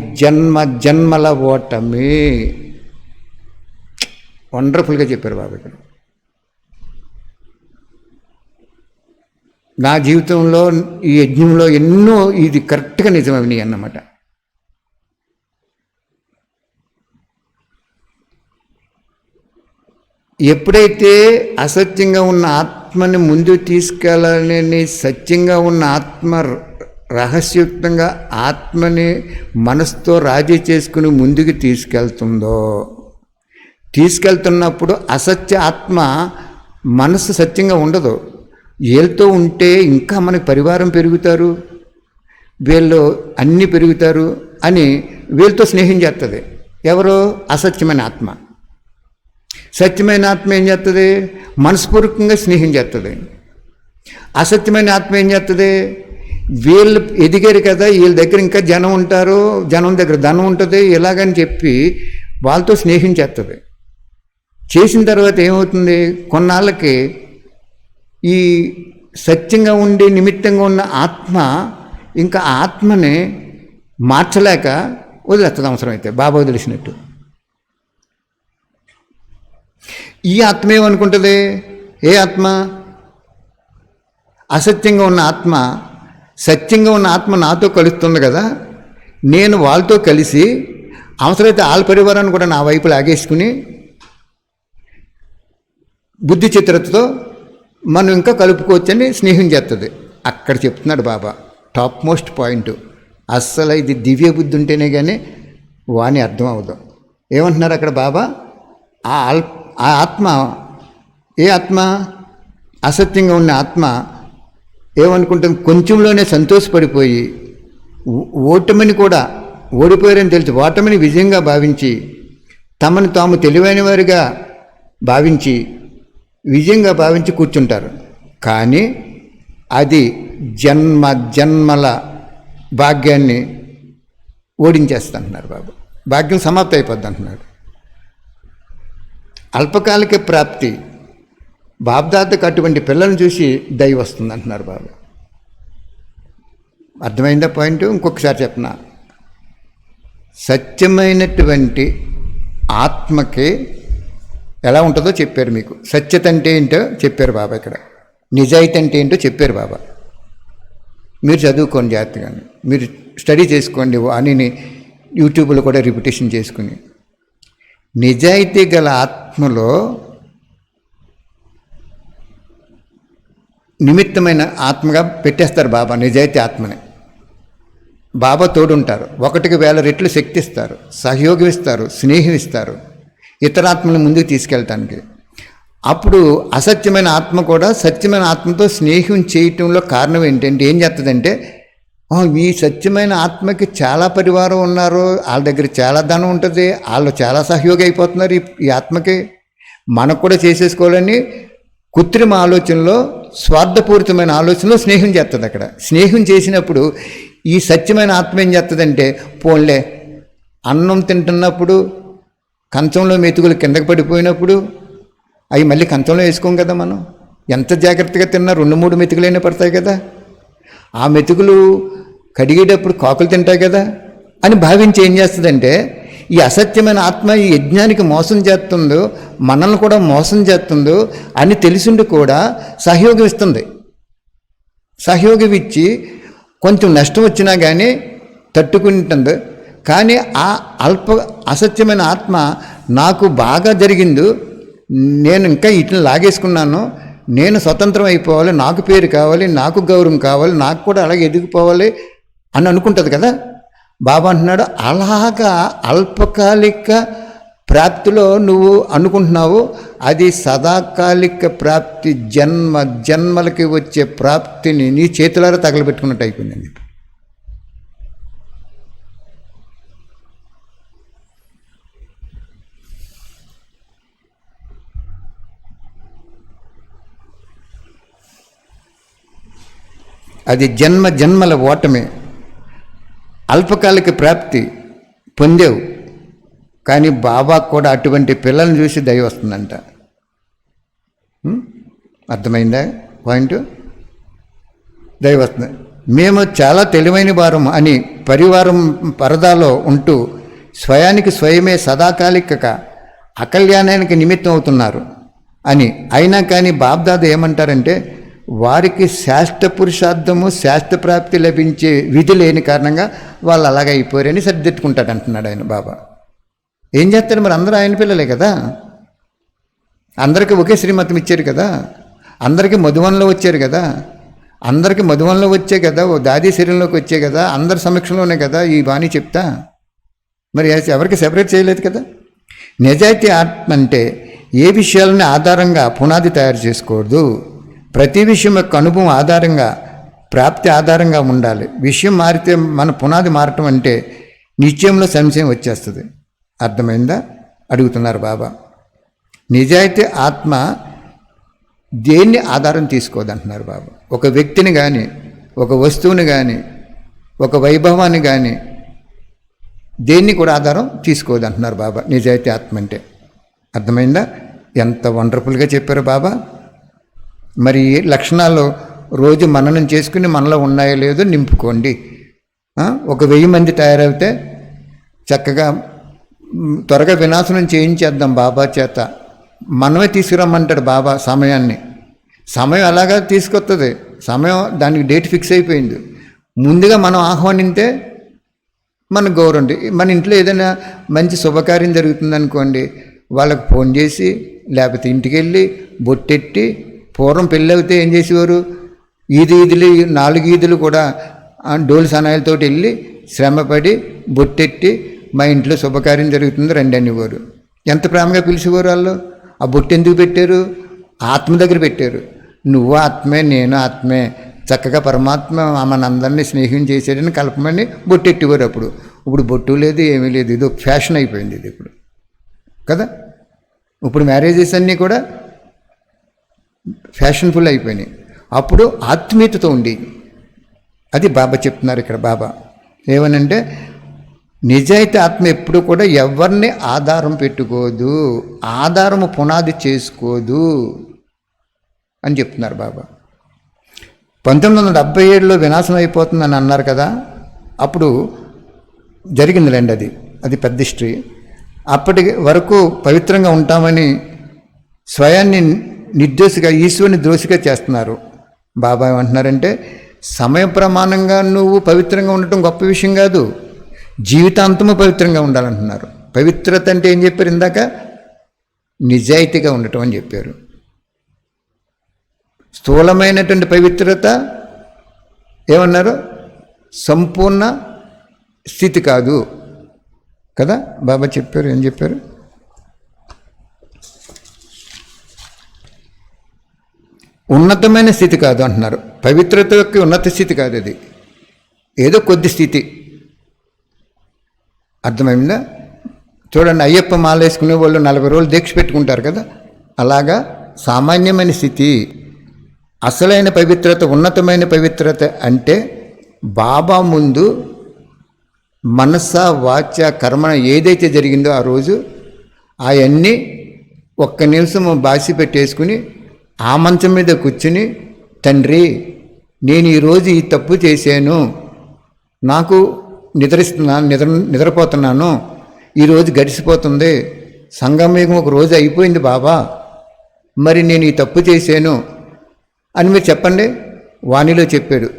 Speaker 1: జన్మల ఓటమి. వండర్ఫుల్గా చెప్పారు బాబు ఇక్కడ. నా జీవితంలో ఈ యజ్ఞంలో ఎన్నో ఇది కరెక్ట్గా నిజమవినాయి అన్నమాట. ఎప్పుడైతే అసత్యంగా ఉన్న ఆత్మని ముందు తీసుకెళ్ళాలని సత్యంగా ఉన్న ఆత్మ రహస్యయుక్తంగా ఆత్మని మనసుతో రాజీ చేసుకుని ముందుకు తీసుకెళ్తున్నప్పుడు అసత్య ఆత్మ మనసు సత్యంగా ఉండదు. వీళ్ళతో ఉంటే ఇంకా మనకి పరివారం పెరుగుతారు, వీళ్ళు అన్నీ పెరుగుతారు అని వీళ్ళతో స్నేహం చేస్తుంది. ఎవరో? అసత్యమైన ఆత్మ. సత్యమైన ఆత్మ ఏం చేస్తుంది? మనస్పూర్వకంగా స్నేహం చేస్తుంది. అసత్యమైన ఆత్మ ఏం చేస్తుంది? వీళ్ళు ఎదిగారు కదా, వీళ్ళ దగ్గర ఇంకా జనం ఉంటారు, జనం దగ్గర ధనం ఉంటుంది, ఇలాగని చెప్పి వాళ్ళతో స్నేహం చేస్తుంది. చేసిన తర్వాత ఏమవుతుంది? కొన్నాళ్ళకి ఈ సత్యంగా ఉండి నిమిత్తంగా ఉన్న ఆత్మ ఇంకా ఆత్మని మార్చలేక వదిలేస్తుంది అవసరమైతే, బాబా వదిలేసినట్టు. ఈ ఆత్మ ఏమనుకుంటుంది? ఏ ఆత్మ? అసత్యంగా ఉన్న ఆత్మ. సత్యంగా ఉన్న ఆత్మ నాతో కలుస్తుంది కదా, నేను వాళ్ళతో కలిసి అవసరమైతే వాళ్ళ పరివారాన్ని కూడా నా వైపు లాగేసుకుని బుద్ధి చిత్రతతో మనం ఇంకా కలుపుకోవచ్చని స్నేహం చేస్తుంది. అక్కడ చెప్తున్నాడు బాబా టాప్ మోస్ట్ పాయింట్. అస్సలు ఇది దివ్య బుద్ధి ఉంటేనే కానీ వాని అర్థం అవుదాం. ఏమంటున్నారు అక్కడ బాబా? ఆ ఆత్మ, ఏ ఆత్మ? అసత్యంగా ఉన్న ఆత్మ ఏమనుకుంటుంది? కొంచెంలోనే సంతోషపడిపోయి ఓటమిని కూడా ఓడిపోయారని తెలుసు ఓటమిని విజయంగా భావించి తమను తాము తెలివైన వారిగా భావించి విజయంగా భావించి కూర్చుంటారు. కానీ అది జన్మ జన్మల భాగ్యాన్ని ఓడించేస్తుంటున్నారు బాబు. భాగ్యం సమాప్తి అయిపోద్ది అంటున్నాడు. అల్పకాలిక ప్రాప్తి బాబ్దాతకు అటువంటి పిల్లలను చూసి దయ వస్తుంది అంటున్నారు బాబు. అర్థమైందా పాయింట్? ఇంకొకసారి చెప్పనా, సత్యమైనటువంటి ఆత్మకి ఎలా ఉంటుందో చెప్పారు మీకు. సత్యత అంటే ఏంటో చెప్పారు బాబా. ఇక్కడ నిజాయితీ అంటే ఏంటో చెప్పారు బాబా. మీరు చదువుకోండి జాగ్రత్తగా, మీరు స్టడీ చేసుకోండి, అని యూట్యూబ్లో కూడా రిపిటేషన్ చేసుకుని. నిజాయితీ గల ఆత్మలో నిమిత్తమైన ఆత్మగా పెట్టేస్తారు బాబా. నిజాయితీ ఆత్మని బాబా తోడుంటారు. 1,000 రెట్లు శక్తి ఇస్తారు, సహయోగం ఇస్తారు, స్నేహం ఇస్తారు ఇతర ఆత్మని ముందుకు తీసుకెళ్ళటానికి. అప్పుడు అసత్యమైన ఆత్మ కూడా సత్యమైన ఆత్మతో స్నేహం చేయటంలో కారణం ఏంటంటే ఏం చేస్తుందంటే, ఈ సత్యమైన ఆత్మకి చాలా పరివారం ఉన్నారు, వాళ్ళ దగ్గర చాలా ధనం ఉంటుంది, వాళ్ళు చాలా సహయోగం అయిపోతున్నారు ఈ ఆత్మకి, మనకు కూడా చేసేసుకోవాలని కృత్రిమ ఆలోచనలో, స్వార్థపూరితమైన ఆలోచనలో స్నేహం చేస్తుంది. అక్కడ స్నేహం చేసినప్పుడు ఈ సత్యమైన ఆత్మ ఏం చేస్తుందంటే, పోన్లే అన్నం తింటున్నప్పుడు కంచంలో మెతుకులు కిందకి పడిపోయినప్పుడు అవి మళ్ళీ కంచంలో వేసుకోం కదా మనం. ఎంత జాగ్రత్తగా తిన్నా 2-3 మెతుకులైనా పడతాయి కదా. ఆ మెతుకులు కడిగేటప్పుడు కాకులు తింటాయి కదా అని భావించి ఏం చేస్తుందంటే, ఈ అసత్యమైన ఆత్మ ఈ యజ్ఞానికి మోసం చేస్తుందో, మనల్ని కూడా మోసం చేస్తుందో అని తెలిసిండి కూడా సహయోగం ఇస్తుంది. సహయోగం ఇచ్చి కొంచెం నష్టం వచ్చినా కానీ తట్టుకుంటుంది. కానీ ఆ అసత్యమైన ఆత్మ నాకు బాగా జరిగింది, నేను ఇంకా ఇట్లా లాగేసుకున్నాను, నేను స్వతంత్రం అయిపోవాలి, నాకు పేరు కావాలి, నాకు గౌరవం కావాలి, నాకు కూడా అలాగే ఎదిగిపోవాలి అని అనుకుంటుంది కదా. బాబా అంటున్నాడు, అలాగా అల్పకాలిక ప్రాప్తిలో నువ్వు అనుకుంటున్నావు, అది సదాకాలిక ప్రాప్తి, జన్మ జన్మలకి వచ్చే ప్రాప్తిని నీ చేతులారా తగలబెట్టుకున్నట్టు అయిపోయిందని చెప్పి. అది జన్మ జన్మల ఓటమే. అల్పకాలిక ప్రాప్తి పొందేవు, కానీ బాబా కూడా అటువంటి పిల్లల్ని చూసి దయ వస్తుందంట. అర్థమైందా పాయింట్? దయ వస్తుంది. మేము చాలా తెలివైన వారం అని పరివారం పరదాలో ఉంటూ స్వయానికి స్వయమే సదాకాలిక అకల్యాణానికి నిమిత్తం అవుతున్నారు అని. అయినా కానీ బాబ్దాదా ఏమంటారంటే, వారికి శాస్త్ర పురుషార్థము శాస్త్ర ప్రాప్తి లభించే విధి లేని కారణంగా వాళ్ళు అలాగే అయిపోయారని సర్దిద్దుకుంటాడు అంటున్నాడు ఆయన బాబా. ఏం చేస్తారు మరి? అందరూ ఆయన పిల్లలే కదా, అందరికీ ఒకే శ్రీమతం ఇచ్చారు కదా, అందరికీ మధువనంలో వచ్చారు కదా, అందరికీ మధువనంలో వచ్చే కదా, ఓ దాది శరీరంలోకి వచ్చే కదా, అందరి సమక్షంలోనే కదా ఈ బాణి చెప్తా. మరి ఎవరికి సెపరేట్ చేయలేదు కదా. నిజాయితీ ఆత్మ అంటే ఏ విషయాలని ఆధారంగా పునాది తయారు చేసుకోకూడదు. ప్రతి విషయం యొక్క అనుభవం ఆధారంగా, ప్రాప్తి ఆధారంగా ఉండాలి. విషయం మారితే మన పునాది మారటం అంటే నిశ్చయంలో సంశయం వచ్చేస్తుంది. అర్థమైందా? అడుగుతున్నారు బాబా. నిజాయితీ ఆత్మ దేన్ని ఆధారం తీసుకోదంటున్నారు బాబా. ఒక వ్యక్తిని కానీ, ఒక వస్తువుని కానీ, ఒక వైభవాన్ని కానీ దేన్ని కూడా ఆధారం తీసుకోదంటున్నారు బాబా. నిజాయితీ ఆత్మ అంటే అర్థమైందా? ఎంత వండర్ఫుల్గా చెప్పారు బాబా. మరి లక్షణాలు రోజు మననం చేసుకుని మనలో ఉన్నాయో లేదో నింపుకోండి. ఒక 1000 మంది తయారైతే చక్కగా త్వరగా వినాశనం చేయించేద్దాం బాబా చేత. మనమే తీసుకురమ్మంటాడు బాబా సమయాన్ని. సమయం అలాగా తీసుకొస్తుంది. సమయం దానికి డేట్ ఫిక్స్ అయిపోయింది. ముందుగా మనం ఆహ్వానింతే మనకు గౌరవం. మన ఇంట్లో ఏదైనా మంచి శుభకార్యం జరుగుతుందనుకోండి, వాళ్ళకి ఫోన్ చేసి లేకపోతే ఇంటికి వెళ్ళి బొట్టెట్టి, పూర్వం పెళ్ళి అయితే ఏం చేసేవారు, ఈదులు 4 ఈదులు కూడా డోలు సనాయిలతో వెళ్ళి శ్రమపడి బొట్టెట్టి మా ఇంట్లో శుభకార్యం జరుగుతుంది రండి అనేవారు. ఎంత ప్రేమగా పిలిచేవారు వాళ్ళు. ఆ బొట్టు ఎందుకు పెట్టారు? ఆత్మ దగ్గర పెట్టారు. నువ్వు ఆత్మే, నేను ఆత్మే, చక్కగా పరమాత్మ మనందరినీ స్నేహం చేసేయడని కలపమని బొట్టెట్టేవారు అప్పుడు. ఇప్పుడు బొట్టు లేదు, ఏమీ లేదు, ఇది ఒక ఫ్యాషన్ అయిపోయింది ఇది ఇప్పుడు కదా. ఇప్పుడు మ్యారేజెస్ అన్నీ కూడా ఫ్యాషన్ఫుల్ అయిపోయినాయి. అప్పుడు ఆత్మీయతతో ఉండి, అది బాబా చెప్తున్నారు ఇక్కడ. బాబా ఏమనంటే నిజాయితీ ఆత్మ ఎప్పుడు కూడా ఎవరిని ఆధారం పెట్టుకోదు, ఆధారము పునాది చేసుకోదు అని చెప్తున్నారు బాబా. 1977లో వినాశనం అయిపోతుందని అన్నారు కదా, అప్పుడు జరిగిందిలేండి, అది పెద్ద హిస్టరీ. అప్పటి వరకు పవిత్రంగా ఉంటామని స్వయాన్ని నిర్దోషిగా, ఈశ్వరుని దోషిగా చేస్తున్నారు. బాబా ఏమంటున్నారంటే సమయ ప్రమాణంగా నువ్వు పవిత్రంగా ఉండటం గొప్ప విషయం కాదు, జీవితాంతము పవిత్రంగా ఉండాలంటున్నారు. పవిత్రత అంటే ఏం చెప్పారు ఇందాక? నిజాయితీగా ఉండటం అని చెప్పారు. స్థూలమైనటువంటి పవిత్రత ఏమన్నారు? సంపూర్ణ స్థితి కాదు కదా. బాబా చెప్పారు, ఏం చెప్పారు? ఉన్నతమైన స్థితి కాదు అంటున్నారు. పవిత్రత యొక్క ఉన్నత స్థితి కాదు, అది ఏదో కొద్ది స్థితి. అర్థమైందా? చూడండి, అయ్యప్ప మాల వేసుకునే వాళ్ళు 40 రోజులు దీక్ష పెట్టుకుంటారు కదా, అలాగా సామాన్యమైన స్థితి. అసలైన పవిత్రత, ఉన్నతమైన పవిత్రత అంటే బాబా ముందు మనస వాచ కర్మ ఏదైతే జరిగిందో ఆ రోజు అవన్నీ ఒక్క నిమిషం బాసి పెట్టేసుకుని ఆ మంచం మీద కూర్చుని, తండ్రి నేను ఈరోజు ఈ తప్పు చేశాను, నాకు నిద్రపోతున్నాను, ఈరోజు గడిచిపోతుంది, సంగమయుగం ఒక రోజు అయిపోయింది బాబా, మరి నేను ఈ తప్పు చేశాను అని మీరు చెప్పండి. వాణిలో చెప్పాడు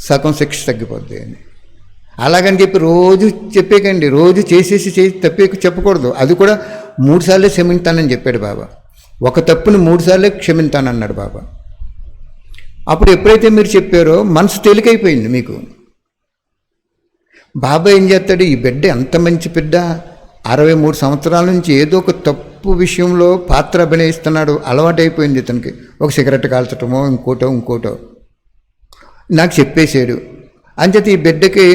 Speaker 1: సగం శిక్ష తగ్గిపోద్ది అని. అలాగని చెప్పి రోజు చెప్పేకండి, రోజు చేసేసి తప్పే చెప్పకూడదు. అది కూడా 3 సార్లు క్షమించానని చెప్పాడు బాబా. ఒక తప్పుని 3 సార్లు క్షమించానన్నాడు బాబా. అప్పుడు ఎప్పుడైతే మీరు చెప్పారో మనసు తేలికైపోయింది మీకు. బాబా ఏం చేస్తాడు, ఈ బిడ్డ ఎంత మంచి బిడ్డ, 63 సంవత్సరాల నుంచి ఏదో ఒక తప్పు విషయంలో పాత్ర అభినయిస్తున్నాడు, అలవాటైపోయింది ఇతనికి. ఒక సిగరెట్ కాల్చటమో ఇంకోటో నాకు చెప్పేశాడు. అంచేత ఈ బిడ్డకి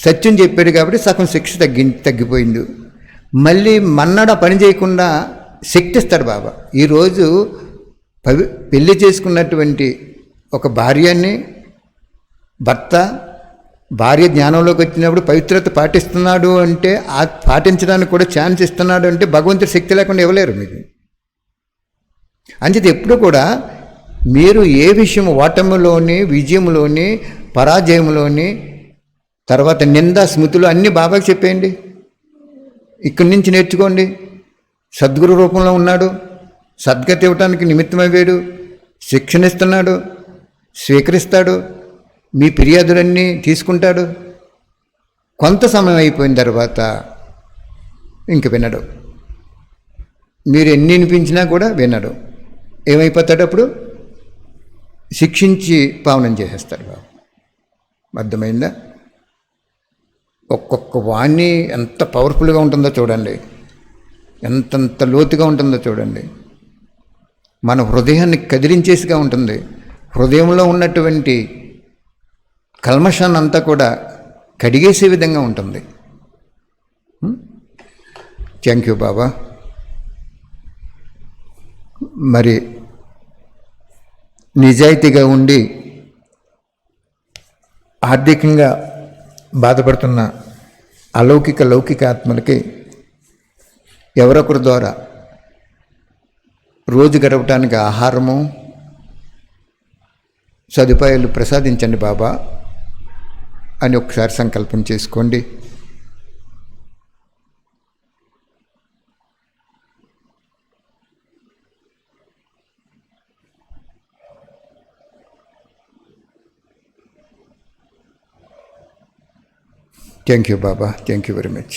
Speaker 1: సత్యం చెప్పాడు కాబట్టి సగం శిక్ష తగ్గిపోయింది. మళ్ళీ మన్నాడు ఆ పని చేయకుండా శక్తి ఇస్తాడు బాబా. ఈరోజు పెళ్లి చేసుకున్నటువంటి ఒక భార్యని భార్య జ్ఞానంలోకి వచ్చినప్పుడు పవిత్రత పాటిస్తున్నాడు అంటే, ఆ పాటించడానికి కూడా ఛాన్స్ ఇస్తున్నాడు అంటే భగవంతుడి శక్తి లేకుండా ఇవ్వలేరు మీకు. అంచేది ఎప్పుడు కూడా మీరు ఏ విషయం ఓటమిలోని, విజయంలోని, పరాజయంలోని, తర్వాత నింద స్మృతులు అన్నీ బాబాకి చెప్పేయండి. ఇక్కడి నుంచి నేర్చుకోండి. సద్గురు రూపంలో ఉన్నాడు, సద్గతి ఇవ్వటానికి నిమిత్తమయ్యాడు, శిక్షణ ఇస్తున్నాడు, స్వీకరిస్తాడు, మీ ఫిర్యాదులన్నీ తీసుకుంటాడు. కొంత సమయం అయిపోయిన తర్వాత ఇంక వినడు. మీరు ఎన్ని వినిపించినా కూడా వినడు. ఏమైపోతాడు అప్పుడు? శిక్షించి పావనం చేసేస్తాడు బాబు. అర్థమైందా? ఒక్కొక్క వాణి ఎంత పవర్ఫుల్గా ఉంటుందో చూడండి, ఎంతంత లోతుగా ఉంటుందో చూడండి. మన హృదయాన్ని కదిలించేసిగా ఉంటుంది. హృదయంలో ఉన్నటువంటి కల్మషాన్ని అంతా కూడా కడిగేసే విధంగా ఉంటుంది. థ్యాంక్ యూ బాబా. మరి నిజాయితీగా ఉండి ఆర్థికంగా బాధపడుతున్న లౌకిక ఆత్మలకి ఎవరొకరి ద్వారా రోజు గడపడానికి ఆహారము, సదుపాయాలు ప్రసాదించండి బాబా అని ఒకసారి సంకల్పం చేసుకోండి. Thank you Baba, thank you very much.